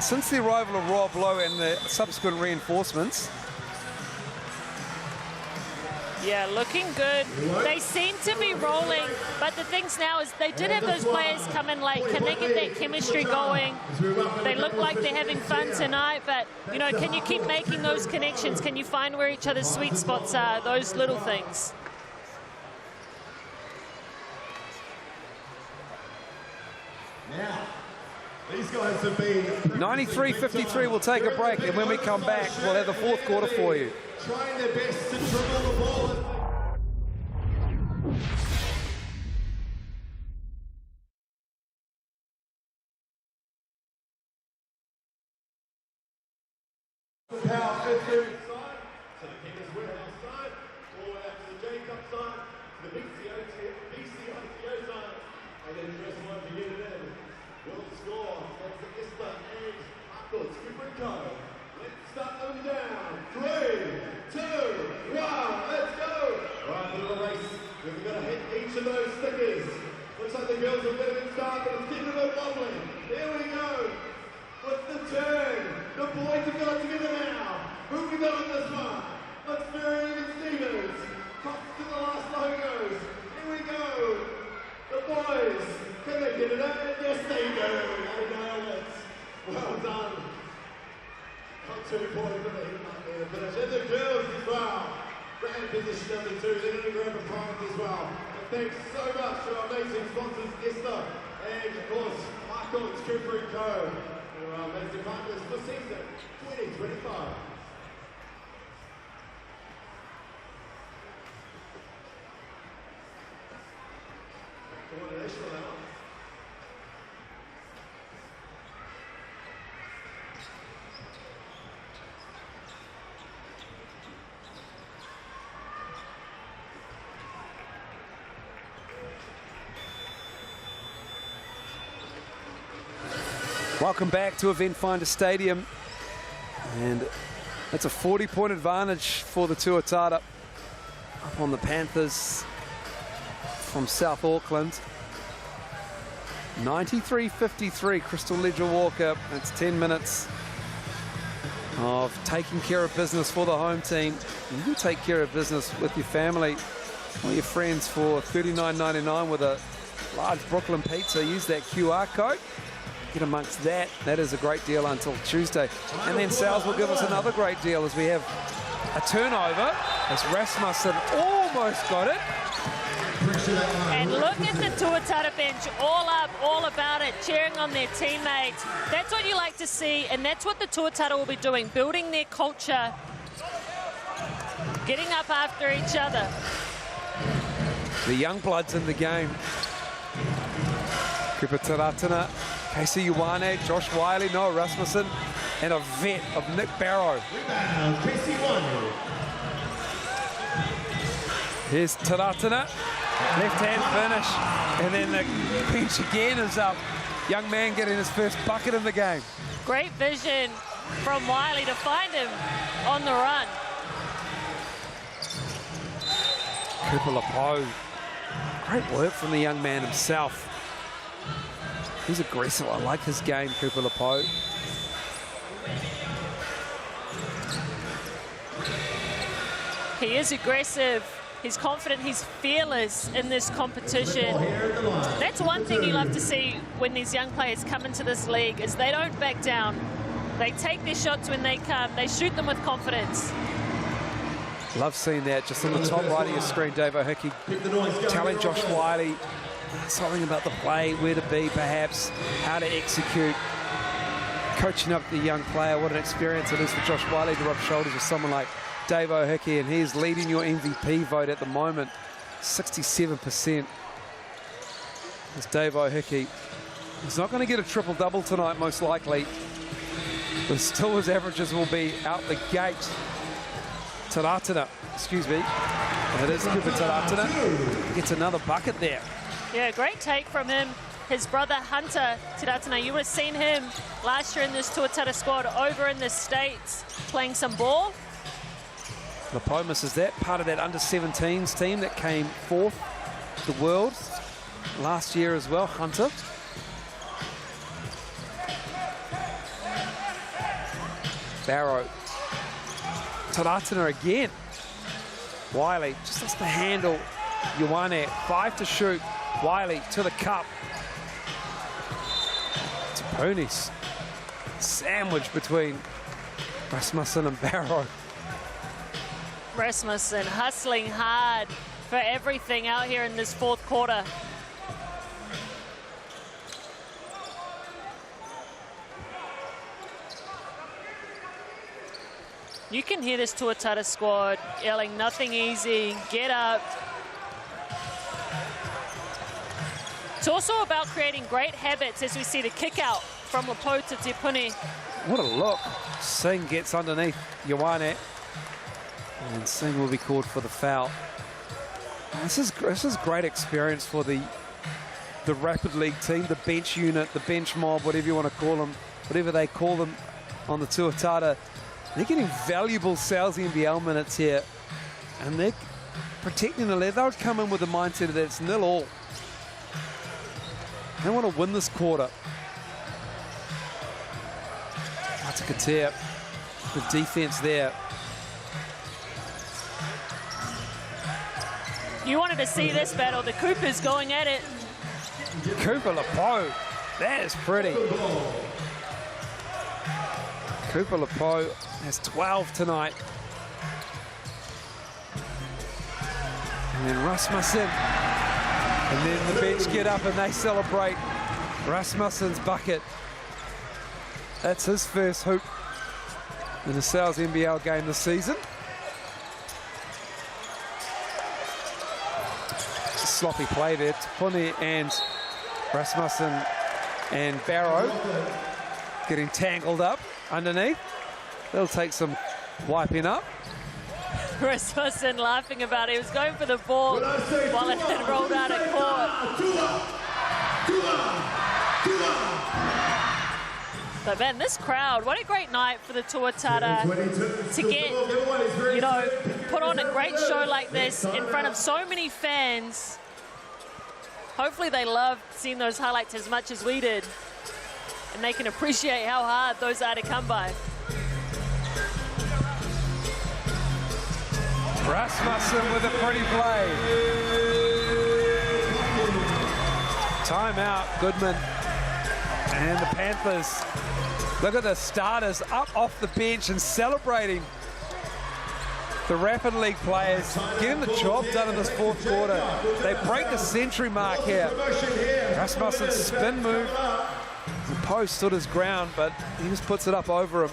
since the arrival of Rob Lowe and the subsequent reinforcements. Yeah, looking good. They seem to be rolling, but the things now is they did have those players come in late. Can they get that chemistry going? They look like they're having fun tonight, but, you know, can you keep making those connections? Can you find where each other's sweet spots are? Those little things. Now, these guys have been 93-53, we'll take a break, and when we come back, we'll have the fourth quarter for you. trying their best to dribble the ball. Power fifth there inside, so the King's warehouse side, all the way out to the J-Cup side, to the BCITO side, and then the rest one to get it in. Will score, that's the Ista and Auckland Tuatara. Let's start them down. 3, 2, 1, let's go! Right, a little race. We've got to hit each of those stickers. Looks like the girls have been in start, but it's getting a bit wobbly. There we go. What's the turn? The boys have got it together now. Who can do it this one? Let's Mary and Stevens. Cox to the last logos. Here we go. The boys. Can they get it in? Yes, they do. They nailed it. Well done. Got 2 points for the finish. And the girls as well. Grand position number 2. They're going to grab a prize as well. And thanks so much to our amazing sponsors, Esther, and of course, Michael and Cooper & Co. Our amazing partners for season 2025. Coordination now. Welcome back to Eventfinda Stadium, and that's a 40-point advantage for the Tuatara up on the Panthers from South Auckland. 93-53, Crystal Ledger-Walker. That's 10 minutes of taking care of business for the home team. You can take care of business with your family or your friends for $39.99 with a large Brooklyn pizza. Use that QR code. Get amongst that. That is a great deal until Tuesday. And then Sal's will give us another great deal as we have a turnover as Rasmussen almost got it. And look at the Tuatara bench, all up, all about it, cheering on their teammates. That's what you like to see, and that's what the Tuatara will be doing, building their culture, getting up after each other. The young bloods in the game. Kupa Taratana Casey Ioane, Josh Wiley, Noah Rasmussen, and a vet of Nick Barrow. Casey Ioane. Here's Taratana, left-hand finish, and then the bench again is up. Young man getting his first bucket in the game. Great vision from Wiley to find him on the run. Cooper Lepo, great work from the young man himself. He's aggressive. I like his game, Cooper Lepo. He is aggressive. He's confident. He's fearless in this competition. That's one thing you love to see when these young players come into this league is they don't back down. They take their shots when they come. They shoot them with confidence. Love seeing that just on the top right of your screen, Dave O'Hickey telling Josh Wiley something about the play, where to be perhaps, how to execute. Coaching up the young player, what an experience it is for Josh Wiley to rub shoulders with someone like Dave O'Hickey, and he's leading your MVP vote at the moment, 67%. It's Dave O'Hickey. He's not going to get a triple-double tonight, most likely, but still his averages will be out the gate. Taratana, excuse me. It is Cooper Taratana. Gets another bucket there. Yeah, great take from him. His brother Hunter Taratana, you would have seen him last year in this Tuatara squad over in the States playing some ball. Lepo misses that, part of that under-17s team that came fourth the world last year as well, Hunter. Barrow. Taratana again. Wiley just has to handle Ioane. 5 to shoot. Wiley to the cup. Taponis. Sandwich between Rasmussen and Barrow. Rasmussen hustling hard for everything out here in this fourth quarter. You can hear this Tuatara squad yelling, nothing easy, get up. It's also about creating great habits as we see the kick out from Lepo to Te Puni. What a look. Singh gets underneath Ioane. And Singh will be called for the foul. This is great experience for the Rapid League team, the bench unit, the bench mob, whatever you want to call them, whatever they call them on the Tuatara. They're getting valuable Sales NBL minutes here, and they're protecting the lead. They'll come in with the mindset that it's 0-all. They want to win this quarter. Atakatea, the defense there. You wanted to see this battle. The Coopers going at it. Cooper Lepo, that is pretty. Cooper Lepo has 12 tonight. And then Rasmussen. And then the bench get up and they celebrate Rasmussen's bucket. That's his first hoop in the Sales NBL game this season. Sloppy play there. Puni and Rasmussen and Barrow getting tangled up underneath. They'll take some wiping up. Rasmussen laughing about it. He was going for the ball while it had rolled out of court. But man, this crowd, what a great night for the Tuatara to get, you know, put on a great show like this in front of so many fans. Hopefully they loved seeing those highlights as much as we did. And they can appreciate how hard those are to come by. Rasmussen with a pretty play. Timeout, Goodman. And the Panthers, look at the starters up off the bench and celebrating the Rapid League players, getting the job done in this fourth quarter. They break the century mark here. Rasmussen's spin move. The post stood his ground, but he just puts it up over him.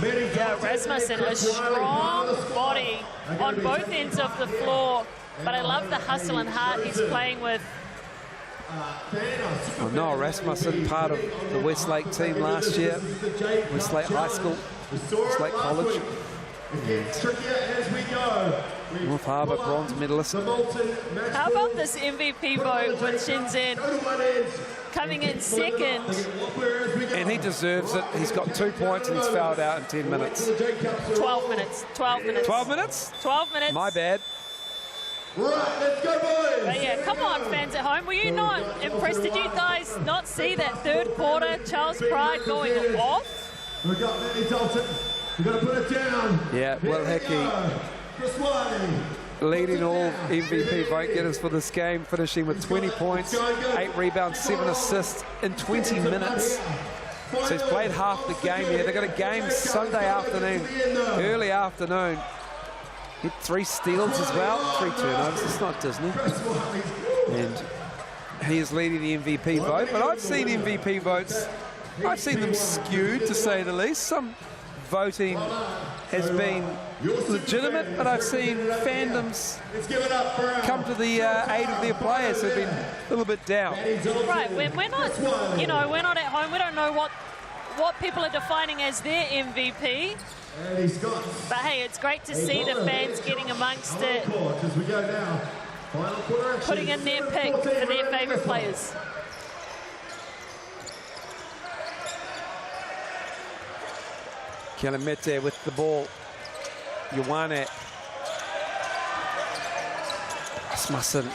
Yeah, Rasmussen, a strong body on both ends of the floor, but I love the hustle and heart he's playing with. Well, Noah Rasmussen, part of the Westlake team last year, Westlake High School, Westlake College. North Harbour bronze medalist. How about this MVP vote with Shenzhen coming in second? And he deserves it. He's got 2 points and he's fouled out in 10 minutes. 12 minutes. 12 minutes. 12 minutes? 12 minutes. My bad. Right, let's go, boys. But yeah, come on, fans at home. Were you not impressed? Did you guys not see that third quarter, Charles Pride going off? We've got Manny Dalton. We've got to put it down. Yeah, Will Hickey leading all MVP vote getters for this game, finishing with 20 points, 8 rebounds, 7 assists in 20 minutes. So he's played half the game here. They've got a game Sunday afternoon, early afternoon. Hit 3 steals as well, 3 turnovers. It's not Disney. And he is leading the MVP vote. But I've seen MVP votes, I've seen them skewed, to say the least. Some voting has been legitimate, but I've seen fandoms come to the aid of their players who've been a little bit down. Right, we're not, you know, we're not at home. We don't know what people are defining as their MVP. But hey, it's great to see the fans getting amongst it, putting in their pick for their favourite players. Kalamete with the ball. Ioane. Rasmussen.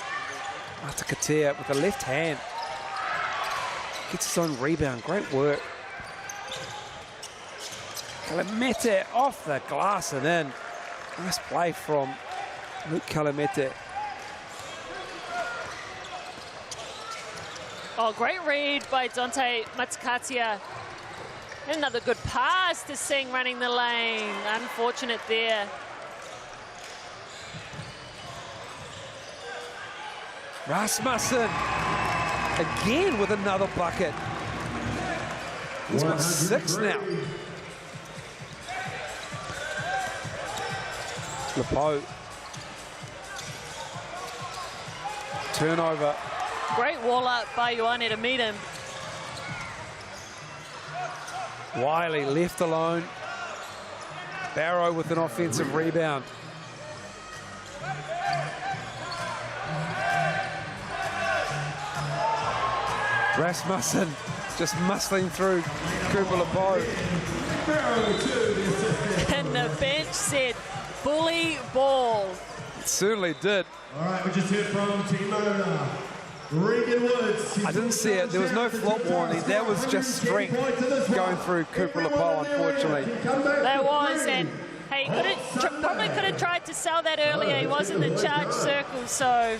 Matakatea with the left hand. Gets his own rebound. Great work. Kalamete off the glass and in. Nice play from Luke Kalamete. Oh, great read by Dante Matakatea. Another good pass to Singh running the lane. Unfortunate there. Rasmussen again with another bucket. He's got 6 now. Lepo. Turnover. Great wall up by Ioane to meet him. Wiley left alone. Barrow with an offensive rebound. Rasmussen just muscling through Cooper Lepo. And the bench said, bully ball. It certainly did. All right, we just heard from team owner Regan Woods. I didn't see it. There was no flop warning. That was just strength going through Cooper Lepo, unfortunately. There was, and hey, probably could have tried to sell that earlier. He was in the charge circle, so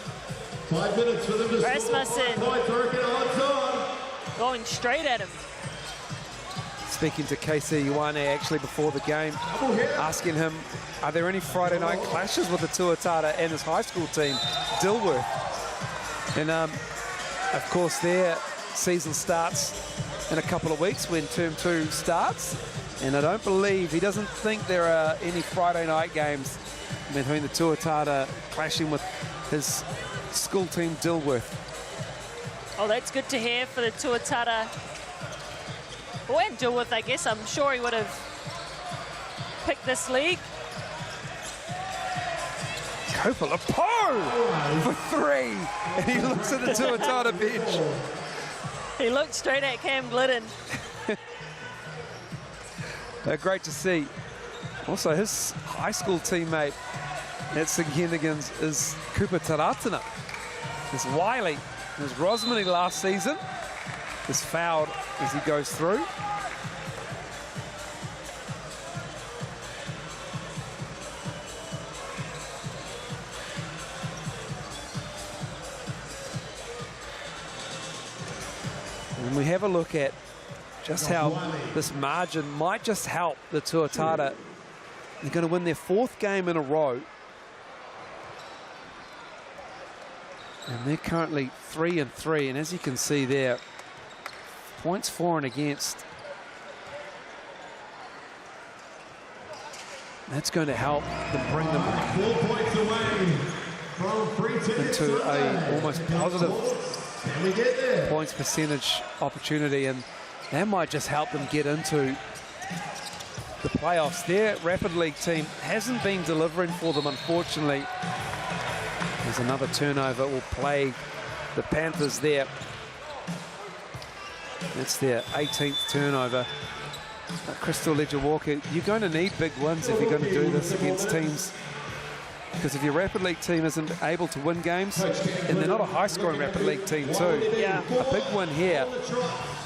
5 minutes for them to Rasmussen going straight at him. Speaking to KC Ioane actually before the game, asking him, are there any Friday night clashes with the Tuatara and his high school team, Dilworth? And of course their season starts in a couple of weeks when term 2 starts. And I don't believe, he doesn't think there are any Friday night games between the Tuatara clashing with his school team, Dilworth. Oh, that's good to hear for the Tuatara. Well, and Dilworth, I guess, I'm sure he would have picked this league. Cooper Lepo for 3. And he looks at the Tuatara bench. He looked straight at Cam Glidden. Great to see. Also, his high school teammate at St Hennigan's is Cooper Taratana. There's Wiley. There's Rosmini last season. Is fouled as he goes through. And we have a look at just how this margin might just help the Tuatara. They're going to win their 4th game in a row. And they're currently 3-3, and as you can see there, points for and against. That's going to help them bring them 4 points away from free tickets into a almost positive points percentage opportunity, and that might just help them get into the playoffs. Their Rapid League team hasn't been delivering for them, unfortunately. There's another turnover will plague the Panthers there. That's their 18th turnover. Crystal Ledger-Walker, you're going to need big wins if you're going to do this against teams, because if your Rapid League team isn't able to win games, and they're not a high-scoring Rapid League team too, a big win here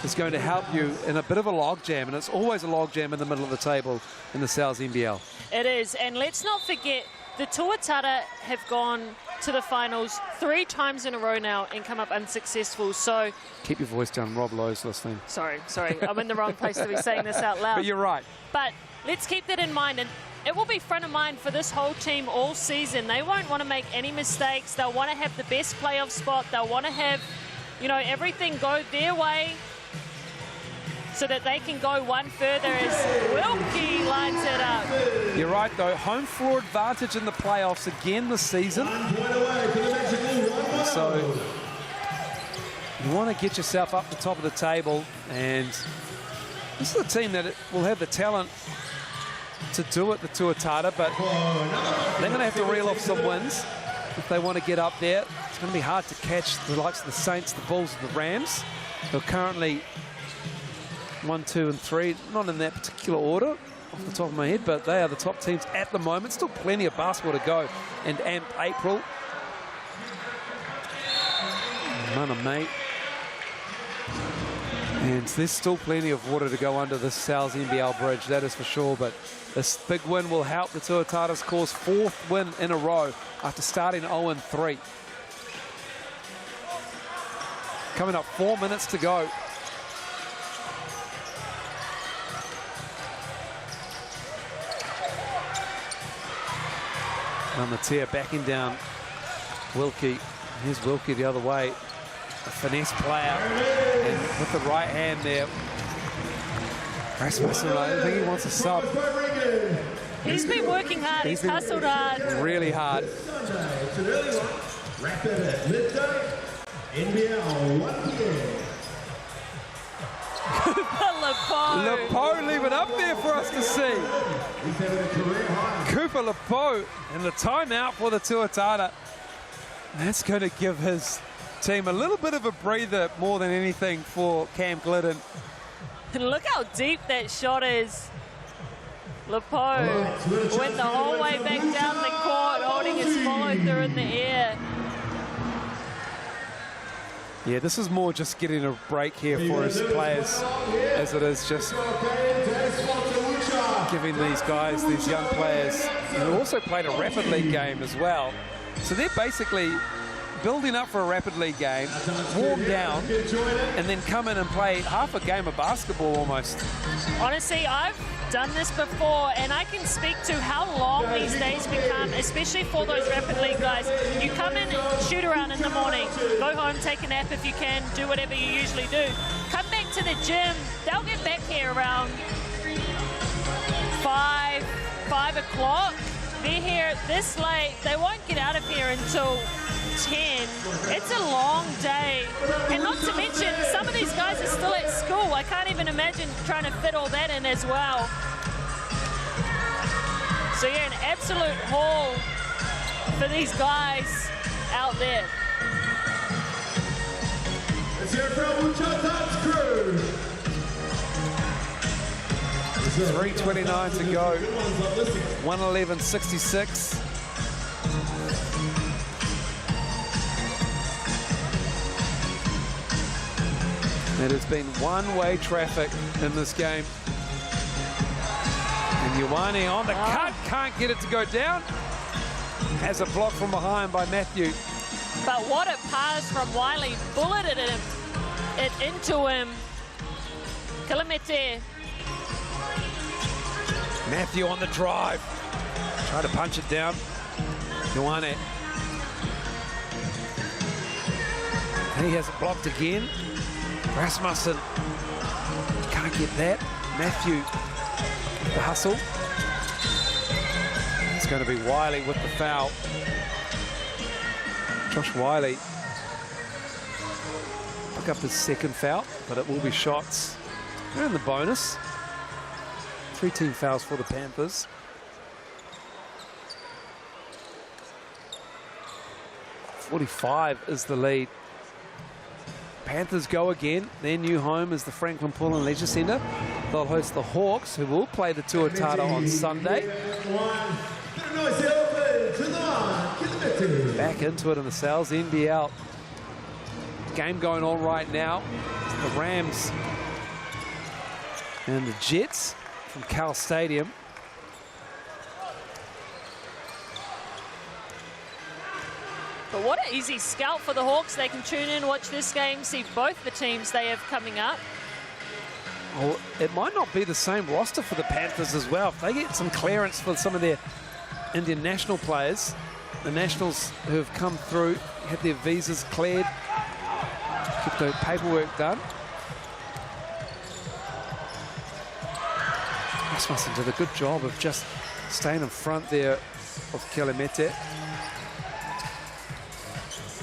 is going to help you in a bit of a logjam, and it's always a logjam in the middle of the table in the Sal's NBL. It is, and let's not forget, the Tuatara have gone to the finals 3 times in a row now and come up unsuccessful. So keep your voice down, Rob Lowe's listening. Sorry, I'm in the wrong place to be saying this out loud. But you're right. But let's keep that in mind, and it will be front of mind for this whole team all season. They won't want to make any mistakes. They'll want to have the best playoff spot. They'll want to have, you know, everything go their way so that they can go one further as Wilkie lines it up. You're right, though. Home floor advantage in the playoffs again this season. So you want to get yourself up the top of the table, and this is a team that will have the talent to do it, the Tuatara, but they're going to have to reel off some wins if they want to get up there. It's going to be hard to catch the likes of the Saints, the Bulls, and the Rams. They're currently 1, 2, and 3, not in that particular order off the top of my head, but they are the top teams at the moment. Still plenty of basketball to go. And AMP April, Mana mate. And there's still plenty of water to go under this Sal's NBL bridge, that is for sure. But this big win will help the Tuatara's cause 4th win in a row after starting 0-3. Coming up 4 minutes to go. Matia backing down Wilkie. Here's Wilkie the other way. A finesse player. And with the right hand there. Rasmussen, I think he wants a sub. He's been working hard. He's hustled hard. Really hard. Rapid at midday. NBL 1 p.m. Lepo leave it up there for us to see. Cooper Lepo and the timeout for the Tuatara. That's going to give his team a little bit of a breather more than anything for Cam Glidden. And look how deep that shot is. Lepo went the whole way back down the court, holding his follow-through in the air. Yeah, this is more just getting a break here for his players, as it is just giving these guys, these young players, who also played a Rapid League game as well. So they're basically building up for a Rapid League game, warm down, and then come in and play half a game of basketball almost. Honestly, I've done this before, and I can speak to how long these days become, especially for those Rapid League guys. You come in, shoot around in the morning, go home, take a nap if you can, do whatever you usually do. Come back to the gym. They'll get back here around 5 o'clock. They're here this late. They won't get out of here until 10. It's a long day. And not to mention, some of these guys are still at school. I can't even imagine trying to fit all that in as well. So yeah, an absolute haul for these guys out there. Let's hear from Uchata's crew. 3:29 to go. 111.66. It has been one-way traffic in this game. And Ioane on the cut, can't get it to go down. Has a block from behind by Matthew. But what a pass from Wiley, bulleted it into him. Kalamete. Matthew on the drive. Try to punch it down. Ioane. He has it blocked again. Rasmussen can't get that. Matthew, the hustle. It's going to be Wiley with the foul. Josh Wiley pick up his second foul, but it will be shots. They're in the bonus. 3 team fouls for the Panthers. .45 is the lead. Panthers go again. Their new home is the Franklin Pullen Leisure Centre. They'll host the Hawks, who will play the Tuatara on Sunday. Back into it in the Sal's NBL. Game going on right now. The Rams and the Jets from Cal Stadium. But what an easy scout for the Hawks. They can tune in, watch this game, see both the teams they have coming up. Oh, it might not be the same roster for the Panthers as well. If they get some clearance for some of their Indian national players, the nationals who have come through, had their visas cleared, get the paperwork done. Rasmussen did a good job of just staying in front there of Kelemete.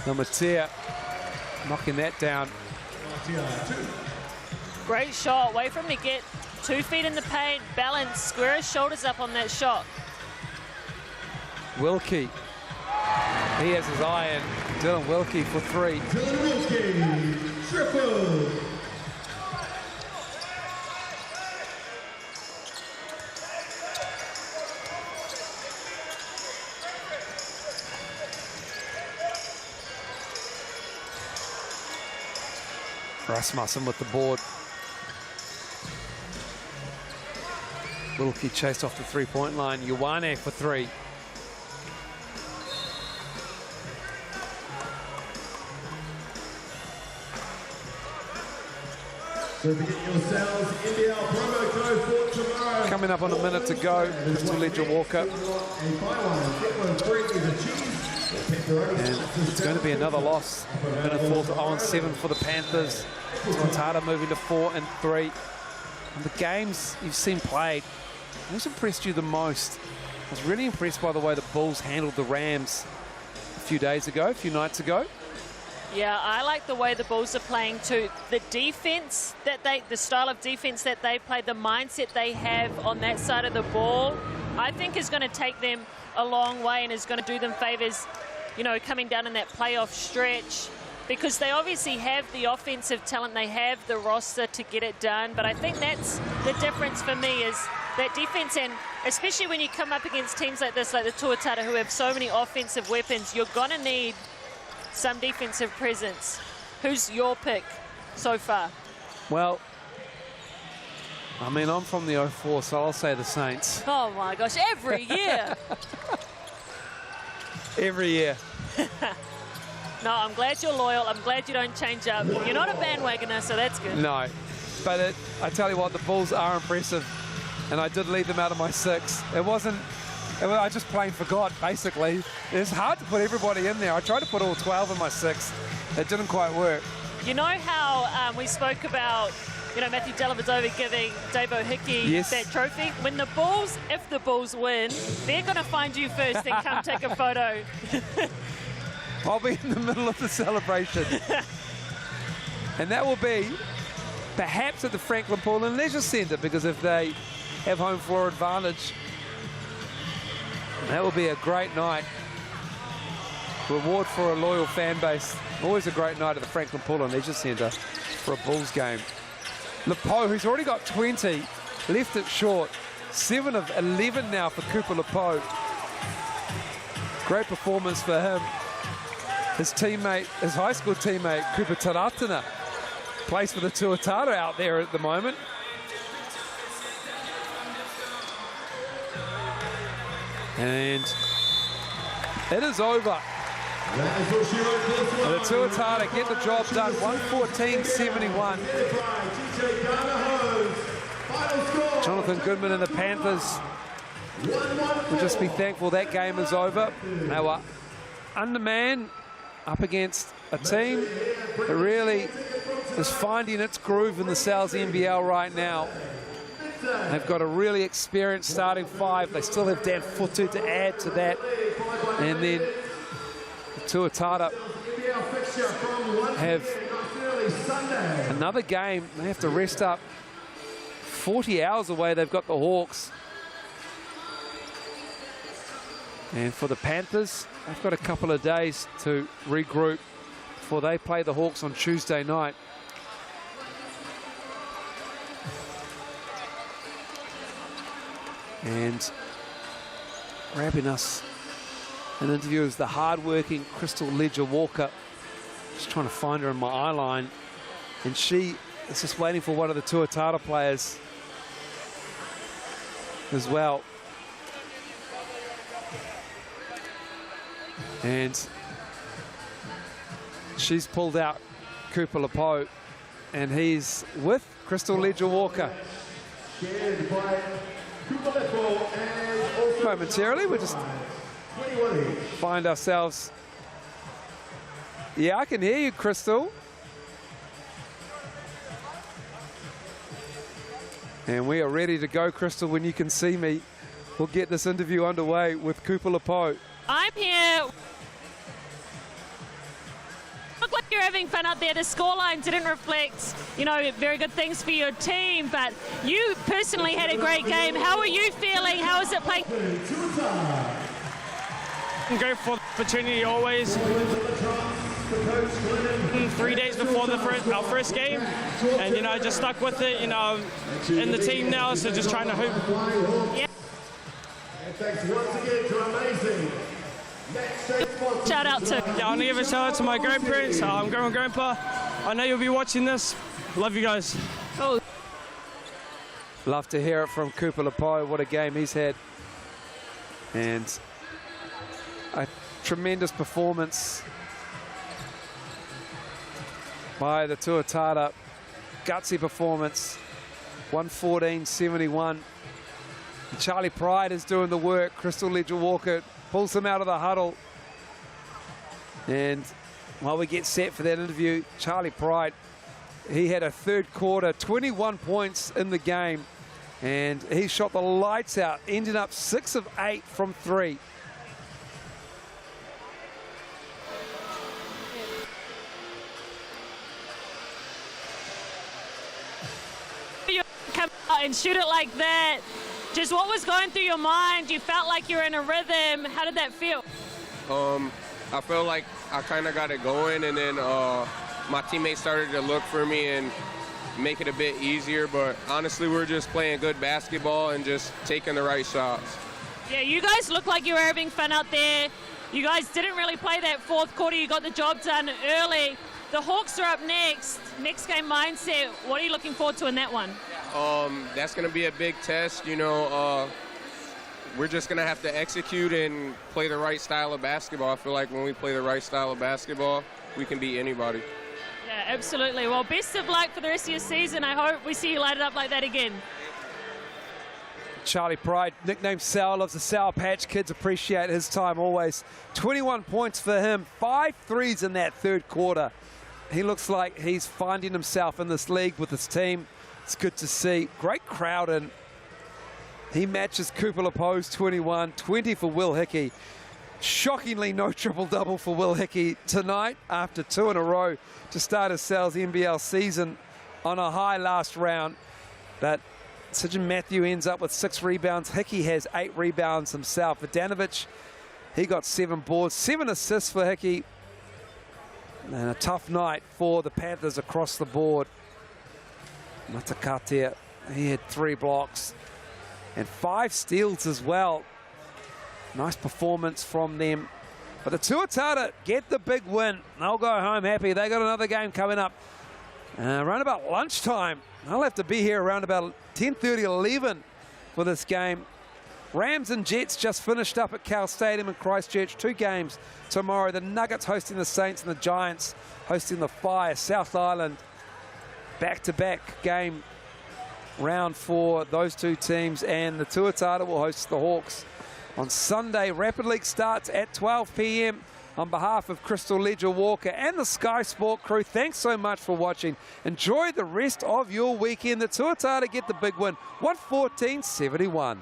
Matia knocking that down. Great shot. Wait for him to get 2 feet in the paint, balance, square his shoulders up on that shot. Wilkie. He has his eye in. Dylan Wilkie for 3. Dylan Wilkie, triple. Rasmussen with the board. Wilkie chased off the 3-point line. Ioane for 3. So to get yourselves NBL promo code for tomorrow. Coming up on a minute to go. Crystal Ledger Walker. And it's going to be another loss. Minute 4 to 0-7 for the Panthers. Tuatara moving to 4-3. And the games you've seen played, who's impressed you the most? I was really impressed by the way the Bulls handled the Rams a few nights ago. Yeah, I like the way the Bulls are playing too. The defense that the style of defense that they play, the mindset they have on that side of the ball, I think is going to take them a long way and is going to do them favors, you know, coming down in that playoff stretch, because they obviously have the offensive talent, they have the roster to get it done. But I think that's the difference for me, is that defense, and especially when you come up against teams like this, like the Tuatara, who have so many offensive weapons, you're going to need some defensive presence. Who's your pick so far? Well, I mean, I'm from the 04, so I'll say the Saints. Oh my gosh, every year. Every year. No, I'm glad you're loyal. I'm glad you don't change up. You're not a bandwagoner, so that's good. No, but I tell you what, the Bulls are impressive, and I did lead them out of my 6. I just plain forgot, basically. It's hard to put everybody in there. I tried to put all 12 in my 6. It didn't quite work. You know how we spoke about, you know, Matthew Dellavedova giving Davo Hickey that trophy? When the Bulls, if the Bulls win, they're going to find you first and come take a photo. I'll be in the middle of the celebration. And that will be perhaps at the Franklin Pullen Leisure Centre, because if they have home floor advantage, that will be a great night. Reward for a loyal fan base. Always a great night at the Franklin Pullen Leisure Centre for a Bulls game. Lepo, who's already got 20, left it short. 7 of 11 now for Cooper Lepo. Great performance for him. His teammate, his high school teammate, Cooper Taratana, plays for the Tuatara out there at the moment. And it is over. The Tuatara get the job done, 114-71. Jonathan Goodman and the Panthers will just be thankful that game is over. They were undermanned up against a team that really is finding its groove in the Sal's NBL right now. They've got a really experienced starting 5. They still have Dan Futu to add to that. And then the Tuatara have Another game, they have to rest up. 40 hours away, they've got the Hawks. And for the Panthers, they've got a couple of days to regroup before they play the Hawks on Tuesday night. And grabbing us an interview is the hard-working Crystal Ledger-Walker. Just trying to find her in my eye line. And she is just waiting for one of the Tuatara players as well. And she's pulled out Cooper Lepo, and he's with Crystal Ledger-Walker. Momentarily, we just find ourselves. Yeah, I can hear you, Crystal. And we are ready to go, Crystal, when you can see me. We'll get this interview underway with Cooper Lepo. I'm here. Look like you're having fun out there. The scoreline didn't reflect, you know, very good things for your team, but you personally had a great game. How are you feeling? How is it playing? I'm grateful for the opportunity always. 3 days before our first game, and you know, I just stuck with it, you know, in the team now, so just trying to hoop. Yeah. Thanks once again to amazing. Shout out to. Yeah, I want to give a shout out to my grandparents, grandma and grandpa. I know you'll be watching this. Love you guys. Oh. Love to hear it from Cooper Lepo. What a game he's had. And a tremendous performance by the Tuatara. Gutsy performance. 114-71. Charlie Pride is doing the work. Crystal Ledger-Walker pulls him out of the huddle. And while we get set for that interview, Charlie Pride, he had a third quarter, 21 points in the game. And he shot the lights out, ending up 6 of 8 from 3. You come out and shoot it like that. Just what was going through your mind? You felt like you were in a rhythm. How did that feel? I felt like I kind of got it going, and then my teammates started to look for me and make it a bit easier. But honestly, we're just playing good basketball and just taking the right shots. Yeah, you guys look like you were having fun out there. You guys didn't really play that fourth quarter. You got the job done early. The Hawks are up next. Next game mindset. What are you looking forward to in that one? That's going to be a big test. You know, we're just going to have to execute and play the right style of basketball. I feel like when we play the right style of basketball, we can beat anybody. Yeah, absolutely. Well, best of luck for the rest of your season. I hope we see you light it up like that again. Charlie Pride, nicknamed Sal, loves the Sour Patch Kids. Appreciate his time always. 21 points for him, 5 threes in that third quarter. He looks like he's finding himself in this league with his team. It's good to see. Great crowd, and he matches Cooper Lepo's 21, 20 for Will Hickey. Shockingly, no triple-double for Will Hickey tonight after 2 in a row to start his Sal's NBL season on a high last round. But Sijin Matthew ends up with 6 rebounds. Hickey has 8 rebounds himself. Vodanovic, he got 7 boards, 7 assists for Hickey. And a tough night for the Panthers across the board. Matakatea, he had 3 blocks and 5 steals as well. Nice performance from them. But the Tuatara get the big win. They'll go home happy. They got another game coming up around about lunchtime. I'll have to be here around about 10:30, 11 for this game. Rams and Jets just finished up at Cal Stadium in Christchurch. 2 games tomorrow. The Nuggets hosting the Saints and the Giants hosting the Fire. South Island, back-to-back game round for those 2 teams. And the Tuatara will host the Hawks on Sunday. Rapid League starts at 12 p.m. On behalf of Crystal Ledger-Walker and the Sky Sport crew, thanks so much for watching. Enjoy the rest of your weekend. The Tuatara get the big win, 114-71.